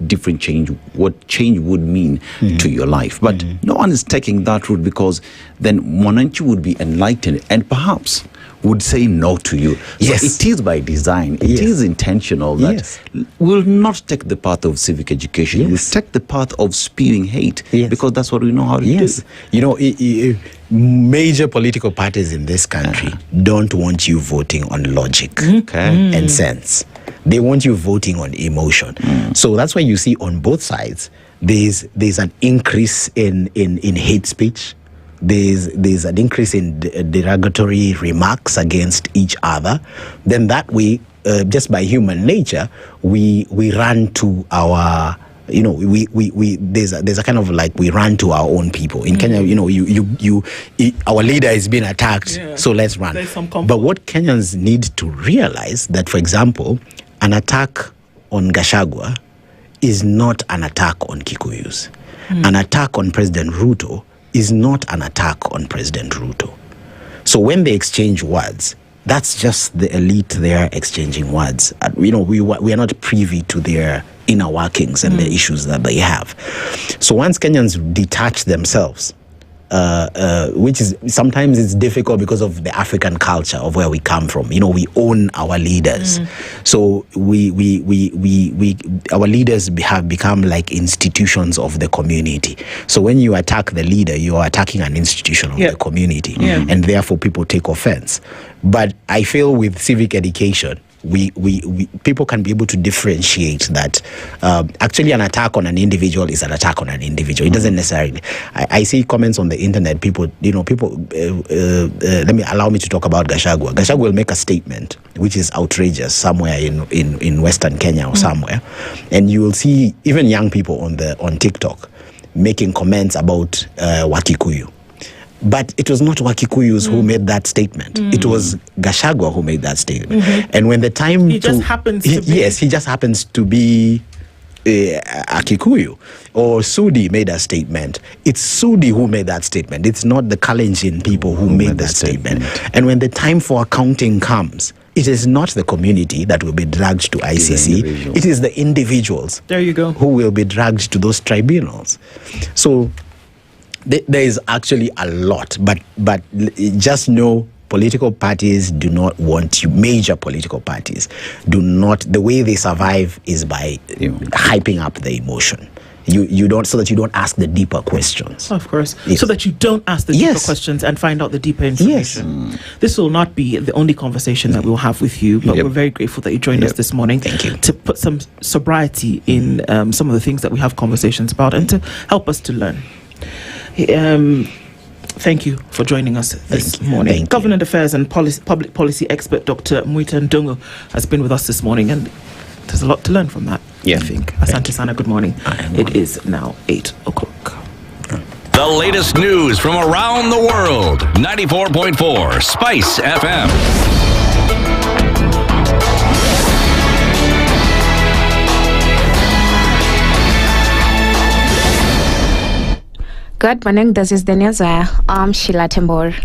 S16: different change, what change would mean to your life. But no one is taking that route, because then Mwananchi would be enlightened and perhaps would say no to you. So it is by design. It is intentional that we'll not take the path of civic education. We'll take the path of spewing hate, because that's what we know how to do.
S2: You know, major political parties in this country don't want you voting on logic and sense. They want you voting on emotion. So that's why you see on both sides, there's an increase in hate speech. There's an increase in derogatory remarks against each other. Then that way, just by human nature, we run to our, you know, there's a kind of like we run to our own people. In Kenya, you know, our leader is being attacked, so let's run. But what Kenyans need to realize that, for example, an attack on Gachagua is not an attack on Kikuyus. An attack on President Ruto is not an attack on President Ruto. So when they exchange words, that's just the elite there exchanging words. We are not privy to their inner workings and the issues that they have. So once Kenyans detach themselves, which is sometimes it's difficult because of the African culture of where we come from. We own our leaders. So our leaders have become like institutions of the community. So when you attack the leader, you are attacking an institution of the community, and therefore people take offense. But I feel with civic education, we people can be able to differentiate that actually an attack on an individual is an attack on an individual. It doesn't necessarily. I see comments on the internet. People. Allow me to talk about Gachagua. Gachagua will make a statement which is outrageous somewhere in Western Kenya or somewhere, and you will see even young people on TikTok making comments about Wakikuyu. But it was not Wakikuyus who made that statement. It was Gachagua who made that statement. And when the time
S11: he just happens
S2: to be a Kikuyu, or Sudi made a statement. It's Sudi who made that statement. It's not the Kalenjin people who made that statement. And when the time for accounting comes, it is not the community that will be dragged to ICC. It is the individuals.
S11: There you go.
S2: Who will be dragged to those tribunals. So there is actually a lot, but just know political parties do not want you. Major political parties do not. The way they survive is by hyping up the emotion. You don't, so that you don't ask the deeper questions.
S11: Of course, so that you don't ask the deeper questions and find out the deeper information. This will not be the only conversation that we'll have with you, but we're very grateful that you joined us this morning.
S2: Thank you.
S11: To put some sobriety in some of the things that we have conversations about and to help us to learn. Thank you for joining us this morning. Government Affairs and Public Policy expert Dr. Nduh has been with us this morning, and there's a lot to learn from that. I think. Asante Sana, good morning. It is now 8 o'clock.
S3: The latest news from around the world. 94.4 Spice FM.
S1: Good morning, this is the news. I'm Sheila Tembor.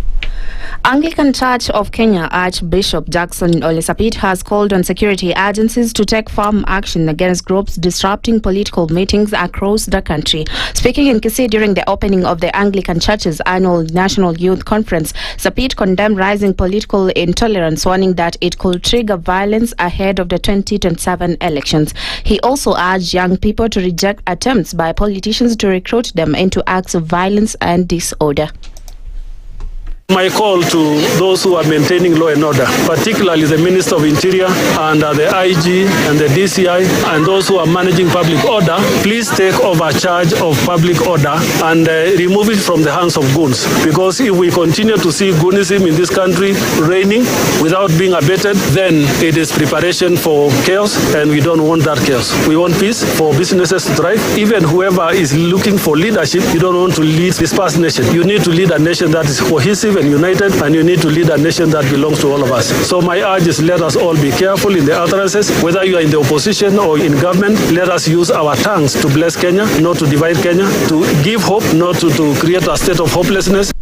S1: Anglican Church of Kenya Archbishop Jackson Olisapit has called on security agencies to take firm action against groups disrupting political meetings across the country. Speaking in Kisii during the opening of the Anglican Church's annual National Youth Conference, Sapit condemned rising political intolerance, warning that it could trigger violence ahead of the 2027 elections. He also urged young people to reject attempts by politicians to recruit them into acts of violence and disorder.
S19: My call to those who are maintaining law and order, particularly the Minister of Interior and the IG and the DCI and those who are managing public order, please take over charge of public order and remove it from the hands of goons. Because if we continue to see goonism in this country reigning without being abated, then it is preparation for chaos, and we don't want that chaos. We want peace for businesses to thrive. Even whoever is looking for leadership, you don't want to lead dispersed nation. You need to lead a nation that is cohesive and united, and you need to lead a nation that belongs to all of us. So my urge is, let us all be careful in the utterances, whether you are in the opposition or in government. Let us use our tongues to bless Kenya, not to divide Kenya, to give hope, not to create a state of hopelessness.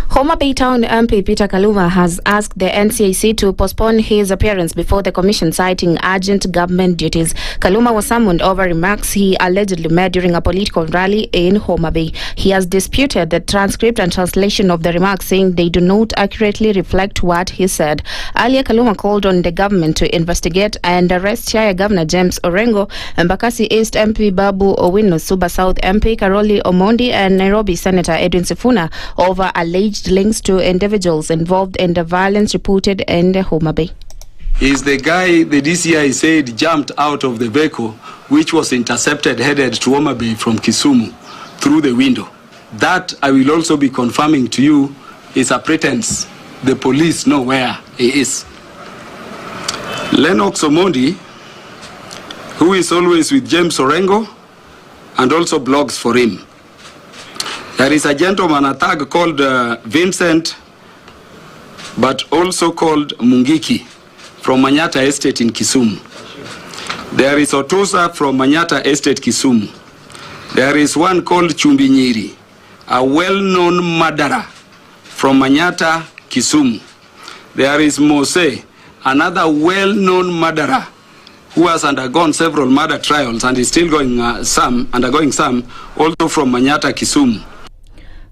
S1: Homa Bay Town MP Peter Kaluma has asked the NCAC to postpone his appearance before the commission, citing urgent government duties. Kaluma was summoned over remarks he allegedly made during a political rally in Homa Bay. He has disputed the transcript and translation of the remarks, saying they do not accurately reflect what he said. Earlier, Kaluma called on the government to investigate and arrest Siaya Governor James Orengo, Embakasi East MP Babu Owino, Suba South MP Karoli Omondi, and Nairobi Senator Edwin Sifuna over alleged links to individuals involved in the violence reported in the Homa Bay.
S20: Is the guy the DCI said jumped out of the vehicle which was intercepted headed to Homa Bay from Kisumu through the window. That I will also be confirming to you is a pretense. The police know where he is. Lennox Omondi, who is always with James Orengo and also blogs for him. There is a gentleman, a thug called Vincent, but also called Mungiki, from Manyata Estate in Kisumu. There is Otusa from Manyata Estate, Kisumu. There is one called Chumbinyiri, a well-known murderer from Manyata, Kisumu. There is Mose, another well-known murderer who has undergone several murder trials and is still undergoing some, also from Manyata, Kisumu.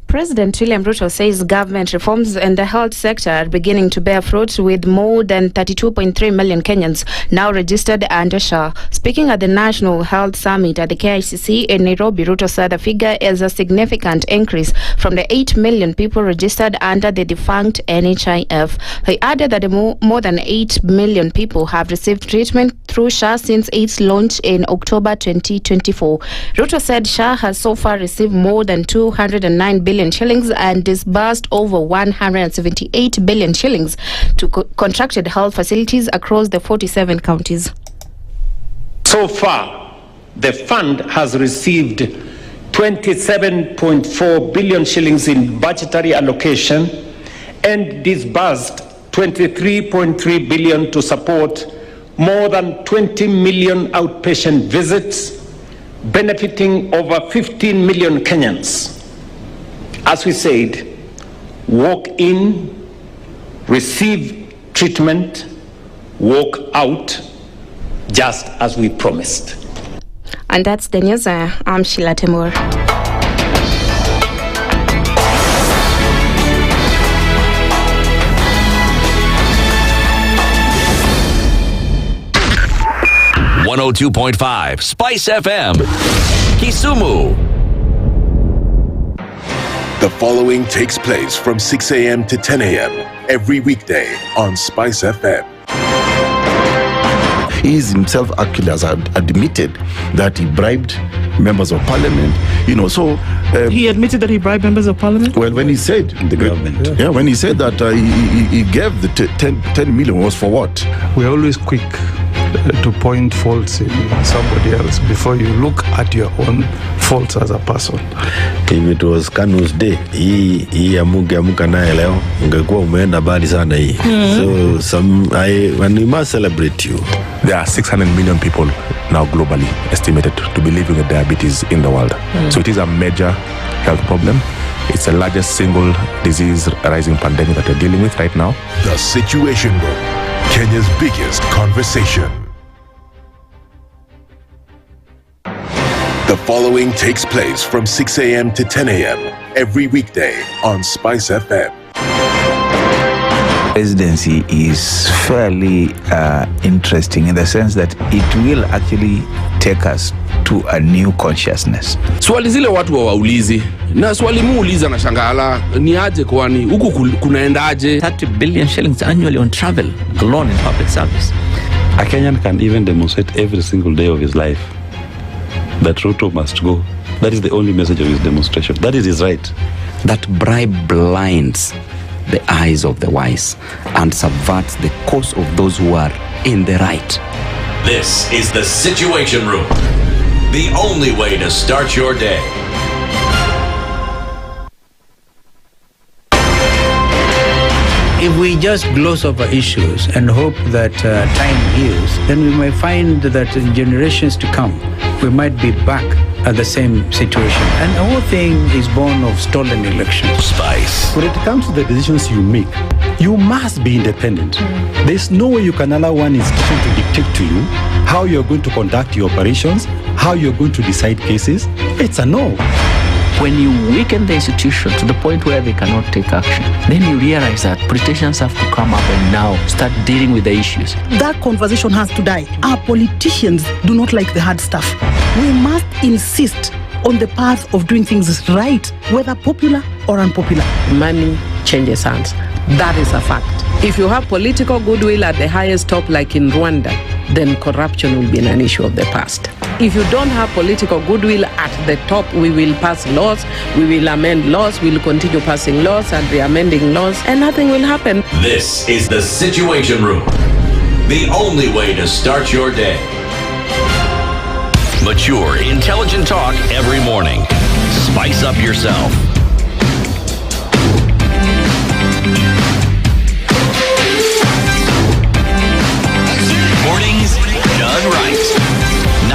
S1: President William Ruto says government reforms in the health sector are beginning to bear fruit, with more than 32.3 million Kenyans now registered under SHA. Speaking at the National Health Summit at the KICC in Nairobi, Ruto said the figure is a significant increase from the 8 million people registered under the defunct NHIF. He added that more than 8 million people have received treatment through SHA since its launch in October 2024. Ruto said SHA has so far received more than 209 billion shillings and disbursed over 178 billion shillings to contracted health facilities across the 47 counties.
S4: So far, the fund has received 27.4 billion shillings in budgetary allocation and disbursed 23.3 billion to support more than 20 million outpatient visits, benefiting over 15 million Kenyans. As we said, walk in, receive treatment, walk out, just as we promised.
S1: And that's the news. I'm Sheila Temur.
S3: .5 Spice FM, Kisumu.
S6: The following takes place from 6 a.m. to 10 a.m. every weekday on Spice FM.
S12: He is himself actually has admitted that he bribed members of parliament.
S11: He admitted that he bribed members of parliament?
S12: Well, when he said the government, when he said that he gave the 10 million was for what?
S10: We're always quick to point faults in somebody else before you look at your own faults as a person.
S8: If it was Kanu's day, hii amuka naye leo ungekuwa umeenda bali sana hii. So when we must celebrate you.
S21: There are 600 million people now globally estimated to be living with diabetes in the world. So it is a major health problem. It's the largest single disease rising pandemic that we're dealing with right now.
S6: The Situation Room, Kenya's biggest conversation. The following takes place from 6 a.m. to 10 a.m. every weekday on Spice FM.
S22: Presidency is fairly interesting in the sense that it will actually take us to a new consciousness.
S5: Swali zile watu waulizi na swali muuliza na shangala ni aje kwani huku kunaendaje?
S9: 30 billion shillings annually on travel alone in public service.
S8: A Kenyan can even demonstrate every single day of his life that Ruto must go. That is the only message of his demonstration. That is his right.
S23: That bribe blinds the eyes of the wise and subverts the cause of those who are in the right.
S3: This is the Situation Room, the only way to start your day.
S24: If we just gloss over issues and hope that time heals, then we may find that in generations to come, we might be back at the same situation. And the whole thing is born of stolen elections.
S3: Spice.
S25: When it comes to the decisions you make, you must be independent. There's no way you can allow one institution to dictate to you how you're going to conduct your operations, how you're going to decide cases. It's a no.
S23: When you weaken the institution to the point where they cannot take action, then you realize that politicians have to come up and now start dealing with the issues.
S29: That conversation has to die. Our politicians do not like the hard stuff. We must insist on the path of doing things right, whether popular or unpopular.
S26: Money changes hands. That is a fact. If you have political goodwill at the highest top, like in Rwanda, then corruption will be an issue of the past. If you don't have political goodwill at the top, we will pass laws, we will amend laws, we will continue passing laws and re-amending laws, and nothing will happen.
S3: This is the Situation Room, the only way to start your day. Mature, intelligent talk every morning. Spice up yourself. Mornings done right.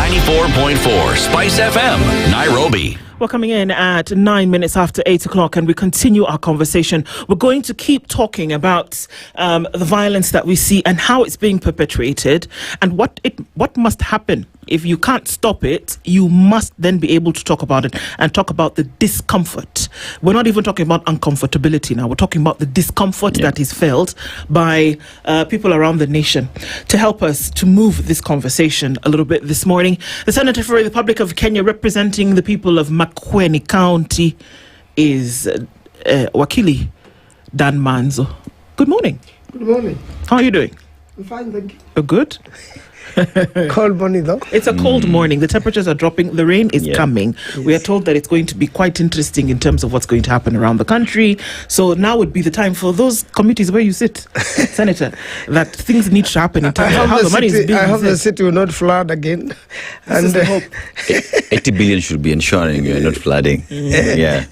S3: 94.4 Spice FM, Nairobi.
S11: We're coming in at 9 minutes after 8 o'clock, and we continue our conversation. We're going to keep talking about the violence that we see and how it's being perpetrated, and what must happen. If you can't stop it, you must then be able to talk about it and talk about the discomfort. We're not even talking about uncomfortability now. We're talking about the discomfort that is felt by people around the nation. To help us to move this conversation a little bit this morning, the Senator for the Republic of Kenya representing the people of Makueni County is Wakili Dan Manzo. Good morning.
S7: Good morning.
S11: How are you doing?
S7: I'm fine, thank you.
S11: Good.
S7: Cold morning though.
S11: It's a cold morning. The temperatures are dropping. The rain is coming. Yes. We are told that it's going to be quite interesting in terms of what's going to happen around the country. So now would be the time for those committees where you sit, Senator, that things need to happen in terms of how the money is being
S7: I hope the city will not flood again.
S11: This is the hope.
S13: 80 billion should be ensuring not flooding. Yeah.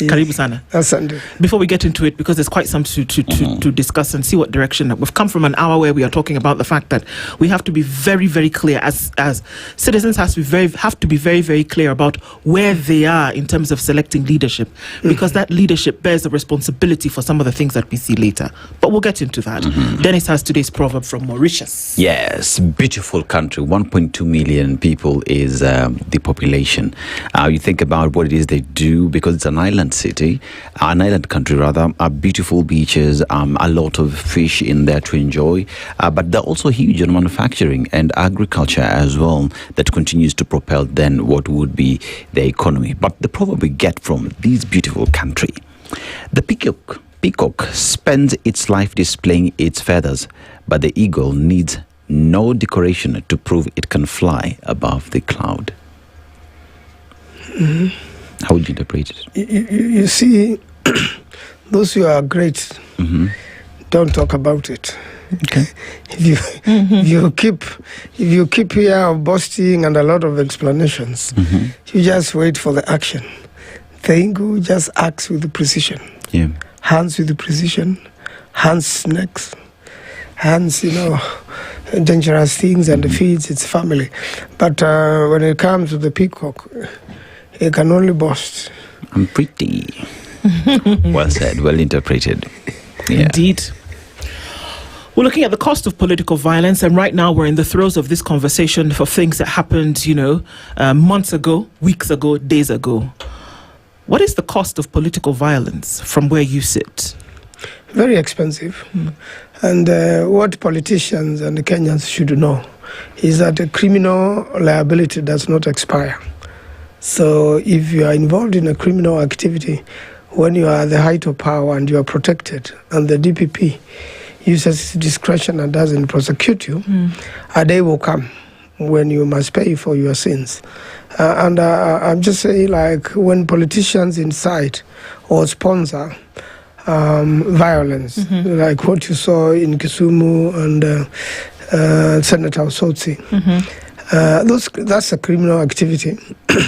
S11: Karibu sana.
S7: Asante.
S11: Before we get into it, because there's quite some to discuss and see what direction that we've come from an hour where we are talking about the fact that we have to be very, very clear as citizens have to be very, very clear about where they are in terms of selecting leadership, because that leadership bears the responsibility for some of the things that we see later. But we'll get into that. Dennis has today's proverb from Mauritius.
S13: Yes, beautiful country. 1.2 million people is the population. You think about what it is they do, because it's an island country rather, beautiful beaches, a lot of fish in there to enjoy, but they're also huge on manufacturing and agriculture as well, that continues to propel then what would be the economy. But the proverb we get from this beautiful country: the peacock spends its life displaying its feathers, but the eagle needs no decoration to prove it can fly above the cloud. How would you interpret it?
S7: You see, those who are great don't talk about it.
S11: Okay.
S7: If you keep here boasting and a lot of explanations, you just wait for the action. The eagle just acts with precision.
S13: Yeah.
S7: Hands with precision, hands snakes, hands, dangerous things, and feeds its family. But when it comes to the peacock, it can only boast.
S13: I'm pretty. Well said, well interpreted. Yeah.
S11: Indeed. We're looking at the cost of political violence, and right now we're in the throes of this conversation for things that happened, months ago, weeks ago, days ago. What is the cost of political violence from where you sit?
S7: Very expensive. And what politicians and the Kenyans should know is that a criminal liability does not expire. So if you are involved in a criminal activity, when you are at the height of power and you are protected, and the DPP uses discretion and doesn't prosecute you, a day will come when you must pay for your sins. And I'm just saying, like, when politicians incite or sponsor violence, like what you saw in Kisumu and Senator Osotsi, that's a criminal activity.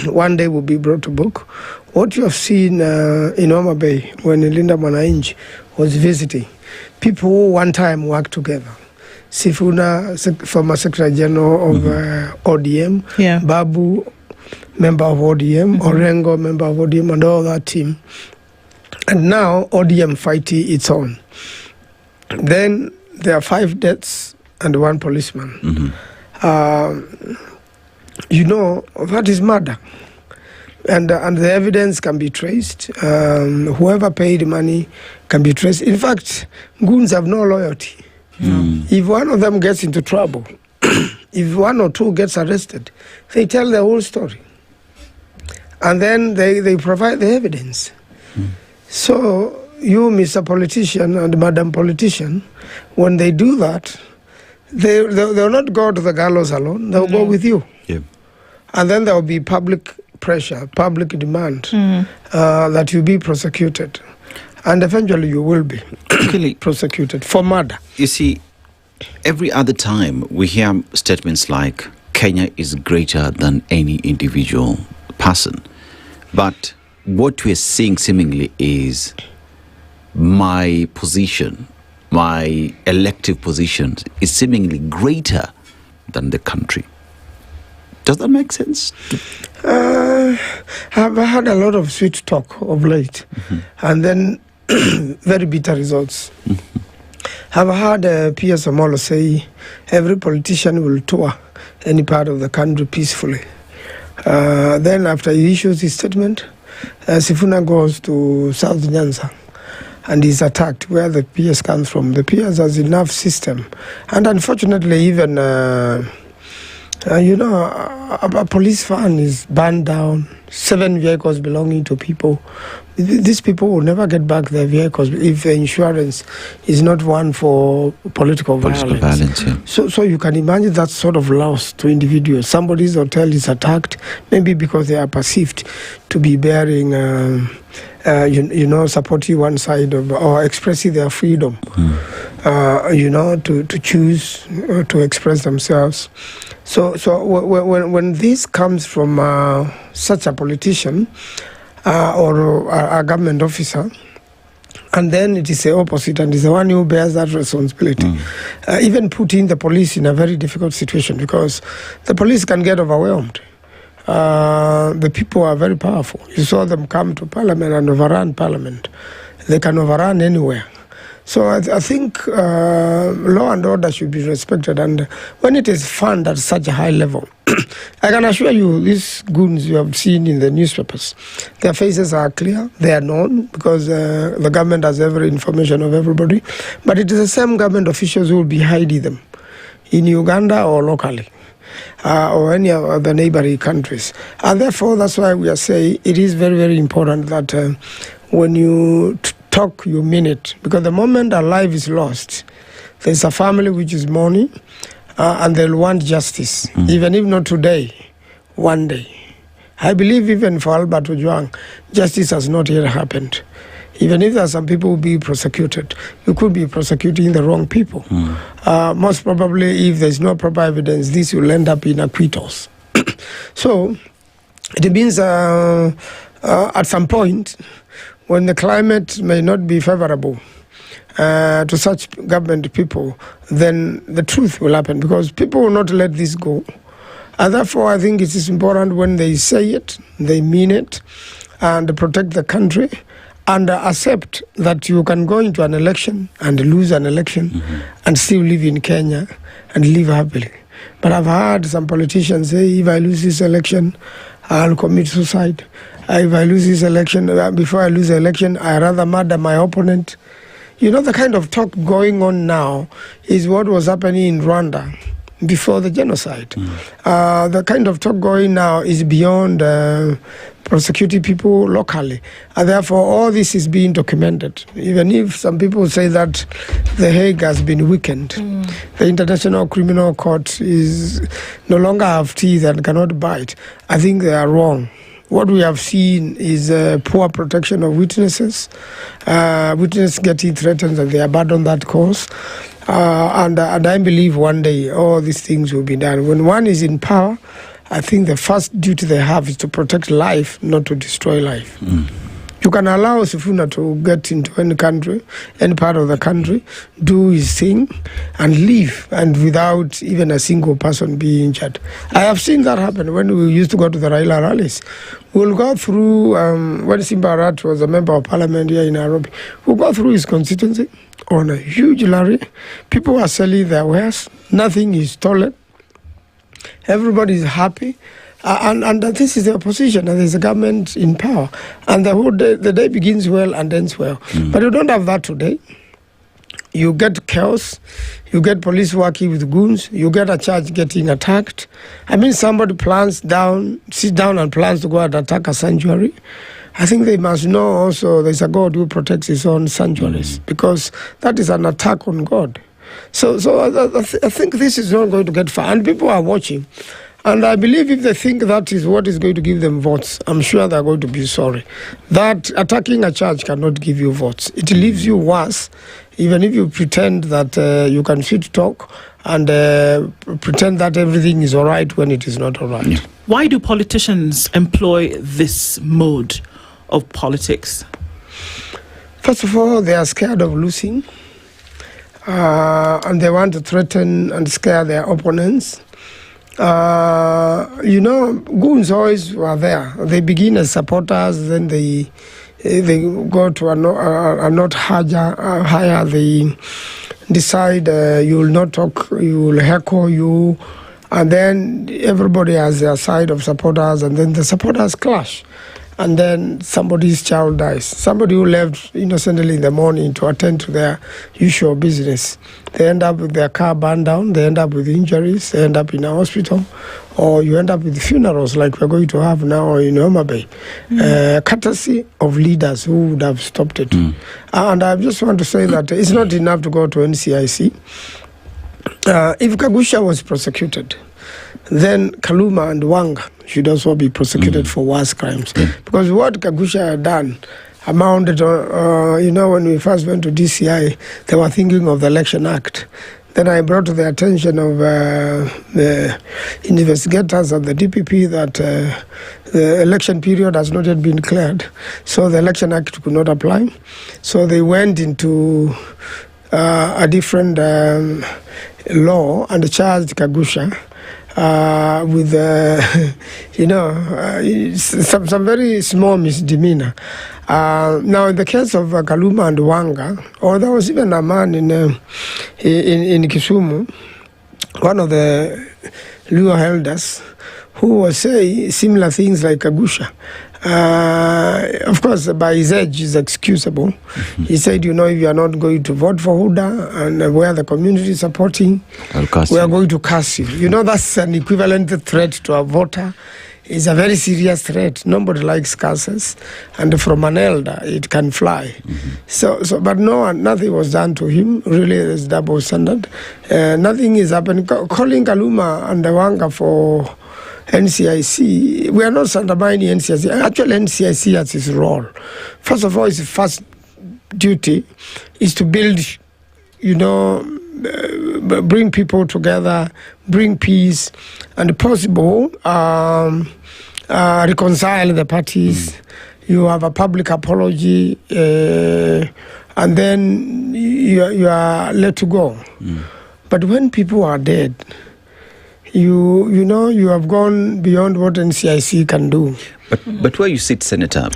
S7: One day will be brought to book. What you have seen in Homa Bay when Linda Mwananchi was visiting, people who one time worked together. Sifuna, former Secretary General of ODM, Babu, member of ODM, Orengo, member of ODM, and all that team. And now ODM fighting its own. Then there are 5 deaths and 1 policeman. That is murder. And the evidence can be traced. Whoever paid money can be traced. In fact, goons have no loyalty. If one of them gets into trouble, if 1 or 2 gets arrested, they tell the whole story. And then they provide the evidence. So you, Mr. Politician and Madam Politician, when they do that, they'll not go to the gallows alone. They'll go with you.
S13: Yeah.
S7: And then there will be public pressure, public demand that you be prosecuted. And eventually you will be prosecuted for murder.
S13: You see, every other time we hear statements like Kenya is greater than any individual person. But what we're seeing seemingly is my position, my elective position is seemingly greater than the country. Does that make sense?
S7: I've had a lot of sweet talk of late, and then very bitter results. I've heard P.S. Omolo say every politician will tour any part of the country peacefully. Then after he issues his statement, Sifuna goes to South Nyanza and is attacked where the PS comes from. The PS has enough system. And unfortunately, even, a police van is burned down, 7 vehicles belonging to people. These people will never get back their vehicles if the insurance is not one for political violence.
S13: Yeah.
S7: So you can imagine that sort of loss to individuals. Somebody's hotel is attacked, maybe because they are perceived to be bearing, supporting one side of, or expressing their freedom, to choose to express themselves. So when this comes from such a politician, or a government officer, and then it is the opposite, and is the one who bears that responsibility. Even putting the police in a very difficult situation, because the police can get overwhelmed. The people are very powerful. You saw them come to Parliament and overrun Parliament. They can overrun anywhere. So I think law and order should be respected, and when it is funded at such a high level, I can assure you, these goons you have seen in the newspapers, their faces are clear, they are known, because the government has every information of everybody, but it is the same government officials who will be hiding them in Uganda or locally, or any of the neighboring countries. And therefore, that's why we are saying it is very, very important that when you talk, you mean it, because the moment a life is lost, there's a family which is mourning, and they'll want justice, even if not today, one day. I believe even for Albert Ojwang, justice has not yet happened. Even if there are some people who will be prosecuted, you could be prosecuting the wrong people. Most probably, if there's no proper evidence, this will end up in acquittals. So it means at some point, when the climate may not be favorable to such government people, then the truth will happen, because people will not let this go. And therefore, I think it is important when they say it, they mean it, and protect the country, and accept that you can go into an election and lose an election and still live in Kenya and live happily. But I've heard some politicians say, if I lose this election, I'll commit suicide. If I lose this election, before I lose the election, I'd rather murder my opponent. You know, the kind of talk going on now is what was happening in Rwanda before the genocide. The kind of talk going now is beyond prosecuting people locally. And therefore, all this is being documented. Even if some people say that The Hague has been weakened, the International Criminal Court is no longer have teeth and cannot bite, I think they are wrong. What we have seen is poor protection of witnesses, witnesses getting threatened and they abandon that cause. And I believe one day all these things will be done. When one is in power, I think the first duty they have is to protect life, not to destroy life. You can allow Sifuna to get into any country, any part of the country, do his thing, and leave, and without even a single person being injured. I have seen that happen when we used to go to the Raila rallies. We'll go through, when Simba Arati was a member of parliament here in Nairobi, we'll go through his constituency on a huge lorry. People are selling their wares. Nothing is stolen. Everybody is happy. And this is the opposition, and there's a government in power. And the whole day, the day begins well and ends well. But you don't have that today. You get chaos, you get police working with goons, you get a church getting attacked. I mean, somebody sits down and plans to go and attack a sanctuary. I think they must know also there's a God who protects his own sanctuaries, because that is an attack on God. So I think this is not going to get far. And people are watching. And I believe if they think that is what is going to give them votes, I'm sure they're going to be sorry. That attacking a church cannot give you votes. It leaves you worse, even if you pretend that you can sweet talk and pretend that everything is all right when it is not all right.
S11: Why do politicians employ this mode of politics?
S7: First of all, they are scared of losing. And they want to threaten and scare their opponents. Goons always were there. They begin as supporters, then they go to a not higher. They decide you will not talk, you will heckle you, and then everybody has their side of supporters, and then the supporters clash. And then somebody's child dies. Somebody who left innocently in the morning to attend to their usual business. They end up with their car burned down, they end up with injuries, they end up in a hospital, or you end up with funerals like we're going to have now in Homa Bay. Courtesy of leaders who would have stopped it. And I just want to say that it's not enough to go to NCIC. If Kagusha was prosecuted, then Kaluma and Wanga should also be prosecuted for worse crimes. Because what Kagusha had done amounted to, when we first went to DCI, they were thinking of the Election Act. Then I brought to the attention of the investigators at the DPP that the election period has not yet been cleared, so the Election Act could not apply. So they went into a different law and charged Kagusha with some very small misdemeanor. Now, in the case of Kaluma and Wanga, or there was even a man in Kisumu, one of the Luo elders, who was saying similar things like Kagusha. Of course, by his age, is excusable. He said, if you are not going to vote for Huda and where the community is supporting, we are going to curse you. That's an equivalent threat to a voter. It's a very serious threat. Nobody likes curses. And from an elder, it can fly. But nothing was done to him. Really, there's double standard. Nothing is happening. Calling Kaluma and Wanga for NCIC, we are not undermining NCIC. Actually, NCIC has its role. First of all, its first duty is to build, bring people together, bring peace, and possible reconcile the parties. You have a public apology, and then you are let to go. But when people are dead, you have gone beyond what NCIC can do.
S13: But where you sit, Senator,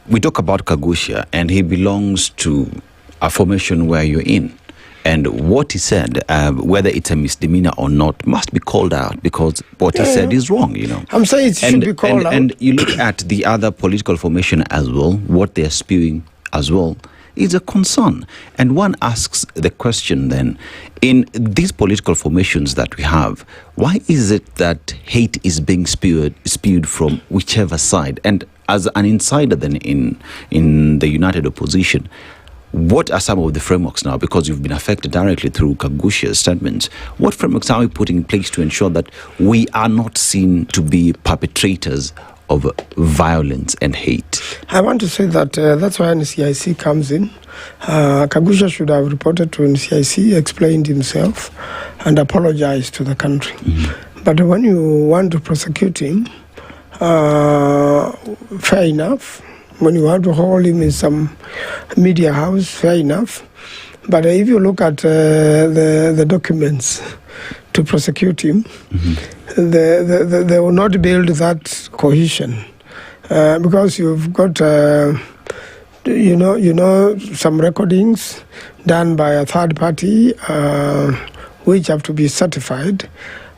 S13: we talk about Kagusha, and he belongs to a formation where you're in. And what he said, whether it's a misdemeanor or not, must be called out, because what he said is wrong,
S7: I'm saying it should be called out.
S13: And you look at the other political formation as well, what they're spewing as well, is a concern. And one asks the question then, in these political formations that we have, why is it that hate is being spewed from whichever side? And as an insider then in the United Opposition, what are some of the frameworks now? Because you've been affected directly through Kagusha's statements. What frameworks are we putting in place to ensure that we are not seen to be perpetrators of violence and hate?
S7: I want to say that that's why NCIC comes in. Kagusha should have reported to NCIC, explained himself, and apologized to the country. But when you want to prosecute him, fair enough. When you want to hold him in some media house, fair enough. But if you look at the documents to prosecute him, they will not build that cohesion, because you've got some recordings done by a third party which have to be certified,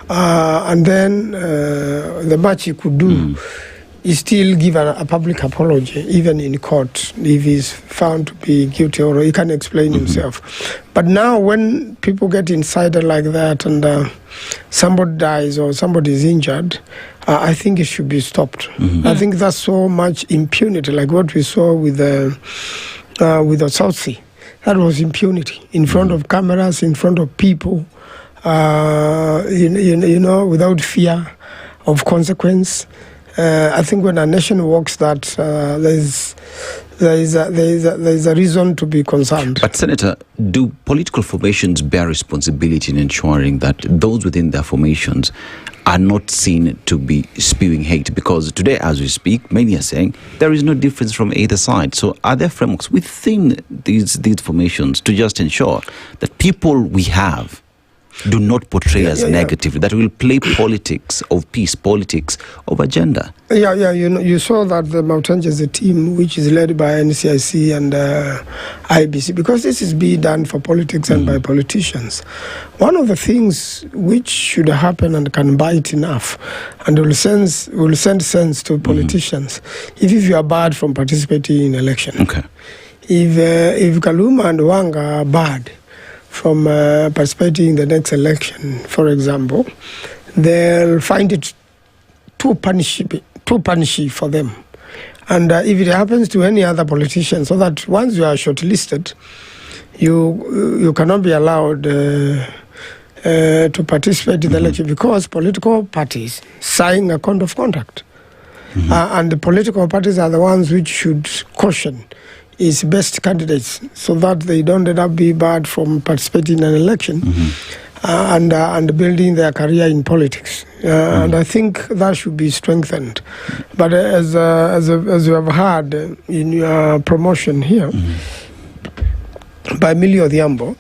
S7: and then the much you could do is still give a public apology, even in court, if he's found to be guilty or he can explain himself. But now when people get incited like that and somebody dies or somebody is injured, I think it should be stopped. I think that's so much impunity, like what we saw with the South Sea. That was impunity, in front of cameras, in front of people, without fear of consequence. I think when a nation walks that, there is a reason to be concerned.
S13: But Senator, do political formations bear responsibility in ensuring that those within their formations are not seen to be spewing hate? Because today, as we speak, many are saying there is no difference from either side. So are there frameworks within these formations to just ensure that people we have do not portray as negative, that will play politics of peace, politics of agenda.
S7: You saw that the Mautanji is a team which is led by NCIC and IBC, because this is being done for politics and by politicians. One of the things which should happen and can bite enough and will send sense to politicians, if you are barred from participating in election.
S13: Okay.
S7: If Kaluma and Wanga are barred from participating in the next election, for example, they'll find it too punishy for them. And if it happens to any other politician, so that once you are shortlisted, you cannot be allowed to participate in the election, because political parties sign a code of conduct. And the political parties are the ones which should caution its best candidates, so that they don't end up being barred from participating in an election and building their career in politics. And I think that should be strengthened. But as you have heard in your promotion here by Millie Odhiambo,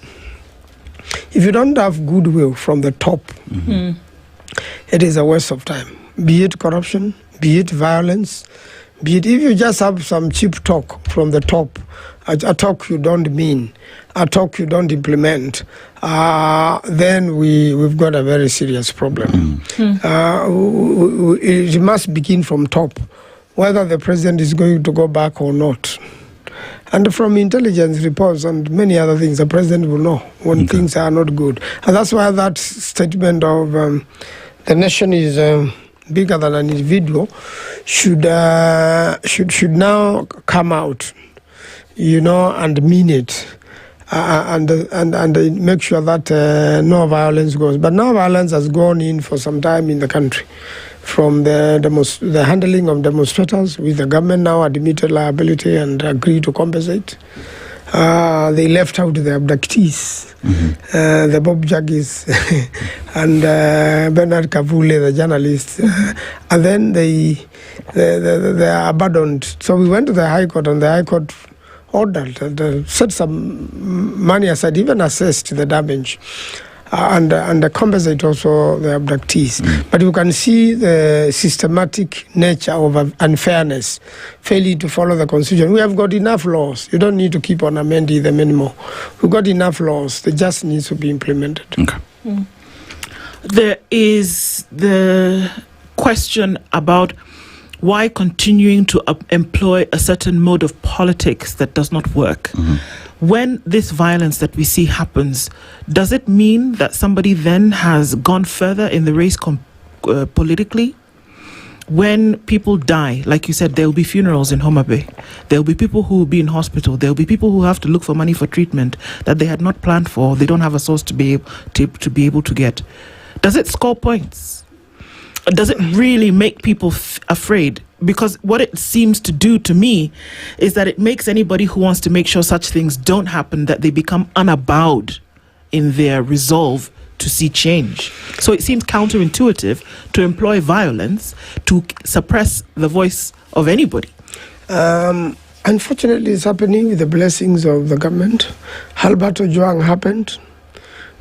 S7: if you don't have goodwill from the top, it is a waste of time. Be it corruption, be it violence, be it if you just have some cheap talk from the top, a talk you don't mean, a talk you don't implement, then we've got a very serious problem. It must begin from top, whether the president is going to go back or not. And from intelligence reports and many other things, the president will know when things are not good. And that's why that statement of the nation is bigger than an individual should now come out, and mean it, and make sure that no violence goes. But no violence has gone in for some time in the country, from the handling of demonstrators, with the government now admitted liability and agreed to compensate. They left out the abductees, the Bob Jaggies, and Bernard Kavule, the journalist, and then they are abandoned. So we went to the High Court, and the High Court ordered, set some money aside, even assessed the damage, and compensate also the abductees. But you can see the systematic nature of unfairness, failing to follow the Constitution. We have got enough laws. You don't need to keep on amending them anymore. We've got enough laws. They just need to be implemented.
S11: Okay. There is the question about why continuing to employ a certain mode of politics that does not work. When this violence that we see happens, does it mean that somebody then has gone further in the race politically? When people die, like you said, there will be funerals in Homa Bay. There will be people who will be in hospital. There will be people who have to look for money for treatment that they had not planned for. They don't have a source to be able to get. Does it score points? Does it really make people afraid? Because what it seems to do to me is that it makes anybody who wants to make sure such things don't happen, that they become unabowed in their resolve to see change. So it seems counterintuitive to employ violence to suppress the voice of anybody.
S7: Unfortunately, it's happening with the blessings of the government. Alberto Joang happened.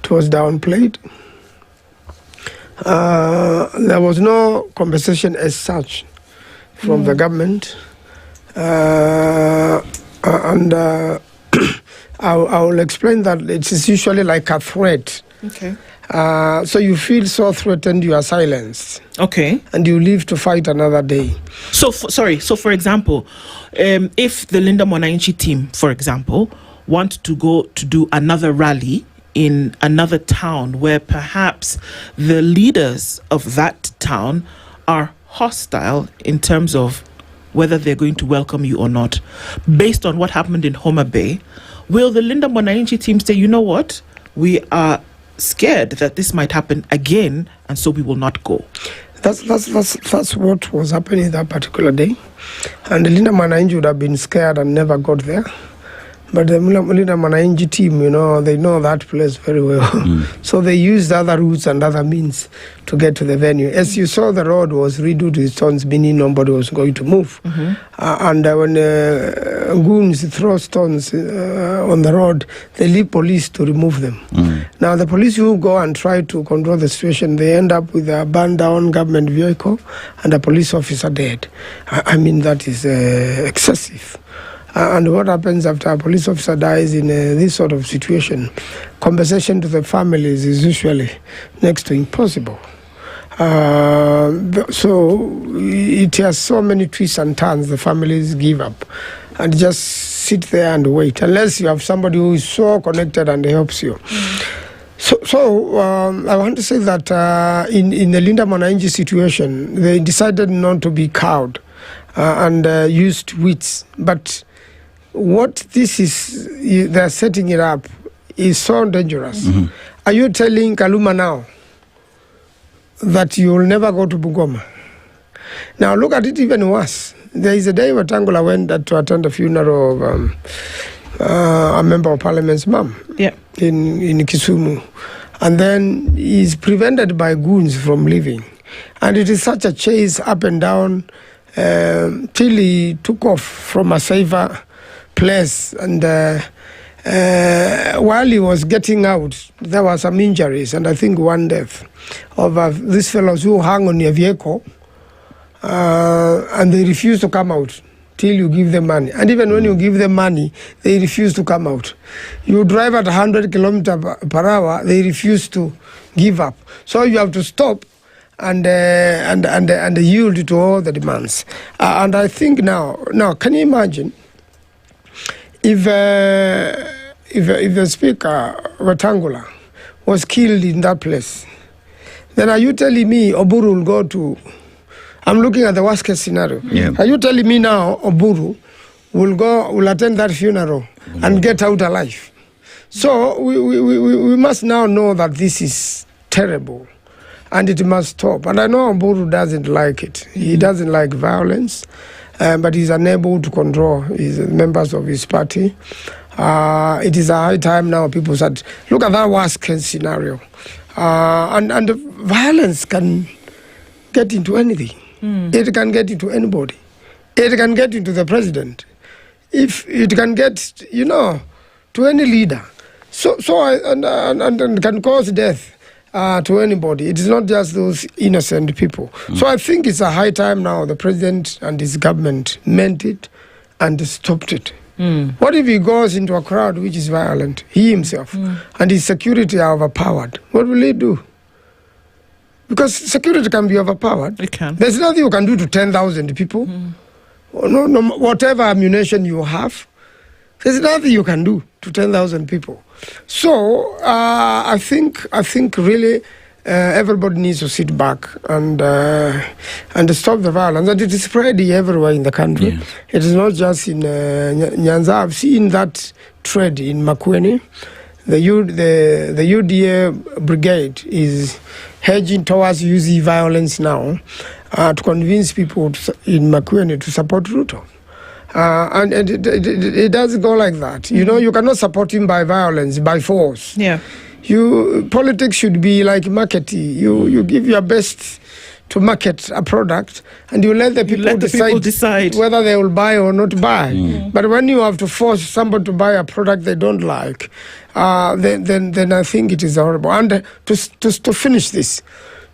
S7: It was downplayed. There was no compensation as such from the government, and I will explain that it is usually like a threat.
S11: Okay.
S7: So you feel so threatened, you are silenced.
S11: Okay.
S7: And you live to fight another day.
S11: So, for example, if the Linda Mwananchi team, for example, want to go to do another rally in another town where perhaps the leaders of that town are hostile in terms of whether they're going to welcome you or not, based on what happened in Homa Bay, will the Linda Mwananchi team say, you know what, we are scared that this might happen again, and so we will not go?
S7: That's what was happening that particular day. And Linda Mwananchi would have been scared and never got there. But the Linda Mwananchi team, they know that place very well. So they used other routes and other means to get to the venue. As you saw, the road was redo to stones, meaning nobody was going to move. And when goons throw stones on the road, they leave police to remove them. Now, the police who go and try to control the situation, they end up with a burned down government vehicle and a police officer dead. I mean, that is excessive. And what happens after a police officer dies in this sort of situation? Compensation to the families is usually next to impossible. So it has so many twists and turns, the families give up and just sit there and wait, unless you have somebody who is so connected and helps you. So I want to say that in the Linda Mwananchi situation, they decided not to be cowed and used wits. But what this is, they're setting it up, is so dangerous. Are you telling Kaluma now that you will never go to Bungoma? Now look at it even worse. There is a day Wetangula went to attend a funeral of a member of parliament's mom in Kisumu. And then he's prevented by goons from leaving. And it is such a chase up and down till he took off from a safer place. And while he was getting out, there were some injuries and I think one death of these fellows who hung on your vehicle and they refused to come out till you give them money. And even when you give them money, they refuse to come out. You drive at 100 kilometers per hour, they refuse to give up. So you have to stop and yield to all the demands. And I think now, can you imagine if the speaker, Wetangula, was killed in that place? Then are you telling me Oburu will go to... I'm looking at the worst case scenario. Are you telling me now Oburu will attend that funeral and get out alive? So we must now know that this is terrible and it must stop. And I know Oburu doesn't like it. He doesn't like violence, but he's unable to control his members of his party. It is a high time now people said, look at that worst case scenario. And the violence can get into anything. It can get into anybody. It can get into the president. If it can get, to any leader. And can cause death to anybody. It is not just those innocent people. So I think it's a high time now the president and his government meant it and stopped it. What if he goes into a crowd which is violent, he himself, and his security are overpowered? What will he do? Because security can be overpowered. It can. There's nothing you can do to 10,000 people. No, whatever ammunition you have, there's nothing you can do to 10,000 people. So I think really everybody needs to sit back and stop the violence. And it is spreading everywhere in the country. It is not just in Nyanza. I've seen that trend in Makueni. The UDA brigade is hedging towards using violence now to convince people in Makueni to support Ruto. And it doesn't go like that. You cannot support him by violence, by force. Politics should be like marketing. You give your best to market a product and you let the people decide whether they will buy or not buy. But when you have to force somebody to buy a product they don't like, then I think it is horrible. And to finish this,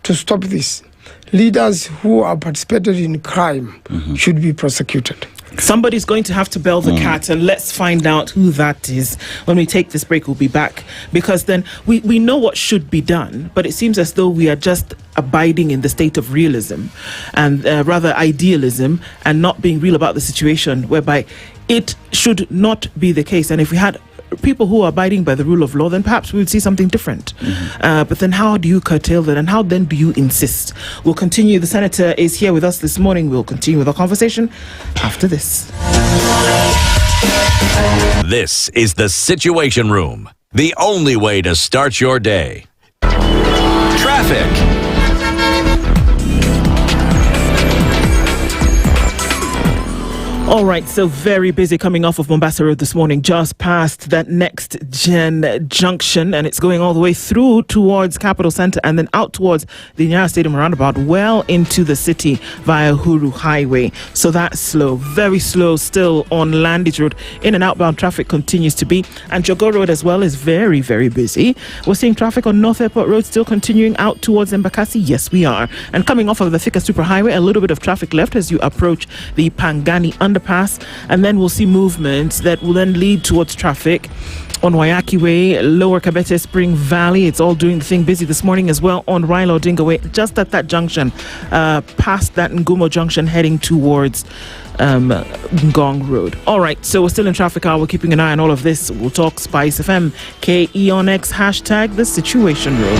S7: to stop this, leaders who are participated in crime should be prosecuted.
S11: Somebody's going to have to bell the cat, and let's find out who that is. When we take this break, we'll be back, because then we know what should be done, but it seems as though we are just abiding in the state of realism and rather idealism, and not being real about the situation, whereby it should not be the case. And if we had people who are abiding by the rule of law, then perhaps we would see something different. But then how do you curtail that, and how then do you insist? We'll continue. The senator is here with us this morning. We'll continue with our conversation after this.
S3: This is the Situation Room, the only way to start your day. Traffic.
S11: All right, so very busy coming off of Mombasa Road this morning, just past that next gen junction, and it's going all the way through towards Capital Centre and then out towards the Nyayo Stadium roundabout, well into the city via Huru Highway. So that's slow, very slow still on Landage Road. In and outbound traffic continues to be, and Jogoo Road as well is very, very busy. We're seeing traffic on North Airport Road still continuing out towards Embakasi. Yes, we are. And coming off of the Thika Superhighway, a little bit of traffic left as you approach the Pangani underpass, and then we'll see movements that will then lead towards traffic on Wayaki Way, Lower Kabete, Spring Valley. It's all doing the thing, busy this morning as well on Raila Odinga Way, just at that junction, past that Ngumo junction, heading towards Ngong Road. All right, so we're still in traffic hour. We're keeping an eye on all of this. We'll talk SpiceFM, KE on X, hashtag the Situation Room.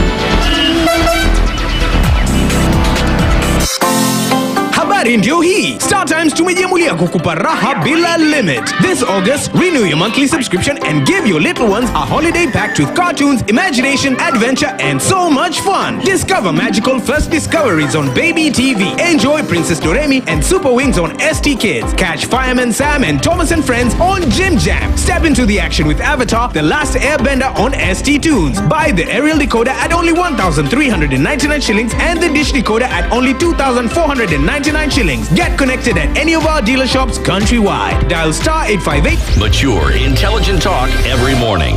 S2: Habari ndio hii. StarTimes tumejiamulia kukupa raha bila limit. This August, renew your monthly subscription and give your little ones a holiday packed with cartoons, imagination, adventure, and so much fun. Discover magical first discoveries on Baby TV. Enjoy Princess Doremi and Super Wings on ST Kids. Catch Fireman Sam and Thomas and Friends on Jim Jam. Step into the action with Avatar: The Last Airbender on ST Tunes. Buy the aerial decoder at only 1,399 shillings and the dish decoder at only 2,499 shillings. Get connected at any of our dealer shops countrywide. Dial star 858.
S3: Mature, intelligent talk every morning.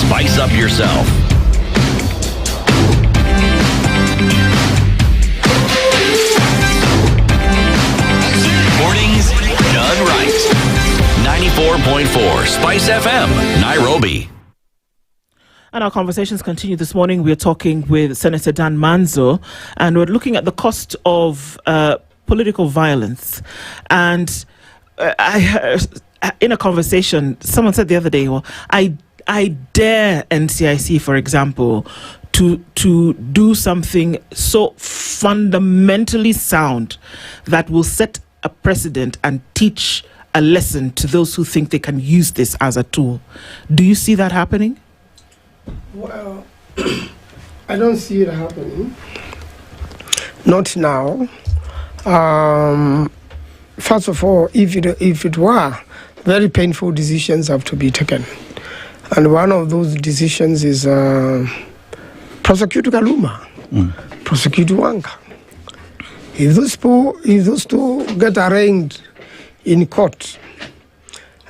S3: Spice up yourself. Mornings done right. 94.4 Spice FM, Nairobi.
S11: And our conversations continue this morning. We're talking with Senator Dan Manzo, and we're looking at the cost of political violence. And in a conversation, someone said the other day, well, I dare NCIC, for example, to do something so fundamentally sound that will set a precedent and teach a lesson to those who think they can use this as a tool. Do you see that happening?
S7: Well, I don't see it happening. Not now. First of all, if it were, very painful decisions have to be taken. And one of those decisions is prosecute Kaluma, prosecute Wanka. If those two get arraigned in court,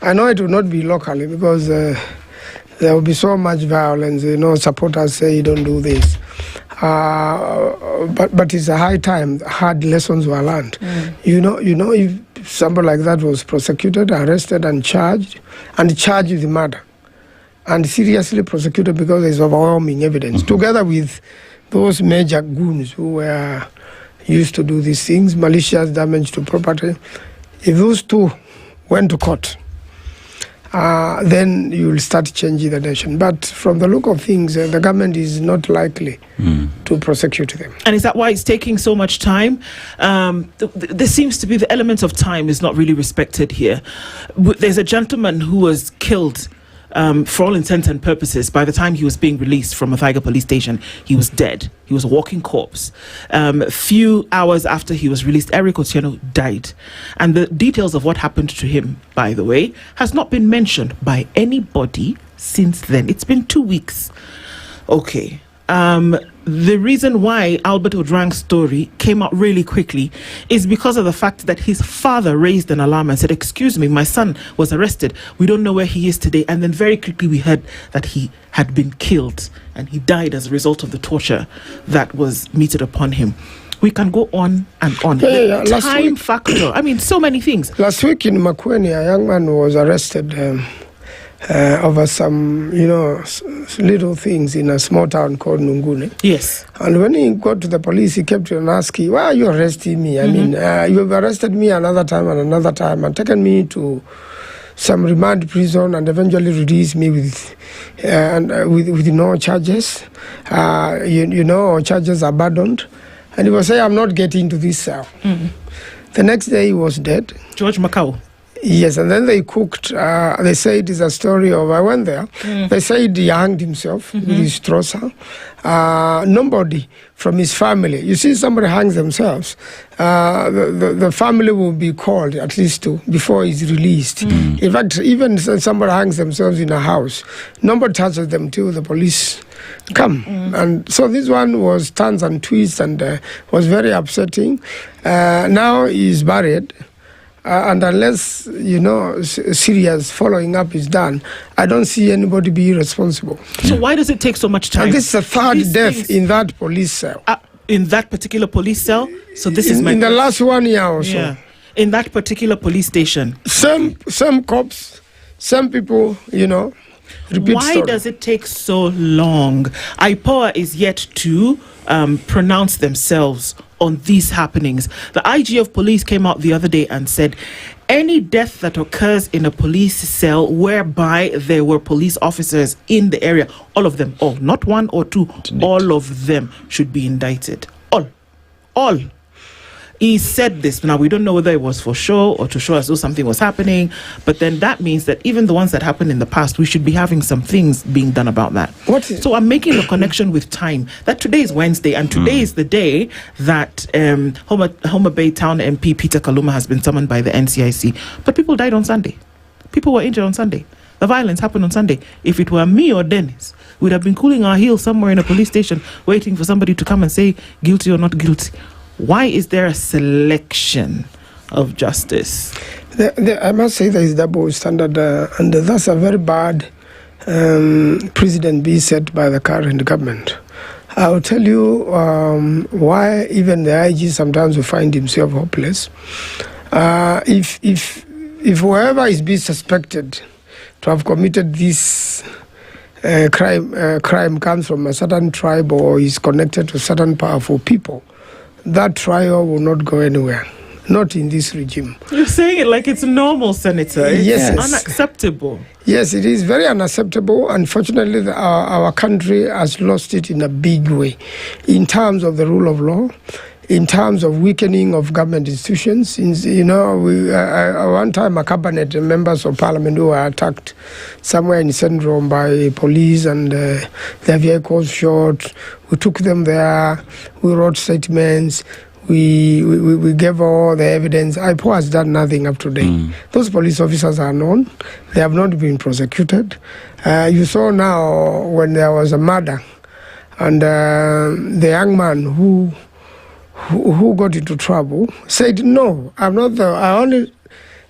S7: I know it will not be locally because there will be so much violence. Supporters say don't do this. But it's a high time. Hard lessons were learned. If somebody like that was prosecuted, arrested, and charged with murder, and seriously prosecuted because there's overwhelming evidence, together with those major goons who were used to do these things, malicious damage to property. If those two went to court, then you will start changing the nation. But from the look of things, the government is not likely to prosecute them.
S11: And is that why it's taking so much time? There seems to be the element of time is not really respected here. There's a gentleman who was killed. For all intents and purposes, by the time he was being released from Mathaiga police station, he was dead. He was a walking corpse. A few hours after he was released, Eric Otieno died. And the details of what happened to him, by the way, has not been mentioned by anybody since then. It's been 2 weeks. Okay. The reason why Albert Odrang's story came out really quickly is because of the fact that his father raised an alarm and said, "Excuse me, my son was arrested. We don't know where he is today." And then very quickly we heard that he had been killed and he died as a result of the torture that was meted upon him. We can go on and on. The time factor. I mean, so many things.
S7: Last week in Makueni, a young man was arrested over some, little things in a small town called Nungune.
S11: Yes.
S7: And when he got to the police, he kept on asking, "Why are you arresting me? I mean, you have arrested me another time and taken me to some remand prison and eventually released me with no charges, charges abandoned." And he was saying, "I'm not getting to this cell." The next day he was dead.
S11: George Macau.
S7: Yes, and then they cooked. They said it's a story of. I went there. They said he hanged himself with his trouser. Nobody from his family. You see, somebody hangs themselves. The family will be called at least before he's released. In fact, even somebody hangs themselves in a house, nobody touches them till the police come. And so this one was turns and twists and was very upsetting. Now he's buried. And unless, serious following up is done, I don't see anybody be responsible.
S11: So why does it take so much time?
S7: And this is the third death in that police cell.
S11: In that particular police cell? So this is
S7: in the last 1 year or so.
S11: Yeah. In that particular police station.
S7: Some cops, some people, repeat
S11: Why
S7: story.
S11: does it take so long? IPOA is yet to pronounce themselves on these happenings. The IG of police came out the other day and said any death that occurs in a police cell whereby there were police officers in the area, all of them, not one or two, all of them should be indicted. All. He said this. Now, we don't know whether it was for show or to show as though something was happening, but then that means that even the ones that happened in the past, we should be having some things being done about that. So I'm making the connection with time, that today is Wednesday, and today is the day that Homa Bay Town MP Peter Kaluma has been summoned by the NCIC. But people died on Sunday. People were injured on Sunday. The violence happened on Sunday. If it were me or Dennis, we'd have been cooling our heels somewhere in a police station waiting for somebody to come and say guilty or not guilty. Why is there a selection of justice?
S7: I must say there is double standard, and that's a very bad precedent being set by the current government. I will tell you why even the IG sometimes will find himself hopeless. If whoever is being suspected to have committed this crime comes from a certain tribe or is connected to certain powerful people, that trial will not go anywhere, not in this regime.
S11: You're saying it like it's normal, Senator.
S7: Yes.
S11: It's unacceptable.
S7: Yes, it is very unacceptable. Unfortunately, our country has lost it in a big way in terms of the rule of law, in terms of weakening of government institutions. One time a cabinet members of parliament who were attacked somewhere in Syndrome by police and their vehicles shot. We took them there, we wrote statements, we gave all the evidence. IPOA has done nothing up to date. Those police officers are known. They have not been prosecuted. You saw now when there was a murder and the young man who got into trouble said, no, I'm not I only,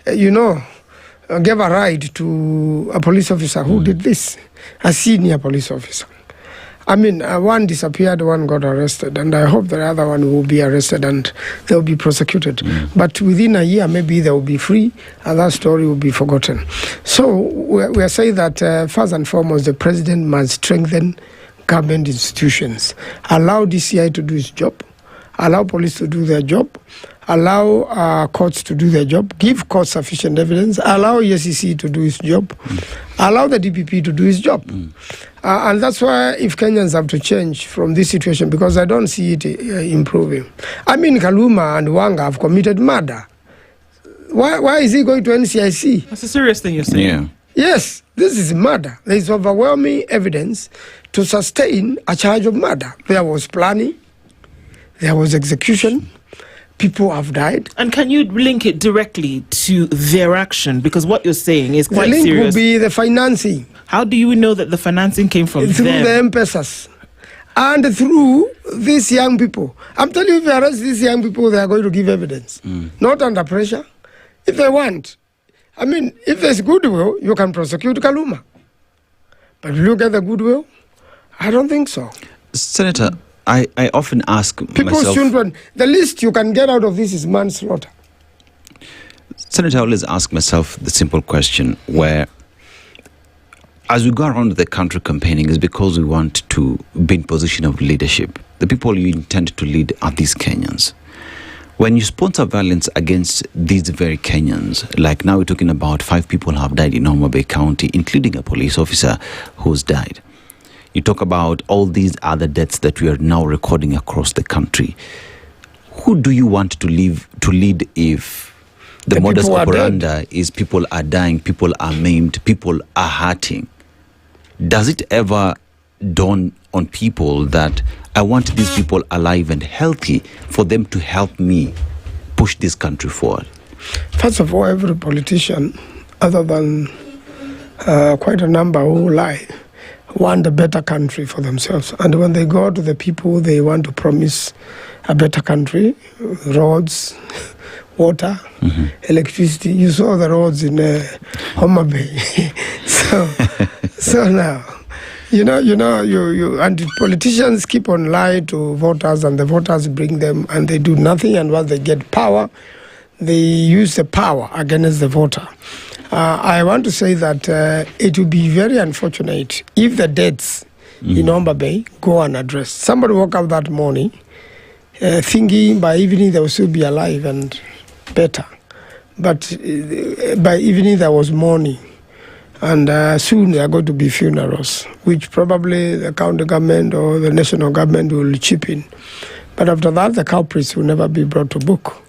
S7: gave a ride to a police officer who did this, a senior police officer. I mean, one disappeared, one got arrested, and I hope the other one will be arrested and they'll be prosecuted. But within a year, maybe they will be free, and that story will be forgotten. So we are saying that first and foremost, the president must strengthen government institutions, allow DCI to do its job, allow police to do their job, allow courts to do their job, give courts sufficient evidence, allow ESCC to do its job, allow the DPP to do its job. And that's why if Kenyans have to change from this situation, because I don't see it improving. I mean, Kaluma and Wanga have committed murder. Why is he going to NCIC?
S11: That's a serious thing you're saying.
S13: Yeah.
S7: Yes, this is murder. There is overwhelming evidence to sustain a charge of murder. There was planning, there was execution, people have died.
S11: And can you link it directly to their action? Because what you're saying is quite serious.
S7: The link will be the financing.
S11: How do you know that the financing came from
S7: through
S11: them?
S7: The M-Pesas and through these young people. I'm telling you, if you arrest these young people, they are going to give evidence. Not under pressure. If they want. I mean, if there's goodwill, you can prosecute Kaluma. But if you get the goodwill, I don't think so.
S13: Senator, I often ask
S7: People's
S13: myself...
S7: children, the least you can get out of this is manslaughter.
S13: Senator, I always ask myself the simple question where, as we go around the country campaigning, is because we want to be in position of leadership. The people you intend to lead are these Kenyans. When you sponsor violence against these very Kenyans, like now we're talking about 5 people have died in Homa Bay County, including a police officer who's died. You talk about all these other deaths that we are now recording across the country. Who do you want to lead if The modus
S7: people are
S13: operandi is people are dying, people are maimed, people are hurting. Does it ever dawn on people that I want these people alive and healthy for them to help me push this country forward?
S7: First of all, every politician, other than quite a number who lie, want a better country for themselves. And when they go to the people, they want to promise a better country, roads, water, electricity. You saw the roads in Homa Bay. so now, and politicians keep on lying to voters, and the voters bring them, and they do nothing. And once they get power, they use the power against the voter. I want to say that it would be very unfortunate if the deaths in Homa Bay go unaddressed. Somebody woke up that morning thinking by evening they will still be alive and better. But by evening there was mourning. And soon there are going to be funerals, which probably the county government or the national government will chip in. But after that, the culprits will never be brought to book,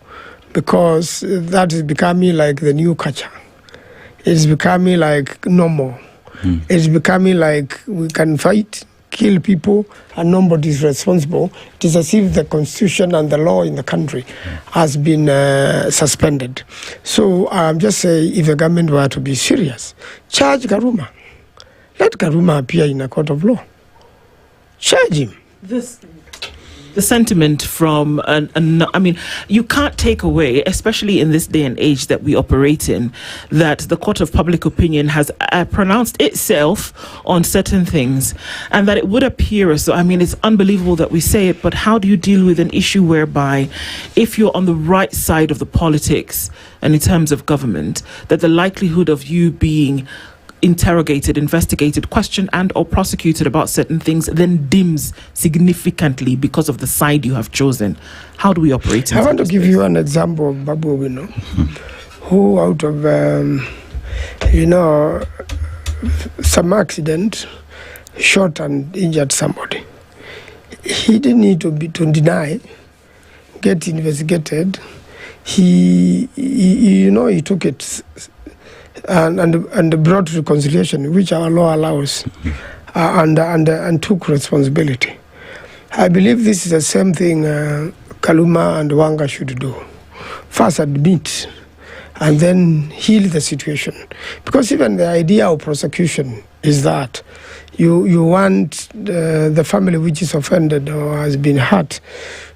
S7: because that is becoming like the new culture. It's becoming like normal. It's becoming like we can fight, kill people, and nobody is responsible. It is as if the constitution and the law in the country has been suspended. So I'm just saying, if the government were to be serious, charge Garuma. Let Garuma appear in a court of law. Charge him.
S11: The sentiment from, you can't take away, especially in this day and age that we operate in, that the court of public opinion has pronounced itself on certain things, and that it would appear as though, it's unbelievable that we say it, but how do you deal with an issue whereby if you're on the right side of the politics and in terms of government, that the likelihood of you being interrogated, investigated, questioned and or prosecuted about certain things then dims significantly because of the side you have chosen? How do we operate?
S7: I want to give you an example of Babu Wino, who out of some accident shot and injured somebody. He didn't need to deny, get investigated. He took it and brought reconciliation, which our law allows, and took responsibility. I believe this is the same thing Kaluma and Wanga should do. First admit, and then heal the situation. Because even the idea of prosecution is that you want the family which is offended or has been hurt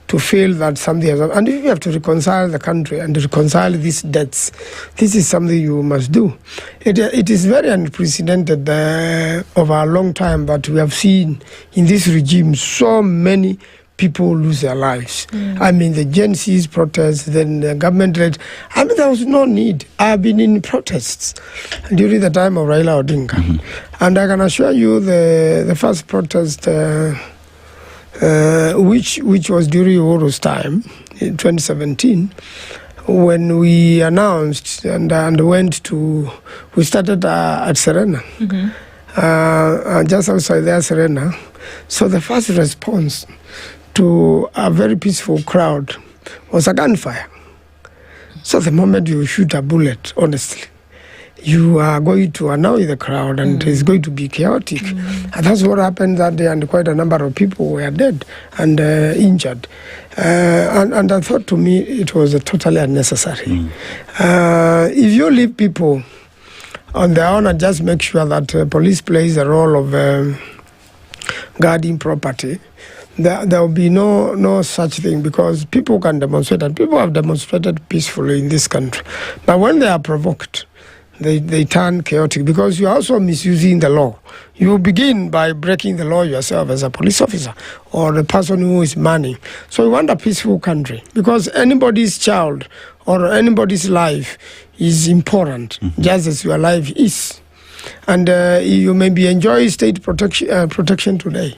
S7: to feel that something has happened. And if you have to reconcile the country and reconcile these debts, this is something you must do. It is very unprecedented over a long time, but we have seen in this regime so many people lose their lives. The Gen Z's protests, then the government led. There was no need. I've been in protests during the time of Raila Odinga. And I can assure you the first protest which was during Uhuru's time in 2017, when we announced and we started at Serena, just outside there, Serena. So the first response to a very peaceful crowd was a gunfire. So the moment you shoot a bullet, honestly, you are going to annoy the crowd, and it's going to be chaotic. And that's what happened that day, and quite a number of people were dead and injured. And I thought, to me, it was totally unnecessary. If you leave people on their own and just make sure that police plays the role of guarding property, there will be no such thing, because people can demonstrate, and people have demonstrated peacefully in this country. But when they are provoked, they turn chaotic, because you are also misusing the law. You begin by breaking the law yourself as a police officer or the person who is manning. So we want a peaceful country, because anybody's child or anybody's life is important, just as your life is. And you maybe enjoy state protection today,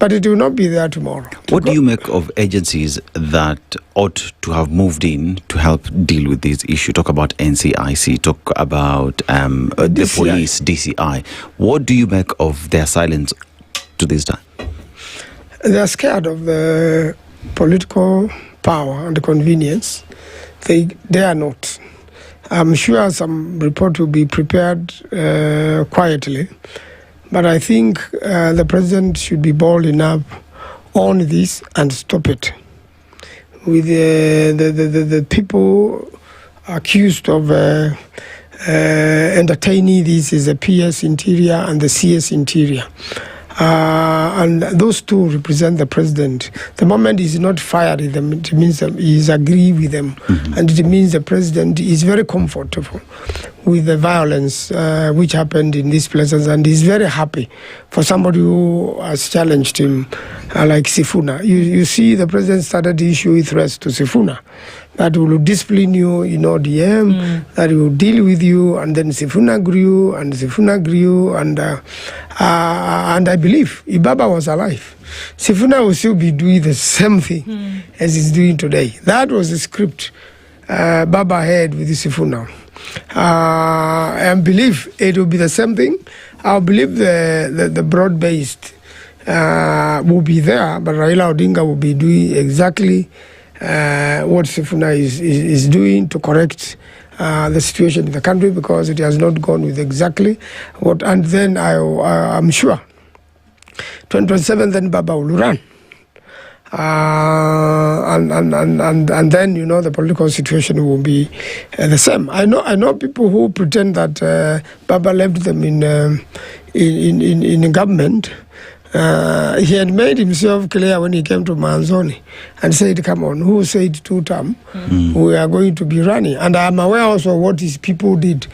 S7: but it will not be there tomorrow.
S13: What do you make of agencies that ought to have moved in to help deal with this issue? Talk about NCIC, talk about the police, DCI. What do you make of their silence to this time?
S7: They are scared of the political power and the convenience. They are not. I'm sure some report will be prepared quietly, but I think the president should be bold enough on this and stop it. With the people accused of entertaining this is the PS interior and the CS interior. And those two represent the president. The moment he's not firing them, it means that he's agree with them. And it means the president is very comfortable with the violence which happened in these places, and he's very happy for somebody who has challenged him, like Sifuna. You see, the president started issuing threats to Sifuna that will discipline you in ODM, that will deal with you, and then Sifuna grew, and I believe if Baba was alive, Sifuna will still be doing the same thing as he's doing today. That was the script Baba had with Sifuna. And believe it will be the same thing. I believe the broad-based will be there, but Raila Odinga will be doing exactly what Sifuna is doing to correct the situation in the country, because it has not gone with exactly what. And then I'm sure 2027 then Baba will run. And then the political situation will be the same. I know people who pretend that Baba left them in government. He had made himself clear when he came to Manzoni and said, come on, who said 2 term? We are going to be running. And I'm aware also what his people did.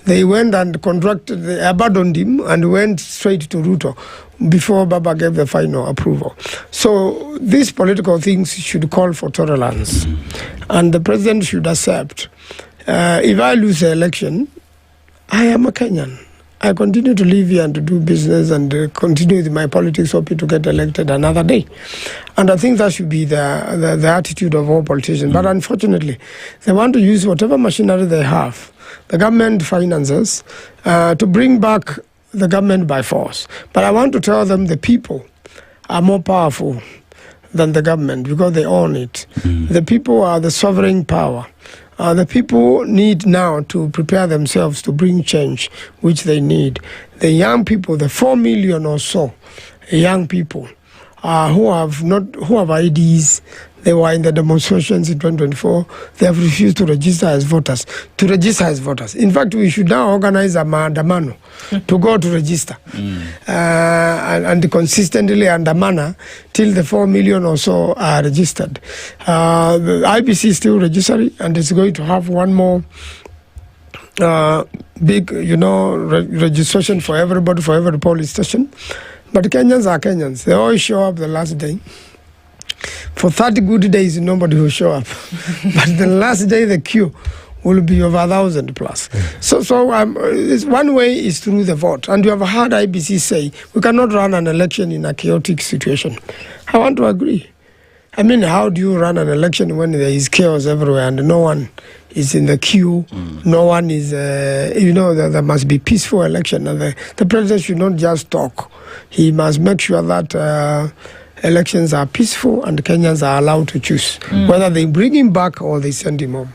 S7: They went and they abandoned him and went straight to Ruto before Baba gave the final approval. So these political things should call for tolerance. And the president should accept. If I lose the election, I am a Kenyan. I continue to live here and to do business and continue with my politics, hoping to get elected another day. And I think that should be the attitude of all politicians. But unfortunately, they want to use whatever machinery they have, the government finances, to bring back the government by force. But I want to tell them the people are more powerful than the government because they own it. The people are the sovereign power. The people need now to prepare themselves to bring change, which they need. The young people, the 4 million or so young people who have IDs, they were in the demonstrations in 2024, they have refused to register as voters. In fact, we should now organize a maandamano to go to register and consistently andamana till the 4 million or so are registered. The IBC is still registering, and it's going to have one more big, registration for everybody, for every police station. But Kenyans are Kenyans. They always show up the last day. For 30 good days, nobody will show up. But the last day, the queue will be over 1,000 plus. So one way is through the vote. And you have heard IBC say, we cannot run an election in a chaotic situation. I want to agree. I mean, how do you run an election when there is chaos everywhere and no one is in the queue? No one is, there must be peaceful election. And the president should not just talk. He must make sure that elections are peaceful and Kenyans are allowed to choose whether they bring him back or they send him home.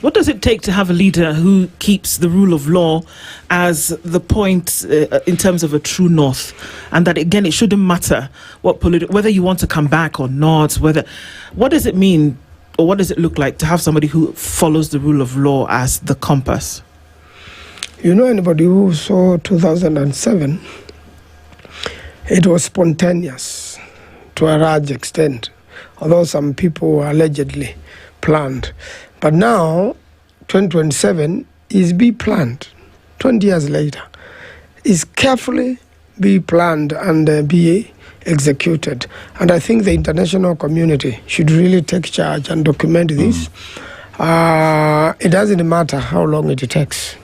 S11: What does it take to have a leader who keeps the rule of law as the point in terms of a true north, and that again it shouldn't matter whether you want to come back or not? What does it mean, or what does it look like to have somebody who follows the rule of law as the compass?
S7: Anybody who saw 2007, it was spontaneous to a large extent, although some people allegedly planned. But now, 2027 is be planned. 20 years later, is carefully be planned and be executed. And I think the international community should really take charge and document this. It doesn't matter how long it takes.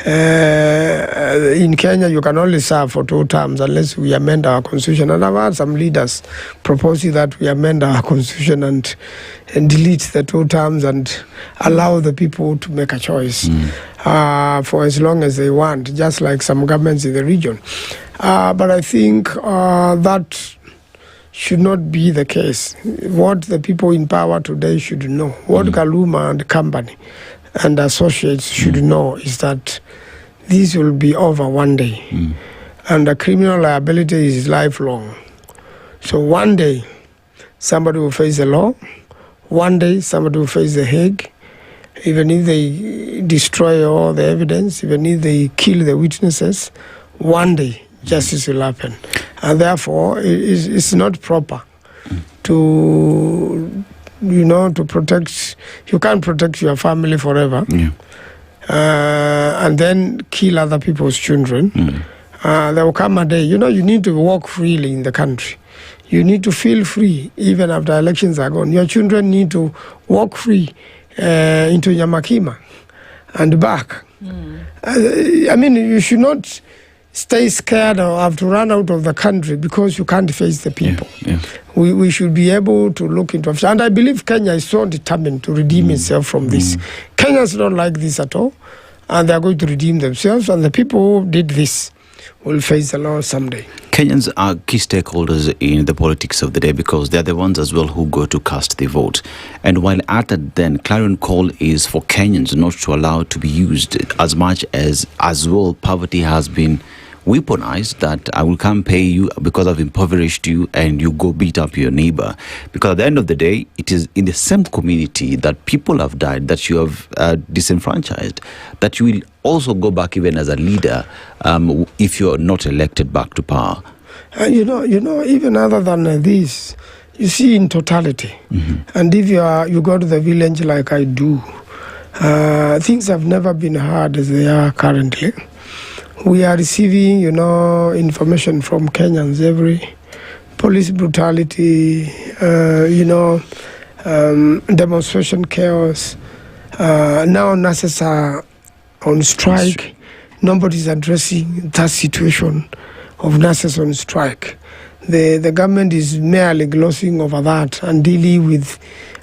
S7: In Kenya, you can only serve for 2 terms unless we amend our constitution. And I've had some leaders proposing that we amend our constitution and delete the 2 terms and allow the people to make a choice for as long as they want, just like some governments in the region. But I think that should not be the case. What the people in power today should know, what Kaluma and company and associates should know is that this will be over one day. And the criminal liability is lifelong. So one day, somebody will face the law. One day, somebody will face the Hague. Even if they destroy all the evidence, even if they kill the witnesses, one day, justice will happen. And therefore, it's not proper to, to protect. You can't protect your family forever. And then kill other people's children. There will come a day, you need to walk freely in the country. You need to feel free even after elections are gone. Your children need to walk free into Nyamakima and back. You should not stay scared or have to run out of the country because you can't face the people. We should be able to look into it. And I believe Kenya is so determined to redeem itself from this. Kenyans don't like this at all, and they're going to redeem themselves, and the people who did this will face the law someday.
S13: Kenyans are key stakeholders in the politics of the day because they're the ones as well who go to cast the vote. And while at that then, clarion call is for Kenyans not to allow to be used as much as well poverty has been weaponized, that I will come pay you because I've impoverished you, and you go beat up your neighbor. Because at the end of the day, it is in the same community that people have died, that you have disenfranchised, that you will also go back even as a leader if you're not elected back to power.
S7: Even other than this, you see in totality. And if you go to the village like I do, things have never been hard as they are currently. We are receiving, information from Kenyans every police brutality, demonstration chaos. Now nurses are on strike. Nobody's addressing that situation of nurses on strike. The government is merely glossing over that and dealing with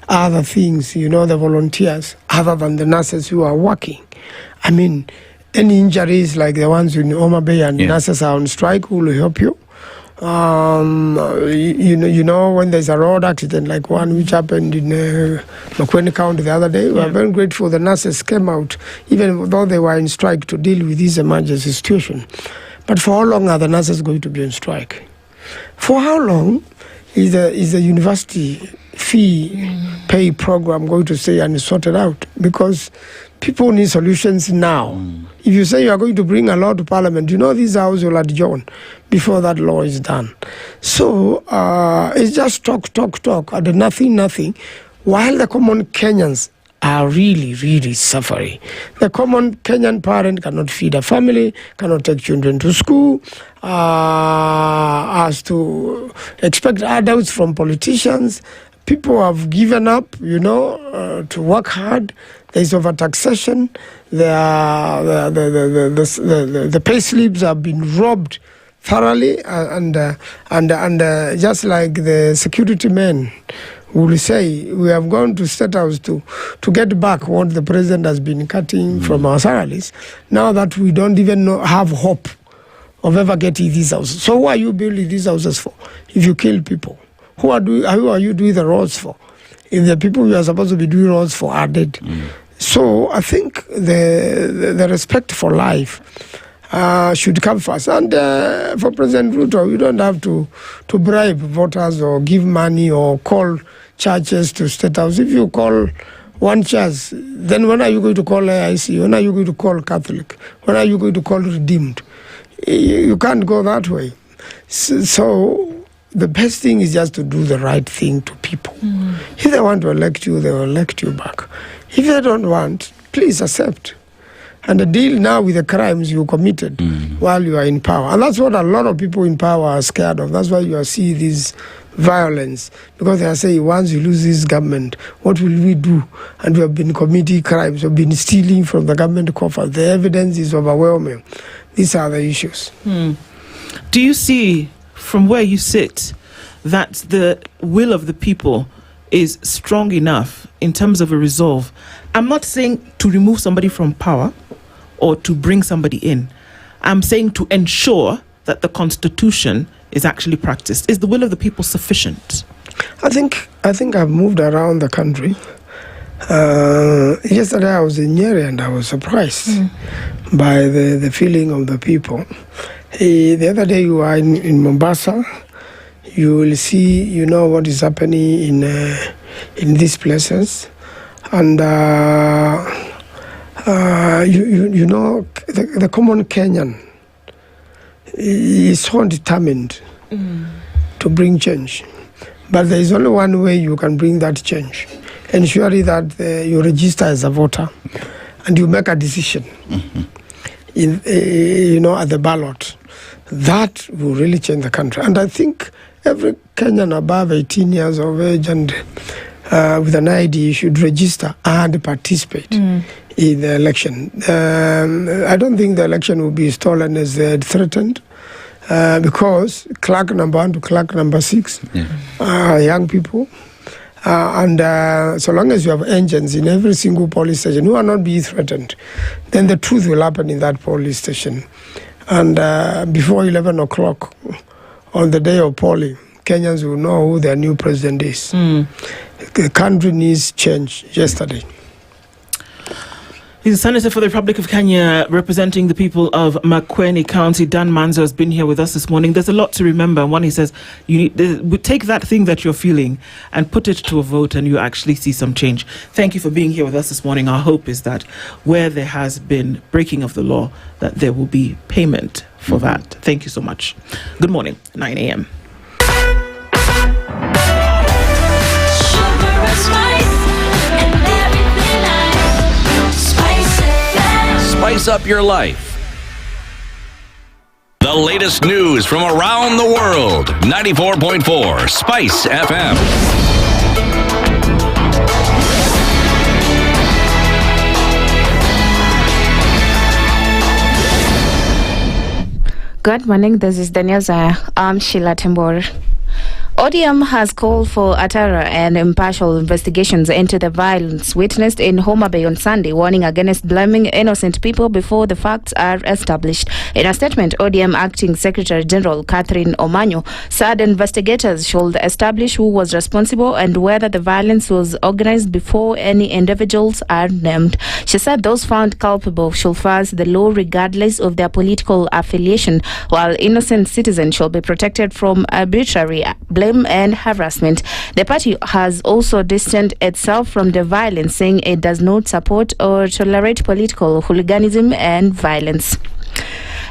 S7: other things, the volunteers, other than the nurses who are working. Any injuries like the ones in Homa Bay and nurses are on strike, who will help you? When there's a road accident like one which happened in Makueni County the other day, we are very grateful the nurses came out, even though they were in strike, to deal with this emergency situation. But for how long are the nurses going to be on strike? For how long is the university fee pay program going to stay and sorted out? Because people need solutions now. If you say you are going to bring a law to Parliament, this House will adjourn before that law is done. So it's just talk, and nothing, while the common Kenyans are really, really suffering. The common Kenyan parent cannot feed a family, cannot take children to school, has to expect adults from politicians. People have given up, to work hard. There's overtaxation. The pay slips have been robbed thoroughly, and just like the security men will say, we have gone to State House to get back what the president has been cutting from our salaries. Now that we don't even have hope of ever getting these houses. So who are you building these houses for if you kill people? Who are you doing the roads for if the people you are supposed to be doing roads for are dead? So I think the respect for life should come first. And for President Ruto, you don't have to bribe voters or give money or call churches to State House. If you call one church, then when are you going to call AIC? When are you going to call Catholic? When are you going to call Redeemed? You can't go that way. So the best thing is just to do the right thing to people. If they want to elect you, they will elect you back. If they don't want, please accept. And deal now with the crimes you committed while you are in power. And that's what a lot of people in power are scared of. That's why you are seeing this violence. Because they are saying, once you lose this government, what will we do? And we have been committing crimes, we have been stealing from the government coffers. The evidence is overwhelming. These are the issues.
S11: Do you see, from where you sit, that the will of the people is strong enough in terms of a resolve? I'm not saying to remove somebody from power or to bring somebody in. I'm saying to ensure that the Constitution is actually practiced. Is the will of the people sufficient?
S7: I think I've moved around the country, Yesterday I was in Nyeri and I was surprised by the feeling of the people. The other day you were in Mombasa, you will see, you know, what is happening in these places. And you know, the common Kenyan is so determined to bring change. But there is only one way you can bring that change. Ensuring that you register as a voter and you make a decision in, you know, at the ballot. That will really change the country. And I think every Kenyan above 18 years of age and with an ID should register and participate in the election. I don't think the election will be stolen as threatened because clerk number 1 to clerk number 6 are young people. And so long as you have agents in every single police station who are not being threatened, then the truth will happen in that police station. And before 11 o'clock on the day of polling, Kenyans will know who their new president is. The country needs change yesterday.
S11: He's a senator for the Republic of Kenya representing the people of Makueni County. Dan Manzo has been here with us this morning. There's a lot to remember. One, he says, we take that thing that you're feeling and put it to a vote and you actually see some change. Thank you for being here with us this morning. Our hope is that where there has been breaking of the law, that there will be payment for that. Thank you so much. Good morning, 9 a.m.
S3: Spice up your life. The latest news from around the world. 94.4 Spice FM.
S1: Good morning, this is Daniel Zaya. I'm Sheila Tembor. ODM has called for a thorough and impartial investigations into the violence witnessed in Homa Bay on Sunday, warning against blaming innocent people before the facts are established. In a statement, ODM Acting Secretary General Catherine Omanyo said investigators should establish who was responsible and whether the violence was organized before any individuals are named. She said those found culpable should face the law regardless of their political affiliation, while innocent citizens shall be protected from arbitrary blame and harassment. The party has also distanced itself from the violence, saying it does not support or tolerate political hooliganism and violence.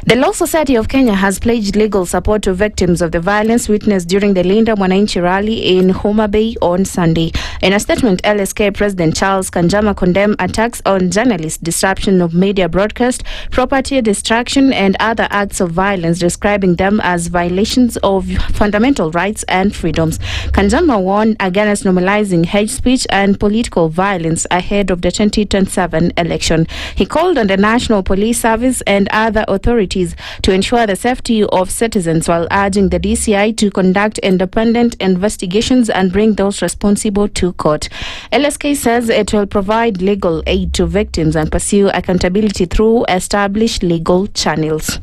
S1: The Law Society of Kenya has pledged legal support to victims of the violence witnessed during the Linda Mwananchi rally in Homa Bay on Sunday. In a statement, LSK President Charles Kanjama condemned attacks on journalists, disruption of media broadcast, property destruction, and other acts of violence, describing them as violations of fundamental rights and freedoms. Kanjama warned against normalizing hate speech and political violence ahead of the 2027 election. He called on the National Police Service and other authorities to ensure the safety of citizens, while urging the DCI to conduct independent investigations and bring those responsible to court. LSK says it will provide legal aid to victims and pursue accountability through established legal channels.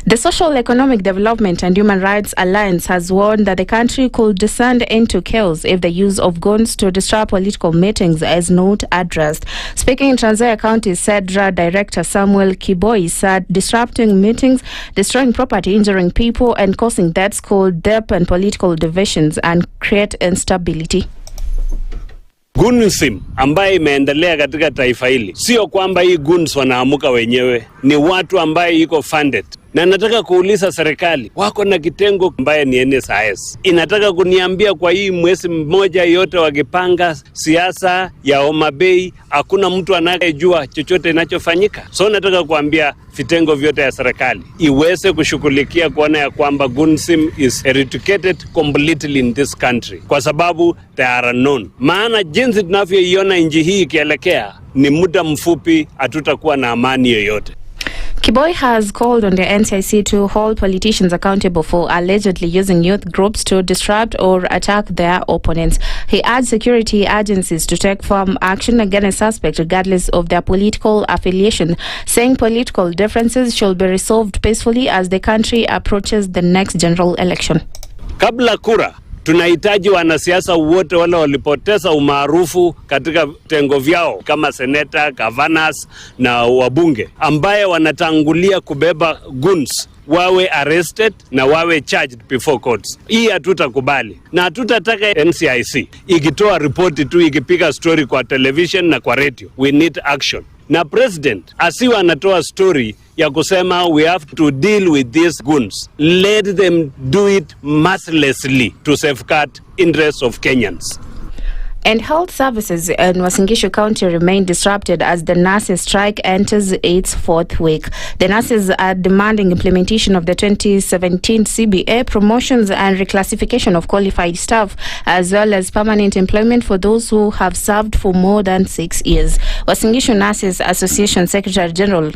S1: The Social Economic Development and Human Rights Alliance has warned that the country could descend into chaos if the use of guns to disrupt political meetings is not addressed. Speaking in Trans Nzoia County, CEDRA Director Samuel Kiboi said disrupting meetings, destroying property, injuring people, and causing deaths could deepen political divisions and create instability.
S14: Gunism ambaye imeendelea katika taifa hili sio kwamba hii guns wanaamuka wenyewe, ni watu ambaye iko funded. Na nataka kuuliza serikali, wako na kitengo ambaye ni NSIS. Inataka kuniambia kwa hii mwezi mmoja yote wakipanga siasa ya Homa Bay, hakuna mtu anayejua chochote inachofanyika. So nataka kuambia vitengo vyote ya serikali iweze kushughulikia kuona ya kwamba gunism is eradicated completely in this country, kwa sababu they are unknown. Maana jinsi tunavyoiona nchi hii ikielekea ni muda mfupi hatutakuwa na amani yoyote.
S1: Kiboi has called on the NCIC to hold politicians accountable for allegedly using youth groups to disrupt or attack their opponents. He urged security agencies to take firm action against suspects regardless of their political affiliation, saying political differences should be resolved peacefully as the country approaches the next general election.
S14: Kabla kura Tunahitaji wanasiasa wote wale walipoteza umaarufu katika tengo vyao kama seneta, governors na wabunge ambaye wanatangulia kubeba guns wawe arrested na wawe charged before courts. Hii hatutakubali na hatutataka NCIC ikitoa ripoti tu ikipiga story kwa television na kwa radio. We need action. Na president asiwa anatoa story ya kusema we have to deal with these goons. Let them do it mercilessly to safeguard interests of Kenyans.
S1: And health services in Uasin Gishu County remain disrupted as the nurses' strike enters its fourth week. The nurses are demanding implementation of the 2017 CBA, promotions and reclassification of qualified staff, as well as permanent employment for those who have served for more than 6 years. Uasin Gishu Nurses Association Secretary General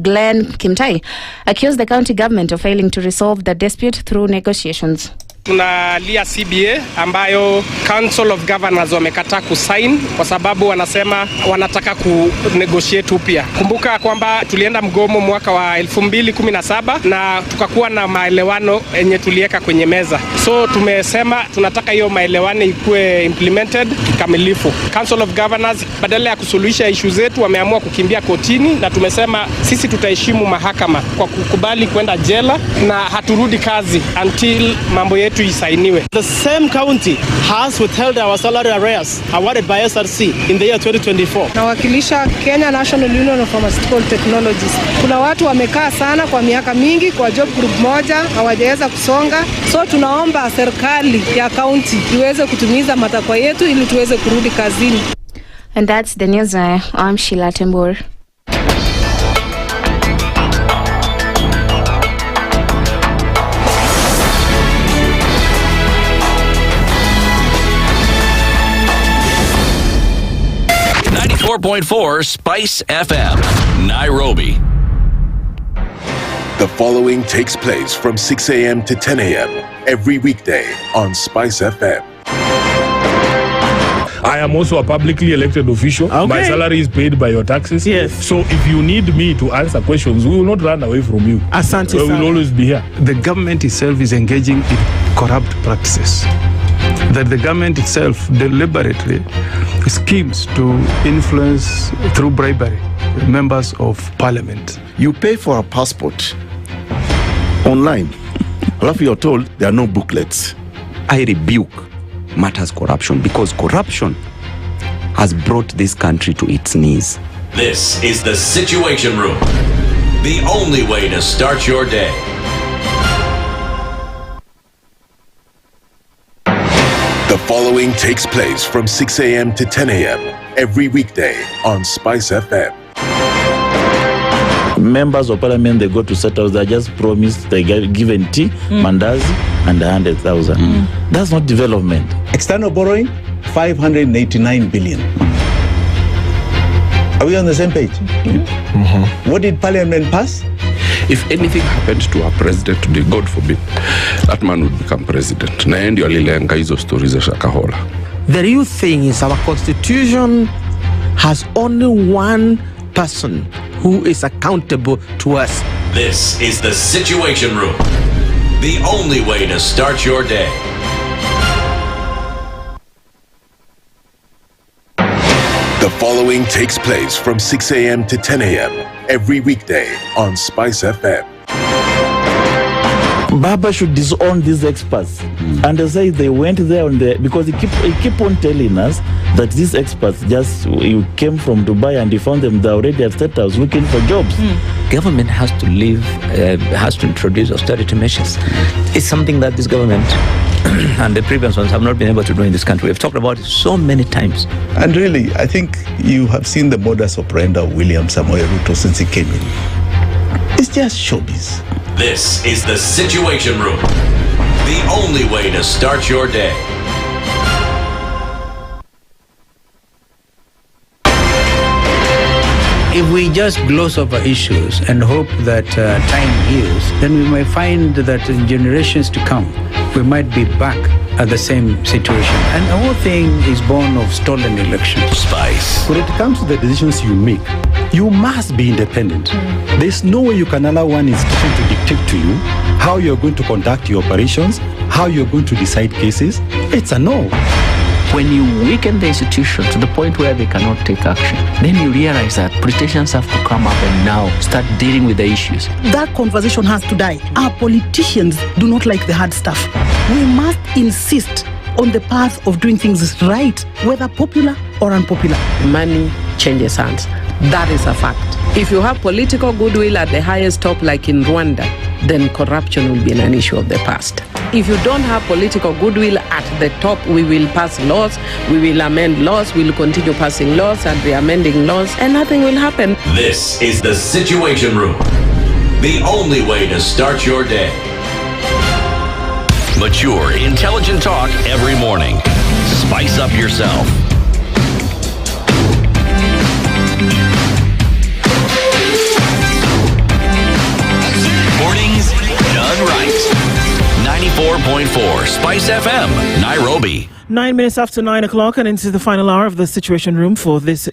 S1: Glenn Kimtai accused the county government of failing to resolve the dispute through negotiations.
S4: Tunalia CBA ambayo Council of Governors wamekataa kusign kwa sababu wanasema wanataka kunegotiate upya. Kumbuka kwamba tulienda mgomo mwaka wa 2017 na tukakuwa na maelewano yenye tuliweka kwenye meza. So tumesema tunataka hiyo maelewano ikuwe implemented kikamilifu. Council of Governors badala ya kusuluhisha issue zetu wameamua kukimbia kotini, na tumesema sisi tutaheshimu mahakama kwa kukubali kwenda jela na haturudi kazi until mambo yetu isainiwe.
S15: The same county has withheld our salary arrears awarded by SRC in the year 2024.
S16: Nawakilisha Kenya National Union of Pharmaceutical Technologies. Kuna watu wamekaa sana kwa miaka mingi kwa job group moja, hawajaweza kusonga. So tunaomba serikali ya county iweze kutumiza matakwa yetu ili tuweze kurudi kazini.
S1: And that's the news. I'm Sheila Tembur.
S3: Spice FM, Nairobi.
S6: The following takes place from 6 a.m. to 10 a.m. every weekday on Spice FM.
S17: I am also a publicly elected official. Okay. My salary is paid by your taxes.
S11: Yes.
S17: So if you need me to answer questions, we will not run away from you.
S11: Asante
S17: we will always be here.
S10: The government itself is engaging in corrupt practices. That the government itself deliberately schemes to influence through bribery members of parliament.
S12: You pay for a passport online. Alafu you're told there are no booklets.
S18: I rebuke matters corruption because corruption has brought this country to its knees.
S3: This is the Situation Room, the only way to start your day.
S6: The following takes place from 6 a.m. to 10 a.m. every weekday on Spice FM.
S8: Members of parliament, they go to settle, they just promised they get given tea, mandazi, and 100,000. That's not development.
S24: External borrowing, 589 billion. Are we on the same page? What did parliament pass?
S5: If anything happened to our president today, God forbid, that man would become president. Na yeye ndio alilenga hizo stories za Shakahola.
S19: The real thing is our constitution has only one person who is accountable to us.
S3: This is the Situation Room, the only way to start your day.
S6: The following takes place from 6 a.m. to 10 a.m. every weekday on Spice FM.
S8: Baba should disown these experts and they say they went there on the because he keep on telling us that these experts just you came from Dubai and you found them they already have status looking for jobs.
S9: Government has to has to introduce austerity measures. It's something that this government and the previous ones have not been able to do in this country. We've talked about it so many times.
S22: And really, I think you have seen the modus operandi of William Samoei Ruto since he came in. It's just showbiz.
S3: This is the Situation Room, the only way to start your day.
S24: If we just gloss over issues and hope that time heals, then we may find that in generations to come, we might be back at the same situation. And the whole thing is born of stolen elections.
S3: Spice.
S25: When it comes to the decisions you make, you must be independent. There's no way you can allow one institution to dictate to you how you're going to conduct your operations, how you're going to decide cases, it's a no.
S2: When you weaken the institution to the point where they cannot take action, then you realize that politicians have to come up and now start dealing with the issues.
S13: That conversation has to die. Our politicians do not like the hard stuff. We must insist on the path of doing things right, whether popular or unpopular.
S20: Money changes hands. That is a fact. If you have political goodwill at the highest top, like in Rwanda, then corruption will be an issue of the past. If you don't have political goodwill at the top, we will pass laws, we will amend laws, we will continue passing laws and re-amending laws, and nothing will happen.
S3: This is the Situation Room, the only way to start your day. Mature, intelligent talk every morning. Spice up yourself. Mornings done right. 94.4 Spice FM, Nairobi.
S11: 9 minutes after 9 o'clock, and into the final hour of the Situation Room for this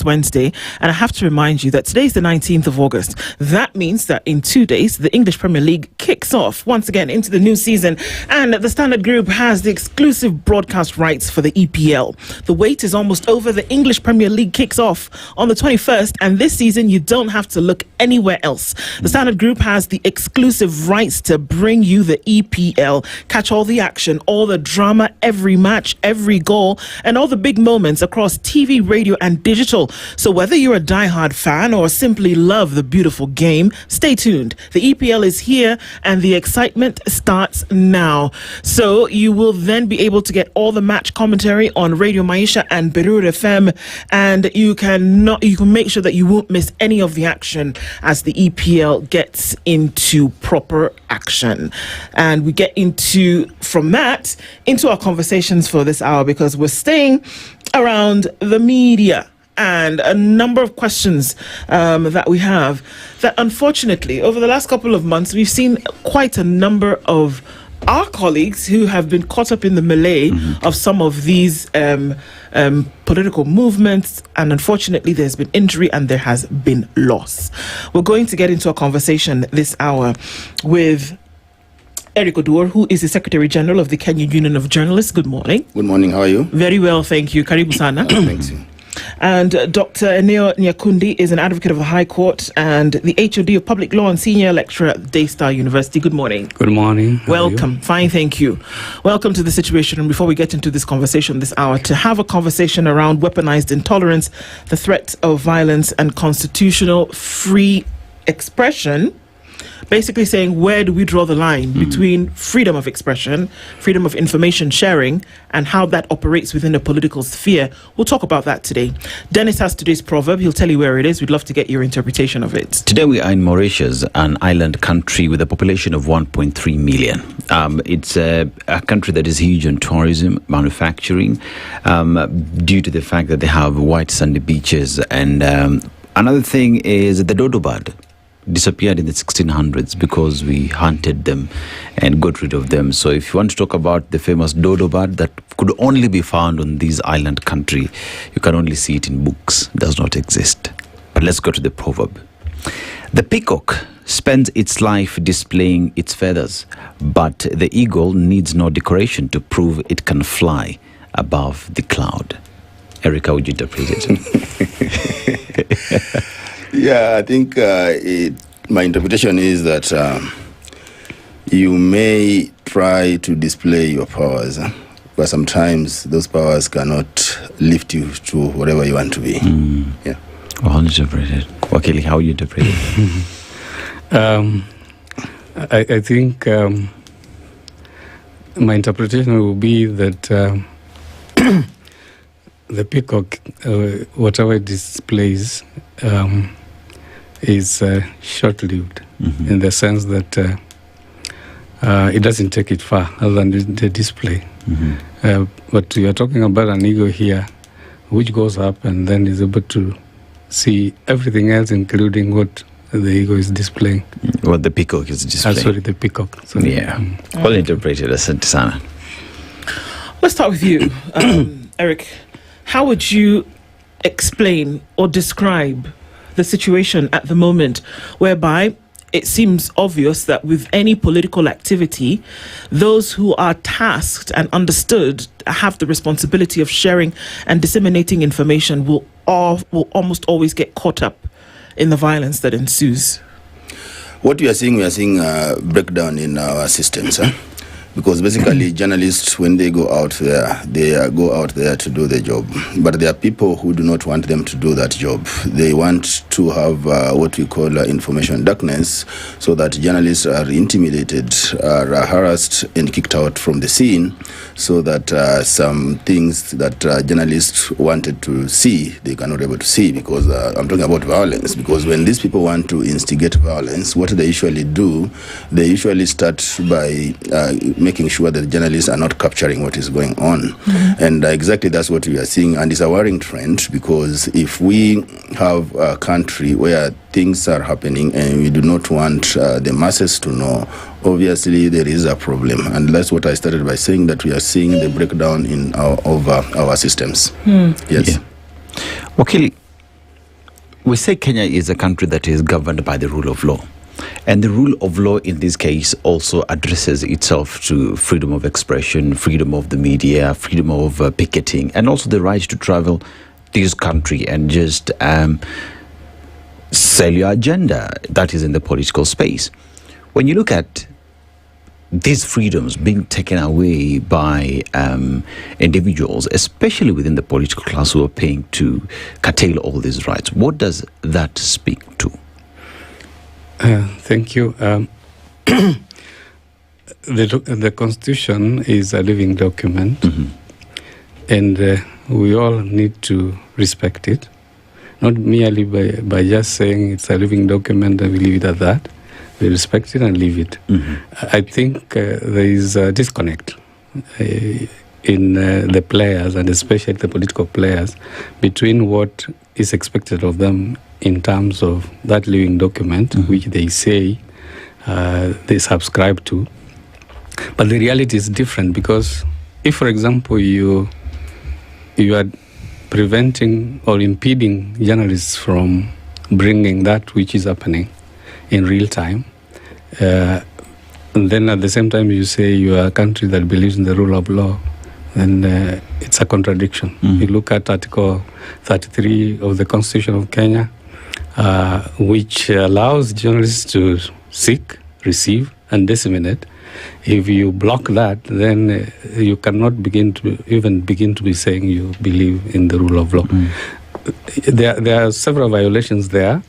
S11: Wednesday. And I have to remind you that today is the 19th of August. That means that in 2 days, the English Premier League kicks off once again into the new season. And the Standard Group has the exclusive broadcast rights for the EPL. The wait is almost over. The English Premier League kicks off on the 21st. And this season, you don't have to look anywhere else. The Standard Group has the exclusive rights to bring you the EPL. Catch all the action, all the drama, every match, every goal, and all the big moments across TV, radio, and digital. So whether you're a diehard fan or simply love the beautiful game, stay tuned. The EPL is here and the excitement starts now. So you will then be able to get all the match commentary on Radio Maisha and Berur FM, and you can make sure that you won't miss any of the action as the EPL gets into proper action. And we get from that into our conversations for this hour, because we're staying around the media and a number of questions that we have that unfortunately over the last couple of months we've seen quite a number of our colleagues who have been caught up in the melee of some of these political movements, and unfortunately there's been injury and there has been loss. We're going to get into a conversation this hour with Eric Nduh, who is the Secretary General of the Kenyan Union of Journalists. Good morning.
S21: Good morning. How are you?
S11: Very well, thank you. Karibu sana.
S21: Thanks.
S11: And Dr. Eneo Nyakundi is an advocate of the High Court and the HOD of Public Law and Senior Lecturer at Daystar University. Good morning.
S23: Good morning.
S11: Welcome. Fine, thank you. Welcome to the Situation Room. Before we get into this conversation this hour, to have a conversation around weaponized intolerance, the threat of violence, and constitutional free expression. Basically saying, where do we draw the line between freedom of expression, freedom of information sharing, and how that operates within a political sphere? We'll talk about that today. Dennis has today's proverb. He'll tell you where it is. We'd love to get your interpretation of it.
S26: Today we are in Mauritius, an island country with a population of 1.3 million. It's a country that is huge on tourism, manufacturing, due to the fact that they have white sandy beaches. And another thing is the dodo bird disappeared in the 1600s because we hunted them and got rid of them. So if you want to talk about the famous dodo bird that could only be found on this island country, you can only see it in books. It does not exist. But let's go to the proverb. The peacock spends its life displaying its feathers, but the eagle needs no decoration to prove it can fly above the cloud. Eric, how would you interpret it?
S21: Yeah, I think my interpretation is that you may try to display your powers, but sometimes those powers cannot lift you to whatever you want to be. Yeah.
S26: Well interpreted. Wakili, how you interpret it?
S23: I think my interpretation will be that the peacock, whatever it displays, is short-lived in the sense that it doesn't take it far other than the display. But we are talking about an eagle here which goes up and then is able to see everything else, including what the eagle is displaying.
S26: What the peacock is displaying.
S23: Sorry, the peacock. Sorry.
S26: Yeah. Well interpreted, Asante sana.
S11: Let's start with you, Eric. How would you explain or describe the situation at the moment whereby it seems obvious that with any political activity, those who are tasked and understood have the responsibility of sharing and disseminating information will almost always get caught up in the violence that ensues.
S21: What we are seeing a breakdown in our systems. Because basically journalists, when they go out there, go out there to do their job. But there are people who do not want them to do that job. They want to have what we call information darkness, so that journalists are intimidated, are harassed and kicked out from the scene, so that some things that journalists wanted to see, they cannot able to see, because I'm talking about violence. Because when these people want to instigate violence, what they usually do, they usually start by making sure that journalists are not capturing what is going on. Mm-hmm. And exactly that's what we are seeing. And it's a worrying trend, because if we have a country where things are happening and we do not want the masses to know, obviously there is a problem. And that's what I started by saying, that we are seeing the breakdown in our systems. Yes.
S26: Yeah. Wakili, we say Kenya is a country that is governed by the rule of law. And the rule of law in this case also addresses itself to freedom of expression, freedom of the media, freedom of picketing, and also the right to travel this country and just sell your agenda that is in the political space. When you look at these freedoms being taken away by individuals, especially within the political class who are paying to curtail all these rights, what does that speak to?
S23: Thank you. The Constitution is a living document, and we all need to respect it, not merely by just saying it's a living document and we leave it at that. We respect it and leave it. I think there is a disconnect in the players, and especially the political players, between what is expected of them in terms of that living document, which they say they subscribe to. But the reality is different, because if, for example, you are preventing or impeding journalists from bringing that which is happening in real time, and then at the same time you say you are a country that believes in the rule of law, then it's a contradiction. You look at Article 33 of the Constitution of Kenya, which allows journalists to seek, receive, and disseminate. If you block that, then you cannot even begin to be saying you believe in the rule of law. There are several violations there,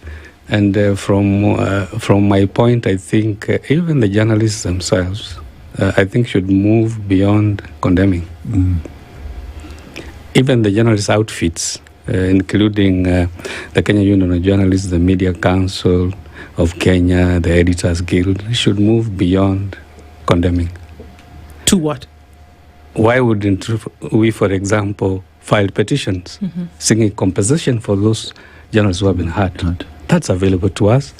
S23: and from my point, I think even the journalists themselves, I think, should move beyond condemning. Even the journalist outfits, including the Kenya Union of Journalists, the Media Council of Kenya, the Editors Guild, should move beyond condemning.
S11: To what?
S23: Why wouldn't we, for example, file petitions seeking compensation for those journalists who have been hurt? That's available to us.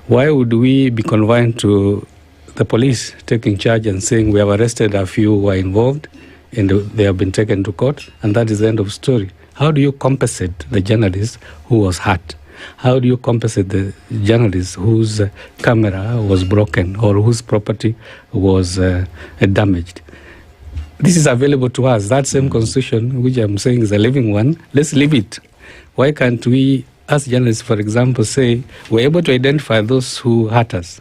S23: Why would we be confined to the police taking charge and saying we have arrested a few who are involved and they have been taken to court, and that is the end of story? How do you compensate the journalist who was hurt? How do you compensate the journalist whose camera was broken or whose property was damaged? This is available to us. That same constitution, which I'm saying is a living one, let's leave it. Why can't we, as journalists, for example, say we're able to identify those who hurt us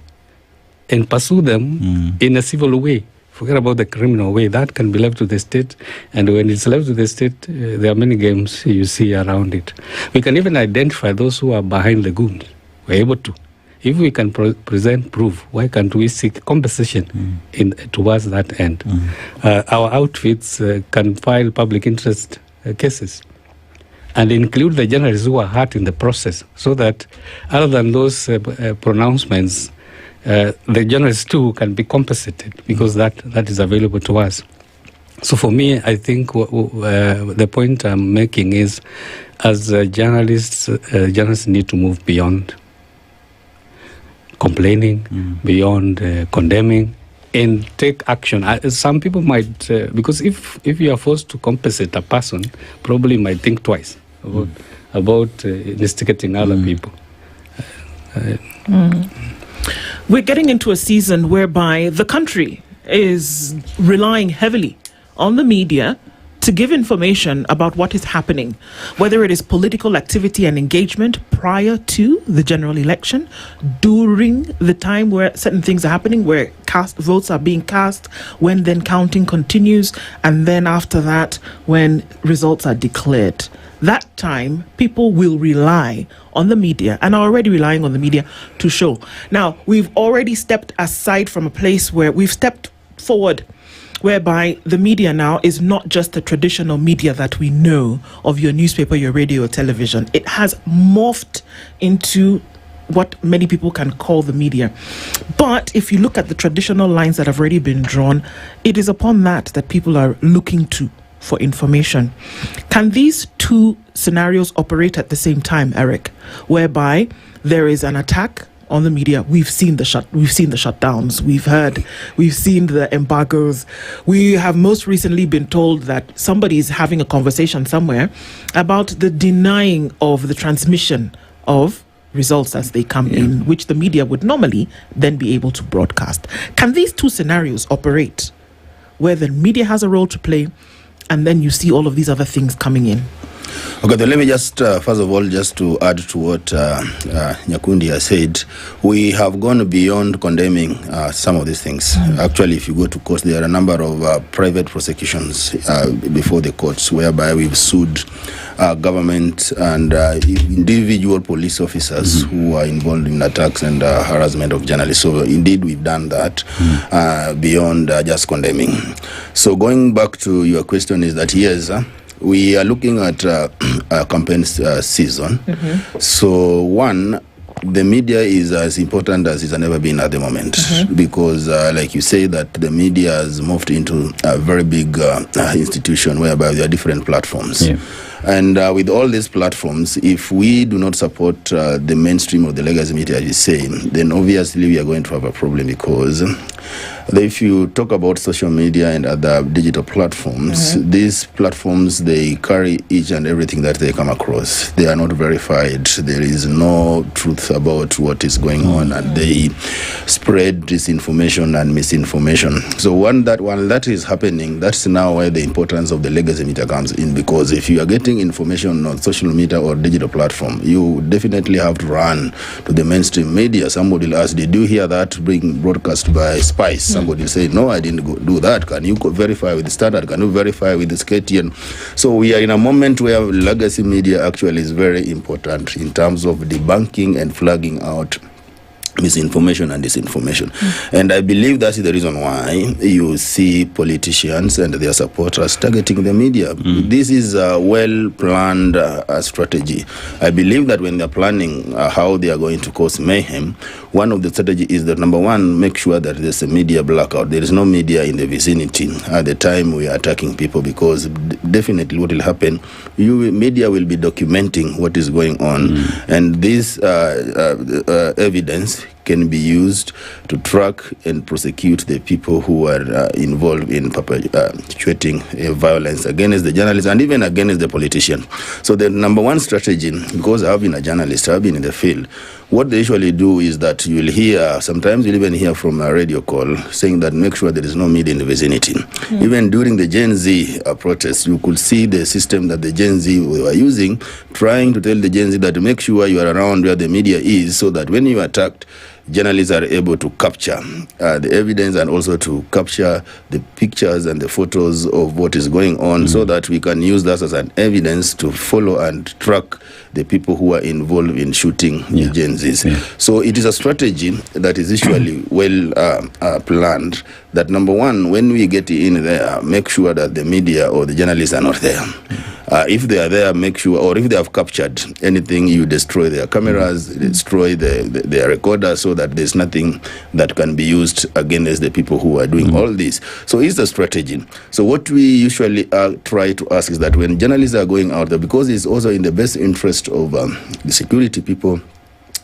S23: and pursue them in a civil way? Forget about the criminal way. That can be left to the state. And when it's left to the state, there are many games you see around it. We can even identify those who are behind the goons. We're able to. If we can present proof, why can't we seek compensation towards that end? Our outfits can file public interest cases and include the journalists who are hurt in the process, so that other than those pronouncements, the journalists too can be compensated, because that is available to us. So for me, I think the point I'm making is, as journalists need to move beyond complaining, beyond condemning, and take action. Some people might, because if you are forced to compensate a person, probably might think twice about instigating other people.
S11: We're getting into a season whereby the country is relying heavily on the media to give information about what is happening, whether it is political activity and engagement prior to the general election, during the time where certain things are happening, where votes are being cast, when then counting continues, and then after that, when results are declared. That time, people will rely on the media and are already relying on the media to show. Now, we've already stepped aside from a place where we've stepped forward, whereby the media now is not just the traditional media that we know of your newspaper, your radio, or television. It has morphed into what many people can call the media. But if you look at the traditional lines that have already been drawn, it is upon that people are looking to for information. Can these two scenarios operate at the same time, Eric, whereby there is an attack on the media? We've seen the shutdowns. We've seen the embargoes. We have most recently been told that somebody is having a conversation somewhere about the denying of the transmission of results as they come in, which the media would normally then be able to broadcast. Can these two scenarios operate where the media has a role to play and then you see all of these other things coming in?
S21: Okay, then let me just, first of all, just to add to what Nyakundi has said, we have gone beyond condemning some of these things. Actually, if you go to court, there are a number of private prosecutions before the courts whereby we've sued government and individual police officers who are involved in attacks and harassment of journalists. So indeed, we've done that beyond just condemning. So going back to your question is that, yes, we are looking at a campaign season. So one, the media is as important as it's never been at the moment because like you say that the media has moved into a very big institution whereby there are different platforms. And with all these platforms, if we do not support the mainstream of the legacy media, as you say, then obviously we are going to have a problem because if you talk about social media and other digital platforms, these platforms, they carry each and everything that they come across. They are not verified. There is no truth about what is going on, and they spread disinformation and misinformation. So when that is happening, that's now where the importance of the legacy media comes in, because if you are getting information on social media or digital platform, you definitely have to run to the mainstream media. Somebody will ask, did you hear that being broadcast by Spice? Somebody will say, no, I didn't do that. Can you verify with the Standard? Can you verify with the Skitty? And so we are in a moment where legacy media actually is very important in terms of debunking and flagging out misinformation and disinformation. And I believe that is the reason why you see politicians and their supporters targeting the media. This is a well-planned strategy. I believe that when they're planning how they are going to cause mayhem, one of the strategies is that, number one, make sure that there's a media blackout. There is no media in the vicinity at the time we are attacking people, because definitely what will happen, media will be documenting what is going on. And this evidence can be used to track and prosecute the people who are involved in perpetuating violence against the journalists and even against the politician. So the number one strategy, because I've been a journalist, I've been in the field, what they usually do is that you'll hear, sometimes you'll even hear from a radio call saying that make sure there is no media in the vicinity. Even during the Gen Z protests, you could see the system that the Gen Z were using, trying to tell the Gen Z that make sure you are around where the media is, so that when you are attacked, journalists are able to capture the evidence and also to capture the pictures and the photos of what is going on, so that we can use that as an evidence to follow and track the people who are involved in shooting the Gen Zs. So it is a strategy that is usually well planned, that number one, when we get in there, make sure that the media or the journalists are not there. If they are there, make sure, or if they have captured anything, you destroy their cameras, destroy their recorders, so that there's nothing that can be used against the people who are doing all this. So it's a strategy. So what we usually try to ask is that when journalists are going out there, because it's also in the best interest of the security people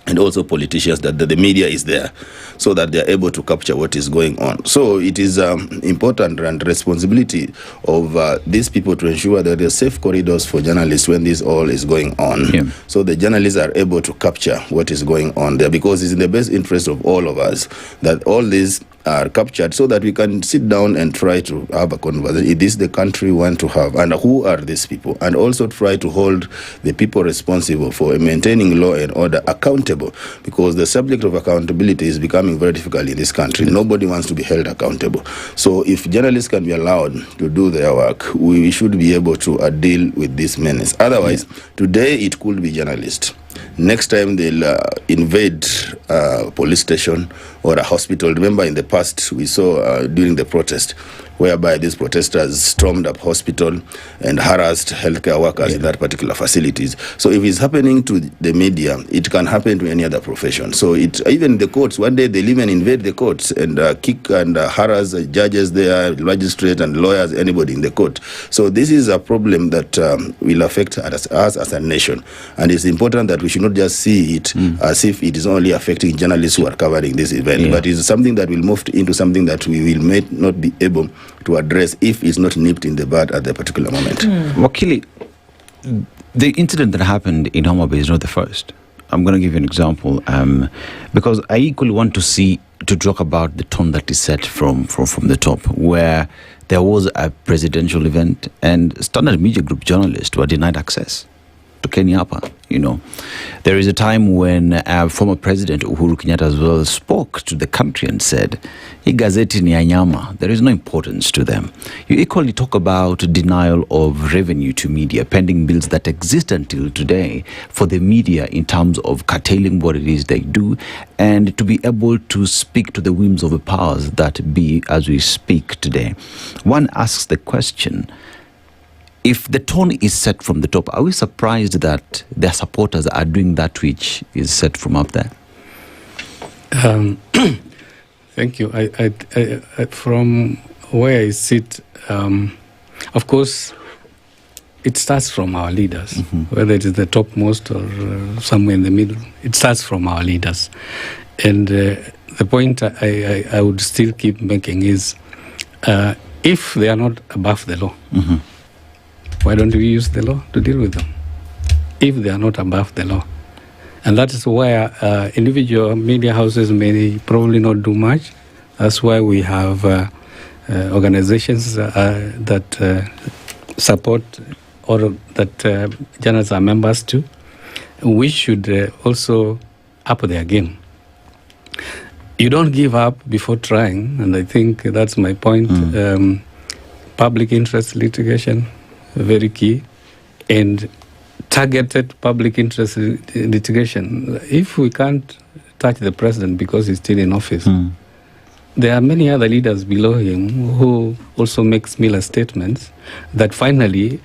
S21: and also politicians, that the media is there so that they are able to capture what is going on. So it is important and responsibility of these people to ensure that there are safe corridors for journalists when this all is going on.
S26: Yeah.
S21: So the journalists are able to capture what is going on there, because it's in the best interest of all of us that all these are captured so that we can sit down and try to have a conversation. Is this the country we want to have? And who are these people? And also try to hold the people responsible for maintaining law and order accountable, because the subject of accountability is becoming very difficult in this country. Nobody wants to be held accountable. So if journalists can be allowed to do their work, we should be able to deal with this menace. Otherwise, today it could be journalists. Next time they'll invade a police station or a hospital. Remember in the past we saw during the protest, whereby these protesters stormed up hospital and harassed healthcare workers in that particular facilities. So if it's happening to the media, it can happen to any other profession. So even the courts, one day they'll even invade the courts and kick and harass judges there, magistrates and lawyers, anybody in the court. So this is a problem that will affect us as a nation. And it's important that we should not just see it as if it is only affecting journalists who are covering this event, but it's something that will move into something that we will may not be able to address if it's not nipped in the bud at the particular moment.
S26: Wakili, the incident that happened in Homa Bay is not the first. I'm going to give you an example, because I equally want to talk about the tone that is set from the top, where there was a presidential event and Standard Media Group journalists were denied access to Kenyatta. There is a time when former President Uhuru Kenyatta as well spoke to the country and said, "Hii gazeti ni anyama, there is no importance to them." You equally talk about denial of revenue to media, pending bills that exist until today for the media in terms of curtailing what it is they do, and to be able to speak to the whims of the powers that be as we speak today. One asks the question, if the tone is set from the top, are we surprised that their supporters are doing that which is set from up there?
S23: Thank you. I from where I sit, of course, it starts from our leaders, whether it is the topmost or somewhere in the middle. It starts from our leaders. And the point I would still keep making is, if they are not above the law, why don't we use the law to deal with them? If they are not above the law. And that is where individual media houses may probably not do much. That's why we have organizations that support or that journalists are members to. We should also up their game. You don't give up before trying, and I think that's my point. Public interest litigation, very key, and targeted public interest litigation. If we can't touch the president because he's still in office, there are many other leaders below him who also make similar statements that finally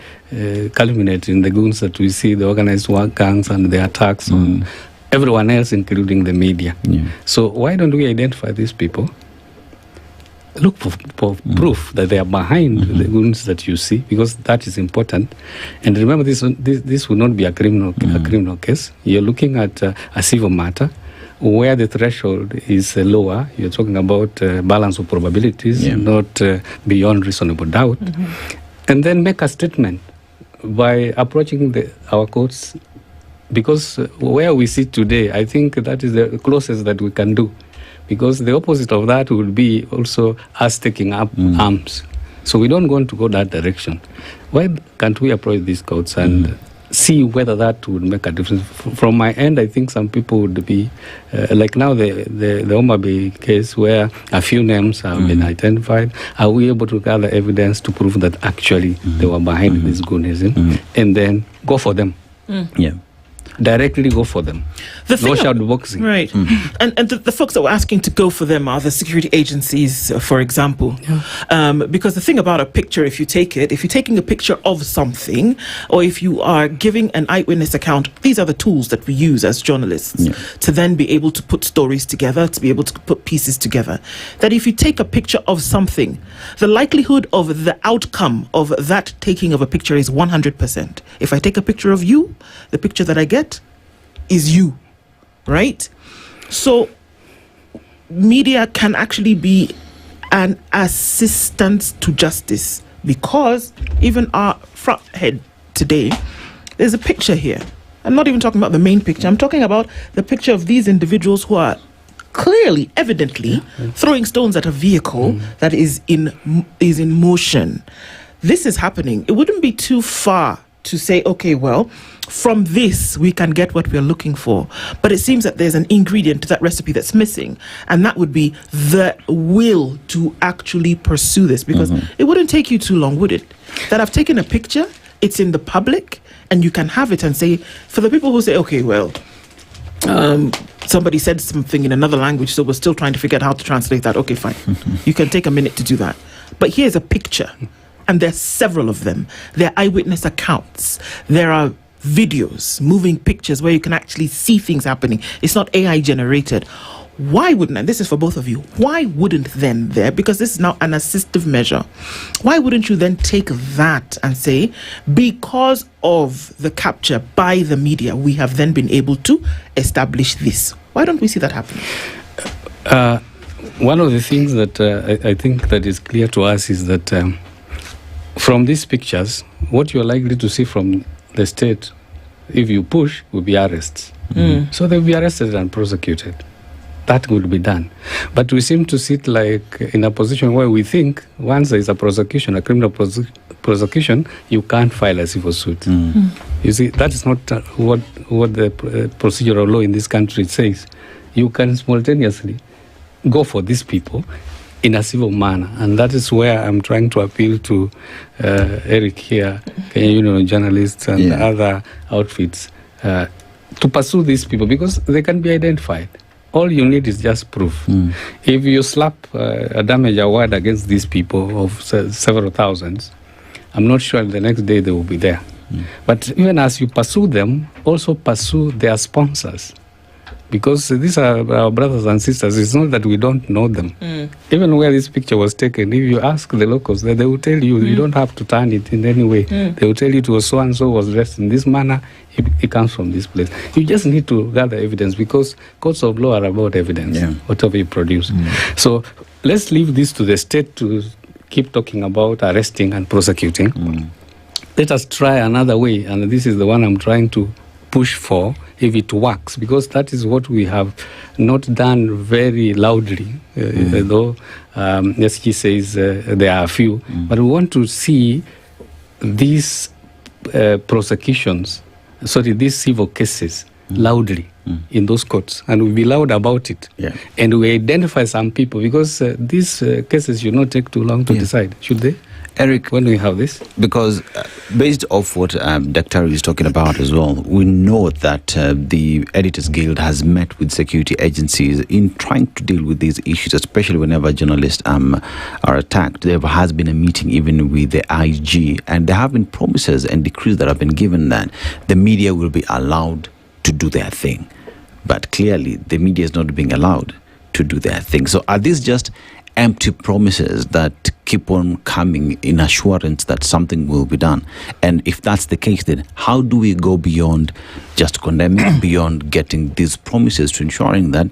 S23: culminate in the goons that we see, the organized work gangs and the attacks on everyone else, including the media. So why don't we identify these people? Look for proof that they are behind the goons that you see, because that is important. And remember, this will not be a criminal case. You're looking at a civil matter where the threshold is lower. You're talking about balance of probabilities, not beyond reasonable doubt. And then make a statement by approaching our courts, because where we sit today, I think that is the closest that we can do. Because the opposite of that would be also us taking up arms. So we don't want to go that direction. Why can't we approach these courts and see whether that would make a difference? From my end, I think some people would be, like now the Homa Bay case where a few names have been identified. Are we able to gather evidence to prove that actually they were behind this goonism? And then go for them. Directly go for them. No shadow boxing.
S11: Right. And the folks that were asking to go for them are the security agencies, for example. Because the thing about a picture, if you're taking a picture of something, or if you are giving an eyewitness account, these are the tools that we use as journalists to then be able to put stories together, to be able to put pieces together. That if you take a picture of something, the likelihood of the outcome of that taking of a picture is 100%. If I take a picture of you, the picture that I get is you, right? So media can actually be an assistance to justice, because even our front head today, there's a picture here. I'm not even talking about the main picture. I'm talking about the picture of these individuals who are clearly, evidently, throwing stones at a vehicle that is in motion. This is happening. It wouldn't be too far to say, okay, well, from this we can get what we're looking for. But it seems that there's an ingredient to that recipe that's missing, and that would be the will to actually pursue this, because it wouldn't take you too long, would it? That I've taken a picture, it's in the public, and you can have it and say, for the people who say, okay, well, somebody said something in another language, so we're still trying to figure out how to translate that. Okay, fine. You can take a minute to do that. But here's a picture, and there's several of them. There are eyewitness accounts. There are videos, moving pictures where you can actually see things happening. It's not AI generated. Why wouldn't, and this is for both of you, why wouldn't then there, because this is now an assistive measure, why wouldn't you then take that and say, because of the capture by the media, we have then been able to establish this? Why don't we see that happening?
S23: One of the things that I think that is clear to us is that from these pictures, what you're likely to see from the state, if you push, will be arrests. So they'll be arrested and prosecuted. That will be done. But we seem to sit like in a position where we think once there is a prosecution, a criminal prosecution, you can't file a civil suit. You see, that is not what the procedural law in this country says. You can simultaneously go for these people in a civil manner. And that is where I'm trying to appeal to Eric here, Kenya Union of Journalists and other outfits, to pursue these people, because they can be identified. All you need is just proof. If you slap a damage award against these people of several thousands, I'm not sure the next day they will be there. But even as you pursue them, also pursue their sponsors. Because these are our brothers and sisters. It's not that we don't know them. Even where this picture was taken, if you ask the locals, they will tell you, you don't have to turn it in any way. They will tell you it was so-and-so was dressed in this manner, it comes from this place. You just need to gather evidence, because courts of law are about evidence, whatever you produce. So let's leave this to the state to keep talking about arresting and prosecuting. Let us try another way, and this is the one I'm trying to push for, if it works, because that is what we have not done very loudly, though SG says there are a few, but we want to see these prosecutions, these civil cases loudly in those courts, and we'll be loud about it. And we identify some people, because these cases should not take too long to decide, should they?
S26: Eric,
S23: when we have this?
S26: Because based off what Dr. is talking about as well, we know that the Editors Guild has met with security agencies in trying to deal with these issues, especially whenever journalists are attacked. There has been a meeting even with the IG, and there have been promises and decrees that have been given that the media will be allowed to do their thing. But clearly, the media is not being allowed to do their thing. So are these just empty promises that keep on coming in assurance that something will be done? And if that's the case, then how do we go beyond just condemning, beyond getting these promises to ensuring that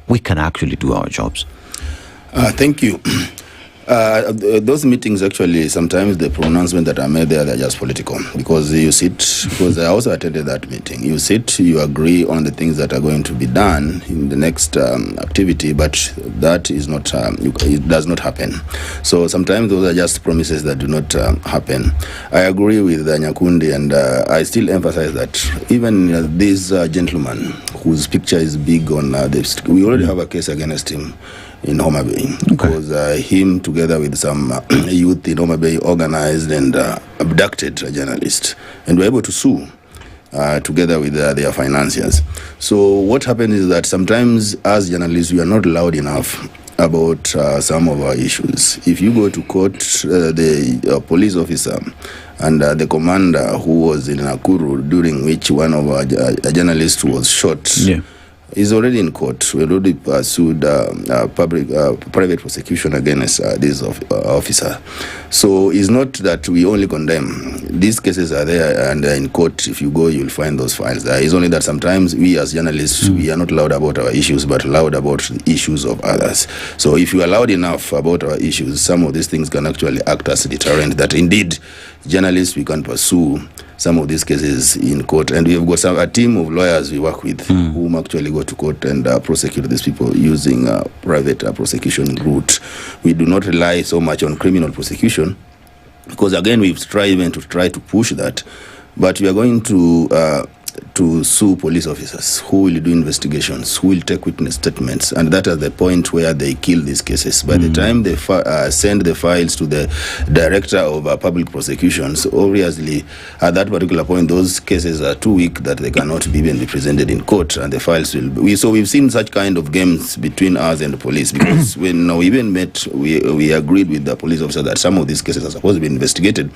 S26: we can actually do our jobs?
S21: Thank you. Those meetings, actually, sometimes the pronouncements that are made there, they're just political, because you sit, because I also attended that meeting, you sit, you agree on the things that are going to be done in the next activity, but that is not, it does not happen. So sometimes those are just promises that do not happen. I agree with Nyakundi, and I still emphasize that even this gentleman whose picture is big on this, we already have a case against him in Homa Bay, because him together with some youth in Homa Bay organized and abducted a journalist, and were able to sue together with their financiers. So what happened is that sometimes as journalists, we are not loud enough about some of our issues. If you go to court, the police officer and the commander who was in Nakuru, during which one of our journalists was shot, is already in court. We already pursued private prosecution against this officer. So it's not that we only condemn. These cases are there and in court. If you go, you'll find those files there. It's only that sometimes we as journalists, we are not loud about our issues, but loud about the issues of others. So if you are loud enough about our issues, some of these things can actually act as a deterrent that indeed journalists, we can pursue some of these cases in court. And we have got a team of lawyers we work with whom actually go to court and prosecute these people using private prosecution route. We do not rely so much on criminal prosecution because, again, we've tried even to try to push that. But we are going to sue police officers who will do investigations, who will take witness statements, and that is the point where they kill these cases. By the time they send the files to the director of public prosecutions, obviously at that particular point those cases are too weak that they cannot even be presented in court, and the files will be. So we've seen such kind of games between us and the police, because when we even met, we agreed with the police officer that some of these cases are supposed to be investigated,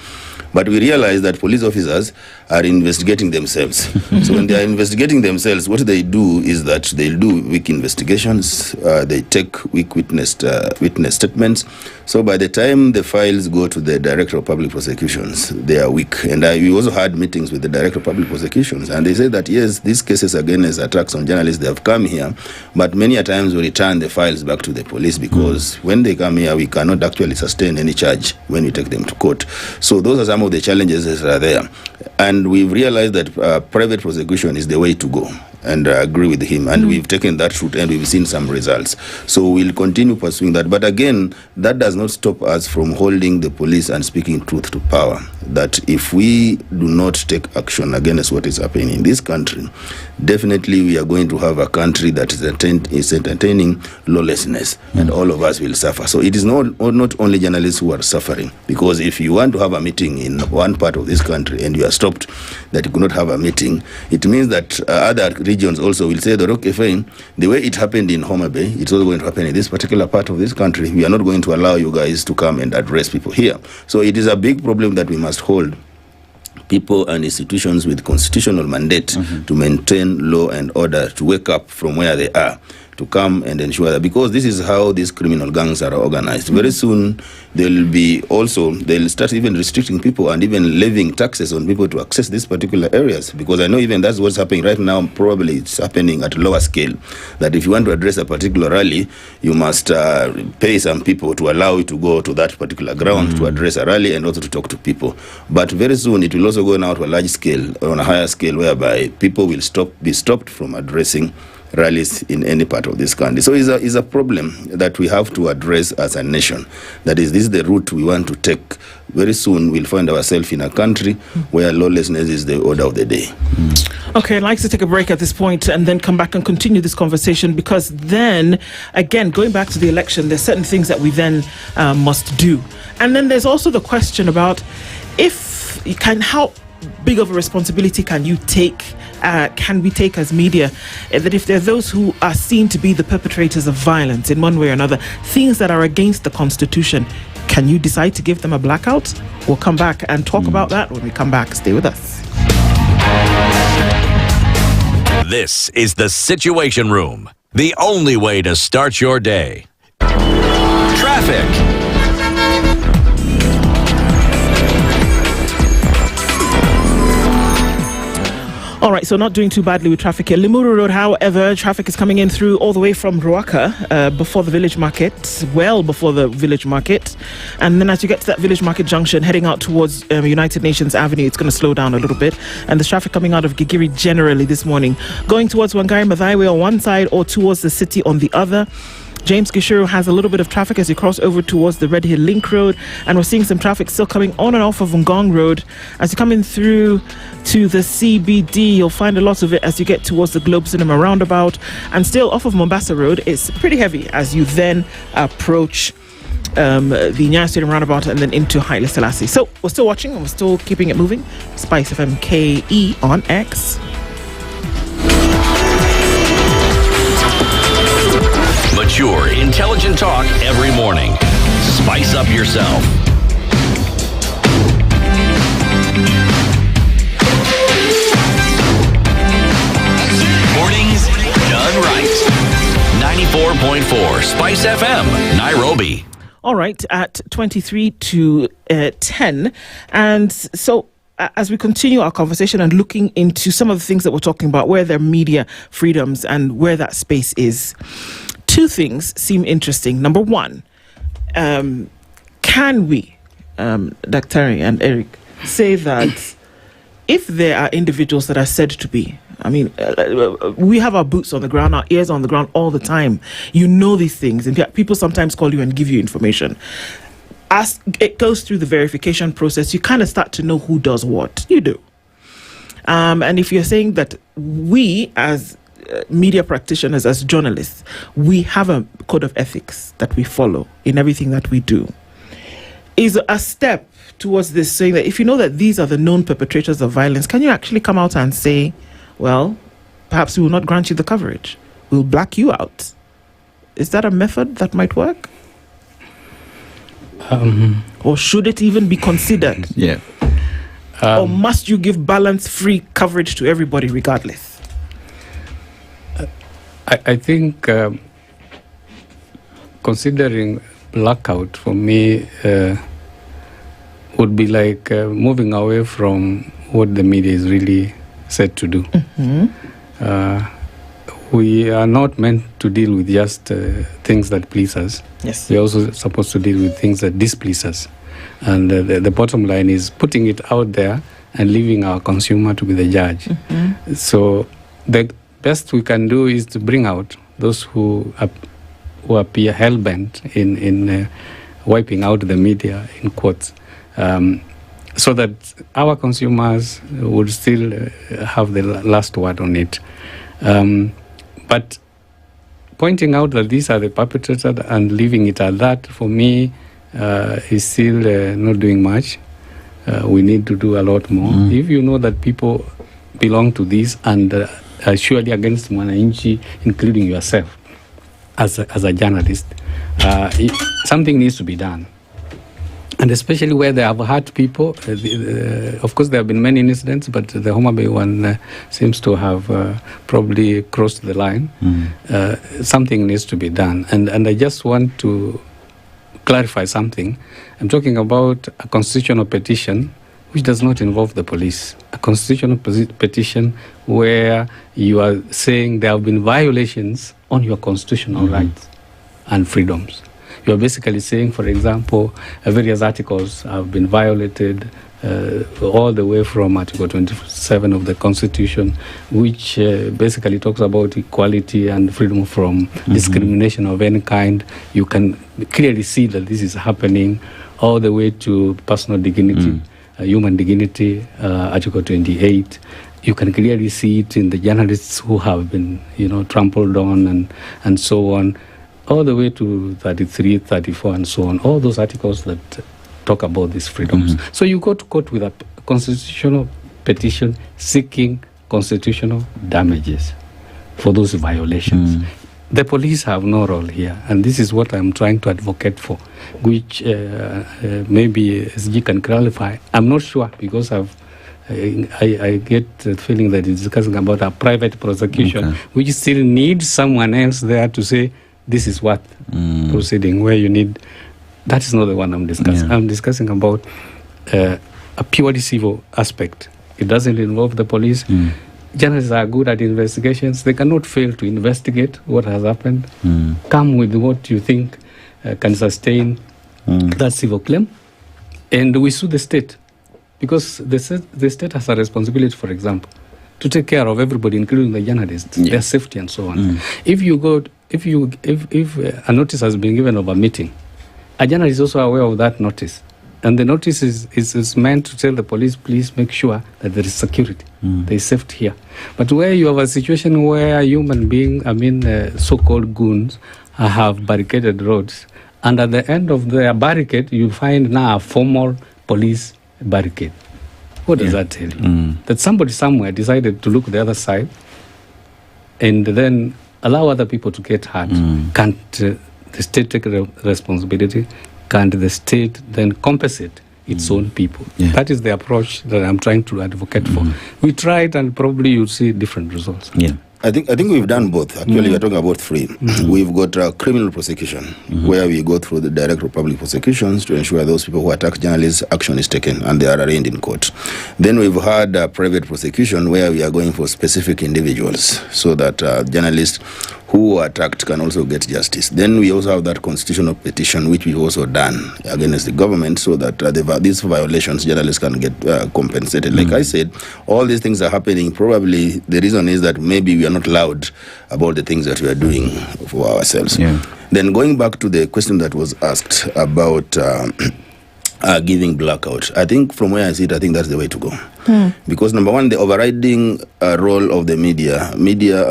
S21: but we realized that police officers are investigating themselves. So when they are investigating themselves, what they do is that they'll do weak investigations, they take weak witness statements. So by the time the files go to the Director of Public Prosecutions, they are weak. And we also had meetings with the Director of Public Prosecutions, and they say that yes, these cases against attacks on journalists, they have come here, but many a times we return the files back to the police because when they come here, we cannot actually sustain any charge when we take them to court. So those are some of the challenges that are there. And we've realized that private prosecution is the way to go, and I agree with him, and we've taken that route and we've seen some results. So we'll continue pursuing that. But again, that does not stop us from holding the police and speaking truth to power, that if we do not take action against what is happening in this country, definitely we are going to have a country that is entertaining lawlessness, and all of us will suffer. So it is not only journalists who are suffering, because if you want to have a meeting in one part of this country and you are stopped that you could not have a meeting, it means that other regions also will say that, okay, fine, the way it happened in Homa Bay, it's also going to happen in this particular part of this country. We are not going to allow you guys to come and address people here. So it is a big problem that we must hold people and institutions with constitutional mandate to maintain law and order to wake up from where they are, to come and ensure that, because this is how these criminal gangs are organized. Very soon they'll start even restricting people and even levying taxes on people to access these particular areas, because I know even that's what's happening right now. Probably it's happening at a lower scale, that if you want to address a particular rally, you must pay some people to allow you to go to that particular ground to address a rally and also to talk to people. But very soon it will also go now to a large scale, on a higher scale, whereby people will be stopped from addressing rallies in any part of this country. So it's a problem that we have to address as a nation. That is, this is the route we want to take. Very soon we'll find ourselves in a country where lawlessness is the order of the day.
S11: Okay, I'd like to take a break at this point and then come back and continue this conversation, because then, again, going back to the election, there's certain things that we then must do. And then there's also the question about how big of a responsibility can we take as media, that if there are those who are seen to be the perpetrators of violence in one way or another, things that are against the Constitution, can you decide to give them a blackout? We'll come back and talk about that when we come back. Stay with us.
S3: This is the Situation Room, the only way to start your day. Traffic.
S11: All right, so not doing too badly with traffic here. Limuru Road, however, traffic is coming in through all the way from Ruaka before the village market, well before the village market. And then as you get to that village market junction, heading out towards United Nations Avenue, it's going to slow down a little bit. And there's traffic coming out of Gigiri generally this morning, going towards Wangari Maathai on one side or towards the city on the other. James Gishuru has a little bit of traffic as you cross over towards the Red Hill Link Road, and we're seeing some traffic still coming on and off of Ngong Road. As you come in through to the CBD, you'll find a lot of it as you get towards the Globe Cinema roundabout, and still off of Mombasa Road, it's pretty heavy as you then approach the Nyayo Stadium roundabout and then into Haile Selassie. So we're still watching and we're still keeping it moving. SpiceFM KE on X.
S3: Mature, intelligent talk every morning. Spice up yourself. Mornings done right. Spice FM, Nairobi.
S11: All right, at 23 to 10. And so as we continue our conversation and looking into some of the things that we're talking about, where there are media freedoms and where that space is, two things seem interesting. Number one, can we, Dr. and Eric, say that if there are individuals that are said to be, I mean, we have our boots on the ground, our ears on the ground all the time. You know these things, and people sometimes call you and give you information. As it goes through the verification process, you kind of start to know who does what. You do. And if you're saying that we, as media practitioners, as journalists, we have a code of ethics that we follow in everything that we do, is a step towards this, saying that if you know that these are the known perpetrators of violence, can you actually come out and say, well, perhaps we will not grant you the coverage. We'll black you out. Is that a method that might work? Or should it even be considered?
S26: Yeah.
S11: Or must you give balance-free coverage to everybody regardless?
S23: I think considering blackout for me would be like moving away from what the media is really said to do.
S11: Mm-hmm.
S23: We are not meant to deal with just things that please us.
S11: Yes.
S23: We're also supposed to deal with things that displease us. And the bottom line is putting it out there and leaving our consumer to be the judge.
S11: Mm-hmm.
S23: So the best we can do is to bring out those who appear hell-bent in wiping out the media, in quotes, so that our consumers would still have the last word on it. But pointing out that these are the perpetrators and leaving it at that, for me, is still not doing much. We need to do a lot more. If you know that people belong to this and are surely against Mwananchi, including yourself as a journalist, something needs to be done. And especially where they have hurt people, of course there have been many incidents, but the Homa Bay one seems to have probably crossed the line. Something needs to be done. And I just want to clarify something. I'm talking about a constitutional petition which does not involve the police. A constitutional petition where you are saying there have been violations on your constitutional rights and freedoms. You are basically saying, for example, various articles have been violated, all the way from Article 27 of the Constitution, which basically talks about equality and freedom from discrimination of any kind. You can clearly see that this is happening, all the way to personal dignity, human dignity, Article 28. You can clearly see it in the journalists who have been, trampled on and so on, all the way to 33, 34, and so on, all those articles that talk about these freedoms. So you go to court with a constitutional petition seeking constitutional damages for those violations. The police have no role here, and this is what I'm trying to advocate for, which maybe SG can clarify. I'm not sure, because I get the feeling that it's discussing about a private prosecution, which still needs someone else there to say, this is what proceeding, where you need. That is not the one I'm discussing. I'm discussing about a purely civil aspect. It doesn't involve the police. Journalists are good at investigations. They cannot fail to investigate what has happened. Come with what you think can sustain that civil claim. And we sue the state, because the state has a responsibility, for example, to take care of everybody, including the journalists, their safety and so on. If a notice has been given of a meeting, a journalist is also aware of that notice. And the notice is meant to tell the police, please make sure that there is security, there is safety here. But where you have a situation where human beings, so-called goons, have barricaded roads, and at the end of their barricade, you find now a formal police barricade. What does that tell you? That somebody somewhere decided to look the other side and then allow other people to get hurt. Can't the state take responsibility? Can't the state then compensate its own people? That is the approach that I'm trying to advocate for. We tried, and probably you'll see different results.
S21: I think we've done both. Actually, we're talking about three. We've got criminal prosecution, where we go through the direct or public prosecutions to ensure those people who attack journalists, action is taken and they are arraigned in court. Then we've had private prosecution, where we are going for specific individuals, so that journalists who are attacked can also get justice. Then we also have that constitutional petition, which we've also done against the government, so that these violations, journalists can get compensated. Like I said, all these things are happening. Probably the reason is that maybe we are not loud about the things that we are doing for ourselves. Then going back to the question that was asked about giving blackout, I think from where I sit, I think that's the way to go. Because number one, the overriding role of the media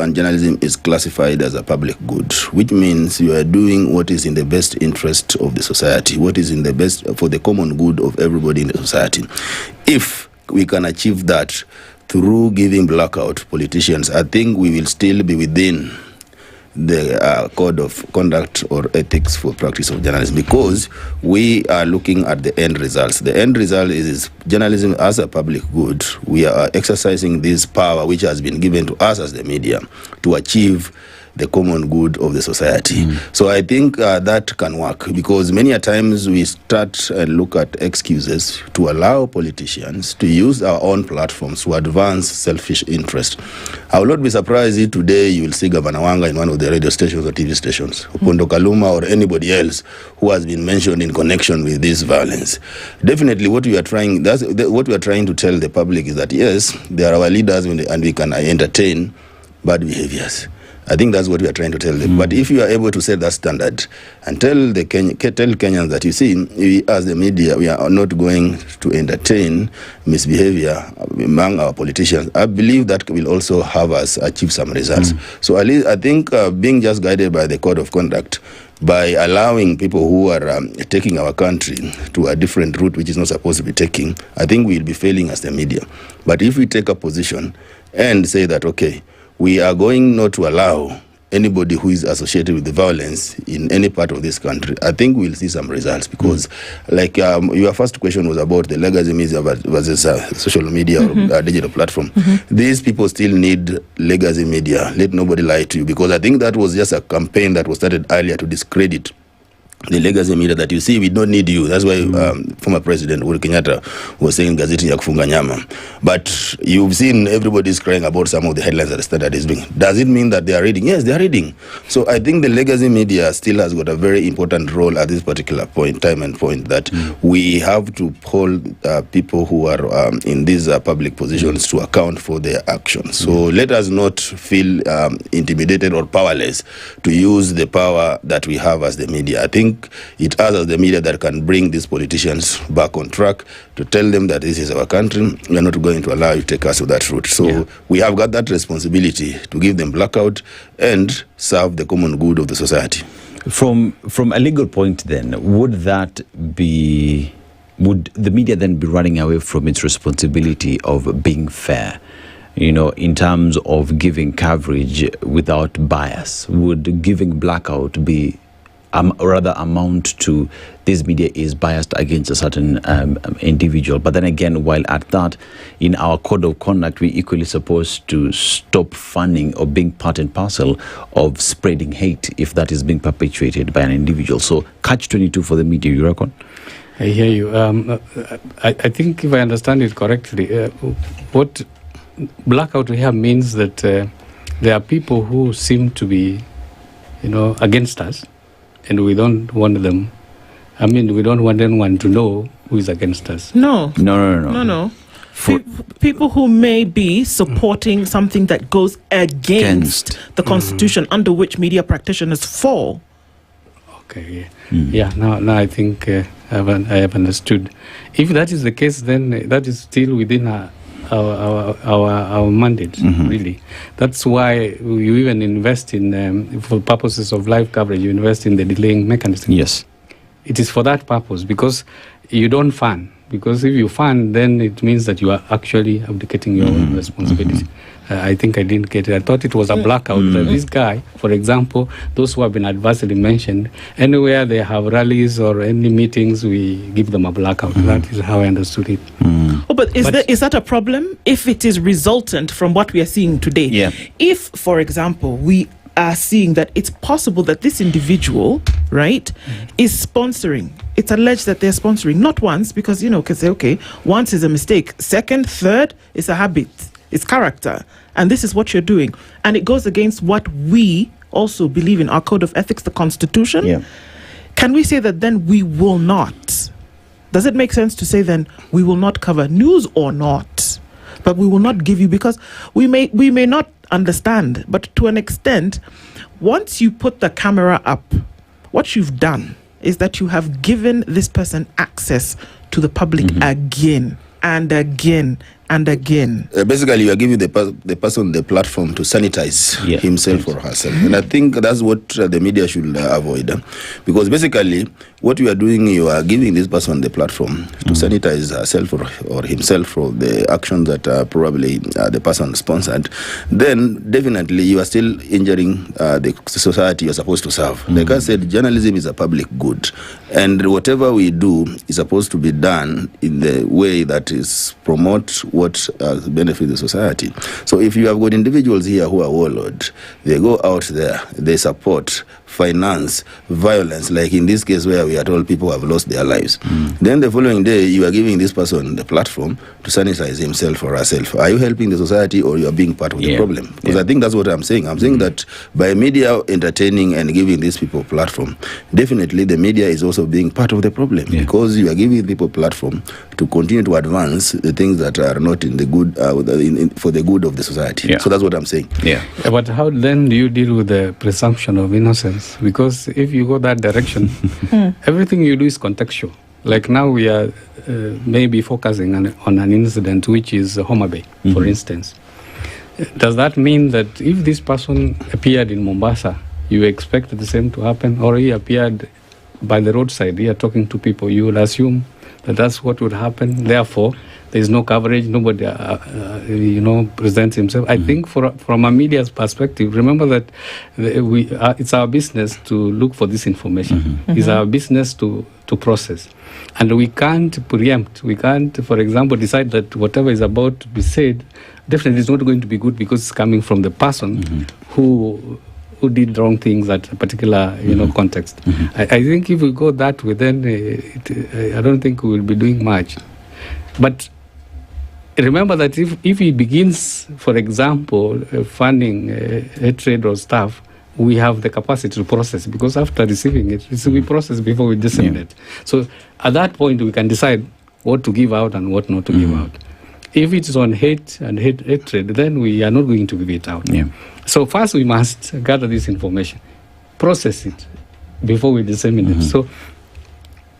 S21: and journalism is classified as a public good, which means you are doing what is in the best interest of the society, what is in the best for the common good of everybody in the society. If we can achieve that through giving blackout politicians, I think we will still be within the code of conduct or ethics for practice of journalism, because we are looking at the end results. The end result is journalism as a public good. We are exercising this power which has been given to us as the media to achieve the common good of the society. So I think that can work, because many a times we start and look at excuses to allow politicians to use our own platforms to advance selfish interest. I will not be surprised if today you will see Governor Wanga in one of the radio stations or TV stations, Pondo Kaluma or anybody else who has been mentioned in connection with this violence. Definitely what we are trying to tell the public is that yes, they are our leaders and we can entertain bad behaviors. I think that's what we are trying to tell them. But if you are able to set that standard and tell Kenyans that, you see, we, as the media, we are not going to entertain misbehavior among our politicians, I believe that will also have us achieve some results. So at least I think being just guided by the code of conduct, by allowing people who are taking our country to a different route which is not supposed to be taking, I think we'll be failing as the media. But if we take a position and say that, okay, we are going not to allow anybody who is associated with the violence in any part of this country, I think we'll see some results. Because like your first question was about the legacy media versus social media or digital platform. These people still need legacy media. Let nobody lie to you, because I think that was just a campaign that was started earlier to discredit the legacy media, that you see, we don't need you. That's why former President Uhuru Kenyatta was saying gazeti ya kufunga nyama. But you've seen everybody's crying about some of the headlines that the Standard is doing. Does it mean that they are reading? Yes, they are reading. So I think the legacy media still has got a very important role at this particular time and point, that we have to hold people who are in these public positions to account for their actions. So let us not feel intimidated or powerless to use the power that we have as the media. I think it us as the media that can bring these politicians back on track, to tell them that this is our country. We are not going to allow you to take us to that route. So we have got that responsibility to give them blackout and serve the common good of the society.
S26: From a legal point then, would the media then be running away from its responsibility of being fair? You know, in terms of giving coverage without bias? Would giving blackout be rather amount to this media is biased against a certain individual? But then again, while at that, in our code of conduct, we're equally supposed to stop funding or being part and parcel of spreading hate if that is being perpetuated by an individual. So catch-22 for the media, you reckon?
S23: I hear you. I think if I understand it correctly, what blackout we have means that there are people who seem to be, against us, and we don't want them. I mean, we don't want anyone to know who is against us.
S11: No.
S23: No.
S11: People who may be supporting something that goes against the Constitution under which media practitioners fall.
S23: Okay. Yeah. Now I think I have understood. If that is the case, then that is still within our mandate, really. That's why you even invest in, for purposes of live coverage, you invest in the delaying mechanism.
S26: Yes.
S23: It is for that purpose, because you don't fund. Because if you fund, then it means that you are actually abdicating your own responsibility. I think I didn't get it. I thought it was a blackout. This guy, for example, those who have been adversely mentioned, anywhere they have rallies or any meetings, we give them a blackout. That is how I understood it.
S11: Oh, but is that a problem if it is resultant from what we are seeing today?
S26: Yeah.
S11: If, for example, we are seeing that it's possible that this individual, right, is sponsoring. It's alleged that they're sponsoring, not once, because, can say, okay, once is a mistake. Second, third, it's a habit. It's character. And this is what you're doing. And it goes against what we also believe in our code of ethics, the Constitution.
S26: Yeah.
S11: Can we say that then we will not? Does it make sense to say then we will not cover news or not? But we will not give you, because we may not understand, but to an extent, once you put the camera up, what you've done is that you have given this person access to the public again and again and again.
S21: Basically, you are giving the person the platform to sanitize himself or herself. And I think that's what the media should avoid. Because basically, what you are doing, you are giving this person the platform to sanitize herself or himself for the actions that probably the person sponsored. Then, definitely, you are still injuring the society you are supposed to serve. Like I said, journalism is a public good. And whatever we do is supposed to be done in the way that is promote what benefits the society. So if you have got individuals here who are warlord, they go out there, they support, finance, violence, like in this case where we are told people have lost their lives. Then the following day, you are giving this person the platform to sanitize himself or herself. Are you helping the society, or you are being part of the problem? Because I think that's what I'm saying. I'm saying that by media entertaining and giving these people a platform, definitely the media is also being part of the problem, because you are giving people platform to continue to advance the things that are not in the good, for the good of the society. So that's what I'm saying.
S23: But how then do you deal with the presumption of innocence? Because if you go that direction, everything you do is contextual. Like now we are maybe focusing on an incident which is Homa Bay, for instance. Does that mean that if this person appeared in Mombasa, you expect the same to happen? Or he appeared by the roadside here talking to people, you would assume that that's what would happen. Therefore, there is no coverage, nobody, presents himself. I think from a media's perspective, remember that it's our business to look for this information. It's our business to process. And we can't preempt. We can't, for example, decide that whatever is about to be said definitely is not going to be good because it's coming from the person who did wrong things at a particular context. I think if we go that way, then I don't think we will be doing much. But remember that if he begins, for example, funding hatred or stuff, we have the capacity to process, because after receiving it, we process before we disseminate. So at that point, we can decide what to give out and what not to give out. If it's on hate and hatred, then we are not going to give it out. So first we must gather this information, process it before we disseminate. So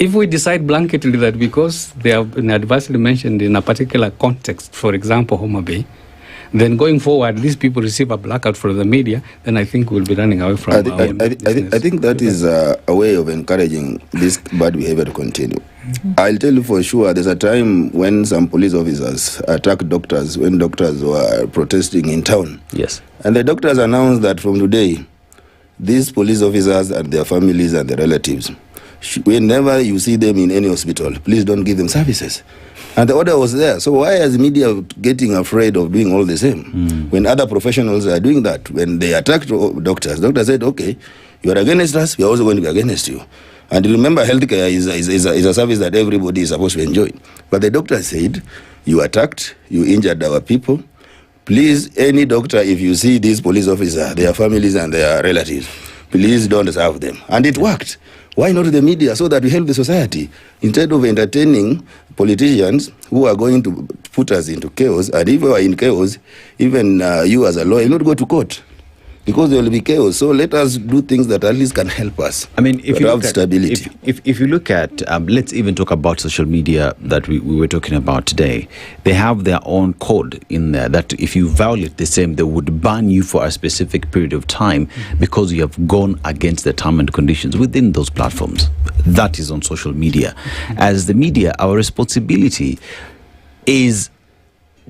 S23: if we decide blanketly that because they have been adversely mentioned in a particular context, for example, Homa Bay, then going forward, these people receive a blackout from the media, then I think we'll be running away from
S21: I think that is a way of encouraging this bad behavior to continue. I'll tell you for sure, there's a time when some police officers attacked doctors when doctors were protesting in town.
S26: Yes.
S21: And the doctors announced that from today, these police officers and their families and their relatives, whenever you see them in any hospital, please don't give them services. And the order was there. So why is the media getting afraid of doing all the same? When other professionals are doing that, when they attacked doctors said, okay, you are against us, we are also going to be against you. And remember, healthcare is a service that everybody is supposed to enjoy. But the doctor said, you attacked, you injured our people. Please, any doctor, if you see these police officers, their families and their relatives, please don't serve them. And it worked. Why not the media, so that we help the society? Instead of entertaining politicians who are going to put us into chaos, and if we are in chaos, even you as a lawyer, will not go to court, because there will be chaos. So let us do things that at least can help us.
S26: I mean, if you
S21: have
S26: look at,
S21: stability.
S26: if you look at, let's even talk about social media that we were talking about today. They have their own code in there that if you violate the same, they would ban you for a specific period of time because you have gone against the terms and conditions within those platforms. That is on social media. As the media, our responsibility is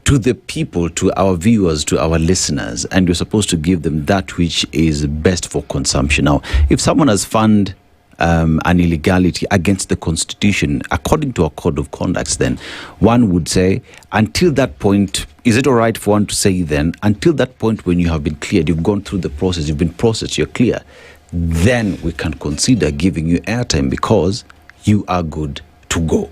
S26: to the people, to our viewers, to our listeners, and we're supposed to give them that which is best for consumption. Now, if someone has funded an illegality against the Constitution, according to our code of conduct, then one would say, until that point, is it all right for one to say then, until that point when you have been cleared, you've gone through the process, you've been processed, you're clear, then we can consider giving you airtime because you are good to go.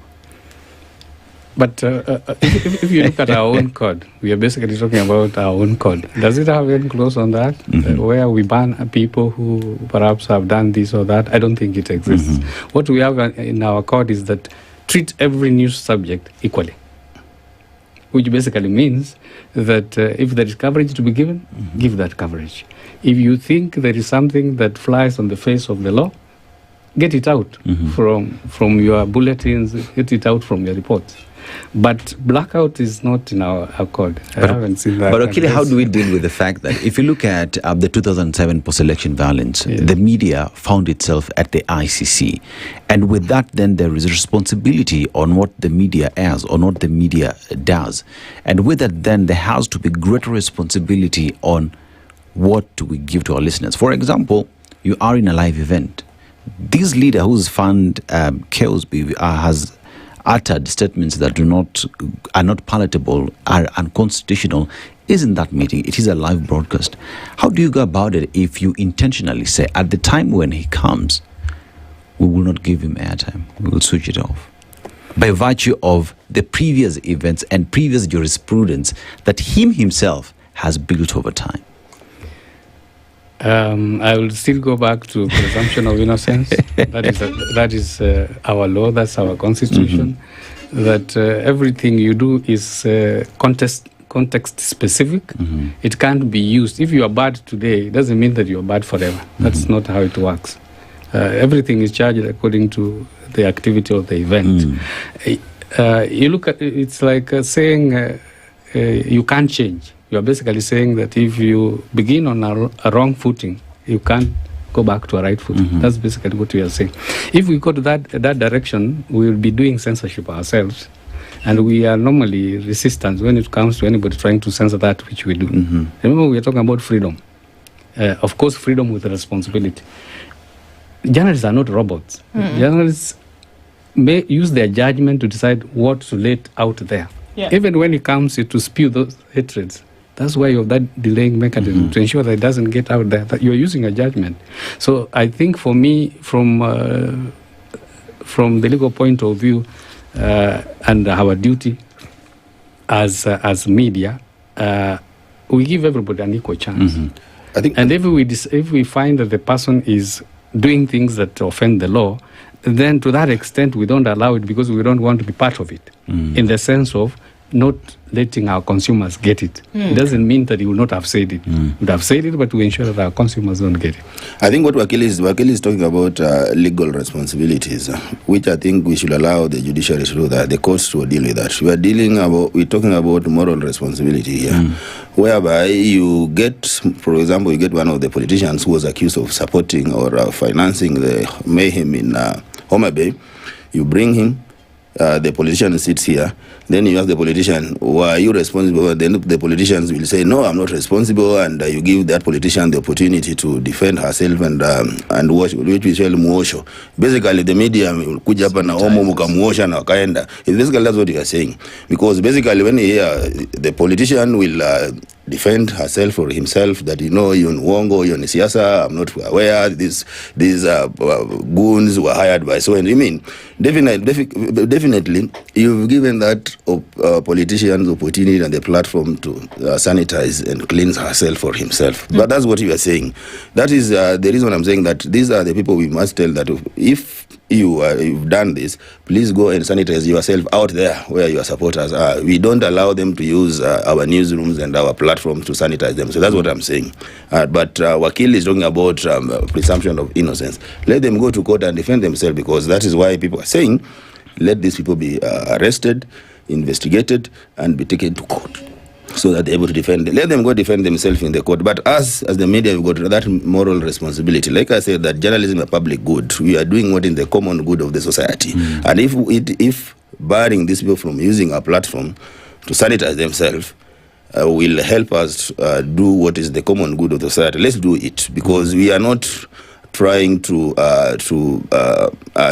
S23: But if you look at our own code, we are basically talking about our own code. Does it have any clause on that, where we ban people who perhaps have done this or that? I don't think it exists. What we have in our code is that treat every news subject equally, which basically means that if there is coverage to be given, give that coverage. If you think there is something that flies on the face of the law, get it out from your bulletins, get it out from your reports. But blackout is not in our code. I haven't seen that.
S26: But okay, how do we deal with the fact that if you look at the 2007 post-election violence, the media found itself at the ICC. And with that, then there is a responsibility on what the media airs, on what the media does. And with that, then there has to be greater responsibility on what do we give to our listeners. For example, you are in a live event. This leader whose fund chaos has uttered statements that are not palatable, are unconstitutional, is in that meeting. It is a live broadcast. How do you go about it if you intentionally say, at the time when he comes, we will not give him airtime, we will switch it off, by virtue of the previous events and previous jurisprudence that him himself has built over time?
S23: I will still go back to presumption of innocence. That is our law, that's our constitution, that everything you do is context specific. It can't be used. If you are bad today, it doesn't mean that you are bad forever. That's not how it works. Everything is charged according to the activity of the event. You look at it's like saying you can't change. You are basically saying that if you begin on a wrong footing, you can't go back to a right footing. That's basically what we are saying. If we go to that direction, we will be doing censorship ourselves. And we are normally resistant when it comes to anybody trying to censor that which we do. Remember, we are talking about freedom. Of course, freedom with responsibility. Journalists are not robots. Journalists may use their judgment to decide what to let out there. Even when it comes to spew those hatreds. That's why you have that delaying mechanism to ensure that it doesn't get out there, that you're using a judgment. So I think for me, from the legal point of view, and our duty as media, we give everybody an equal chance.
S21: I think,
S23: and if we find that the person is doing things that offend the law, then to that extent we don't allow it because we don't want to be part of it, in the sense of not letting our consumers get it. It doesn't mean that he would not have said it. He would have said it, but we ensure that our consumers don't get it.
S21: I think what Wakili is talking about legal responsibilities, which I think we should allow the judiciary to do that, the courts to deal with that. We're talking about moral responsibility here, whereby you get, for example, you get one of the politicians who was accused of supporting or financing the mayhem in Homa Bay. You bring him. The politician sits here. Then you ask the politician, why are you responsible? And then the politicians will say, no, I'm not responsible. And you give that politician the opportunity to defend herself and watch, which we call muosho. Basically, the media will kuja hapa na homo mukamuosha na wakaenda. Basically, that's what you are saying. Because basically, when you hear the politician will defend herself or himself that, you know, you're in Wongo, you're in Siasa, I'm not aware, these goons were hired by so and you mean, definitely, you've given that politician's opportunity and the platform to sanitize and cleanse herself or himself. But that's what you are saying. That is the reason I'm saying that these are the people we must tell that if you've done this, please go and sanitize yourself out there where your supporters are. We don't allow them to use our newsrooms and our platforms to sanitize them. So that's what I'm saying. But Wakil is talking about presumption of innocence. Let them go to court and defend themselves, because that is why people are saying, let these people be arrested, investigated, and be taken to court, so that they're able to defend. Let them go defend themselves in the court. But us, as the media, we've got that moral responsibility. Like I said, that journalism is a public good. We are doing what is the common good of the society. And if barring these people from using our platform to sanitize themselves will help us do what is the common good of the society, let's do it, because we are not trying to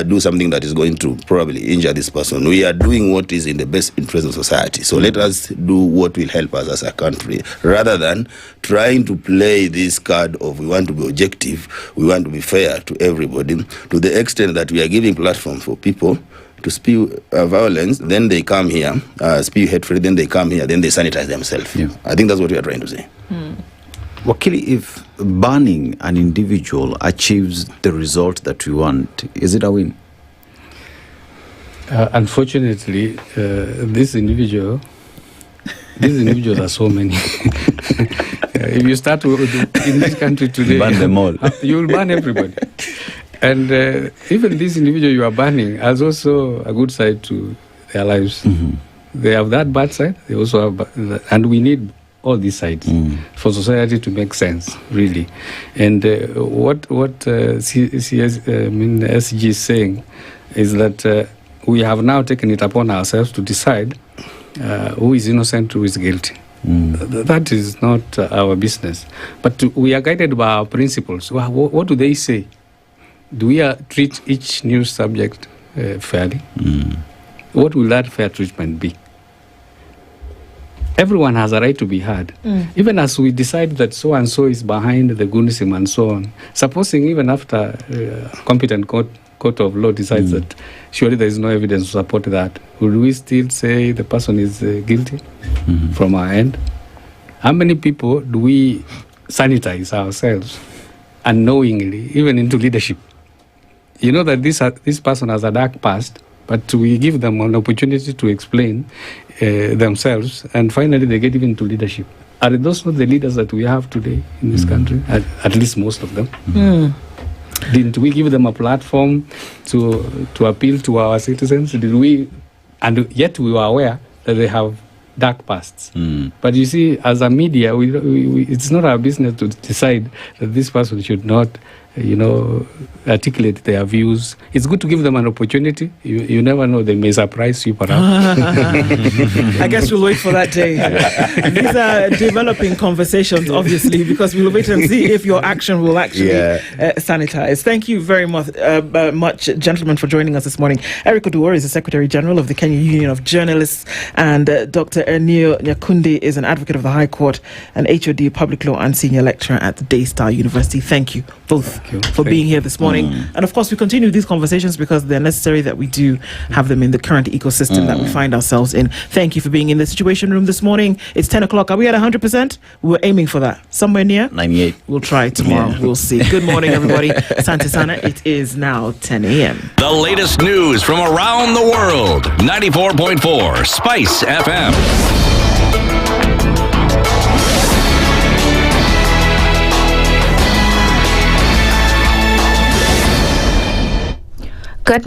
S21: do something that is going to probably injure this person. We are doing what is in the best interest of society. So let us do what will help us as a country, rather than trying to play this card of we want to be objective, we want to be fair to everybody, to the extent that we are giving platform for people to spew violence, then they come here, spew hatred, then they come here, then they sanitize themselves. Yeah. I think that's what we are trying to say.
S26: Wakili, if banning an individual achieves the result that we want, is it a win?
S23: Unfortunately, these individuals are so many. If you start in this country today,
S26: ban them all.
S23: You will ban everybody. And even this individual you are banning has also a good side to their lives. They have that bad side. They also have, and we need all these sides for society to make sense, really. And what SG is saying is that we have now taken it upon ourselves to decide who is innocent, who is guilty. That is not our business. But we are guided by our principles. What do they say? Do we treat each news subject fairly? What will that fair treatment be? Everyone has a right to be heard. Even as we decide that so-and-so is behind the Gunism and so on, supposing even after competent court of law decides that surely there is no evidence to support that, would we still say the person is guilty from our end? How many people do we sanitize ourselves unknowingly, even into leadership? You know that this person has a dark past, but we give them an opportunity to explain themselves, and finally they get even to leadership. Are those not the leaders that we have today in this country? At least most of them. Didn't we give them a platform to appeal to our citizens? Did we? And yet we were aware that they have dark pasts. But you see, as a media, it's not our business to decide that this person should not, articulate their views. It's good to give them an opportunity. You never know, they may surprise you, perhaps.
S11: I guess we'll wait for that day. These are developing conversations, obviously, because we'll wait and see if your action will actually sanitize. Thank you very much, gentlemen, for joining us this morning. Eric Oduor is the Secretary General of the Kenya Union of Journalists, and Dr. Ernio Nyakundi is an advocate of the High Court and HOD Public Law and Senior Lecturer at the Daystar University. Thank you both for being here this morning. And of course, we continue these conversations because they're necessary that we do have them in the current ecosystem that we find ourselves in. Thank you for being in the Situation Room this morning. It's 10 o'clock. Are we at 100%? We're aiming for that. Somewhere near?
S26: 98.
S11: We'll try tomorrow. We'll see. Good morning, everybody. Asante Sana. It is now 10 a.m.
S3: The latest news from around the world. 94.4 Spice FM.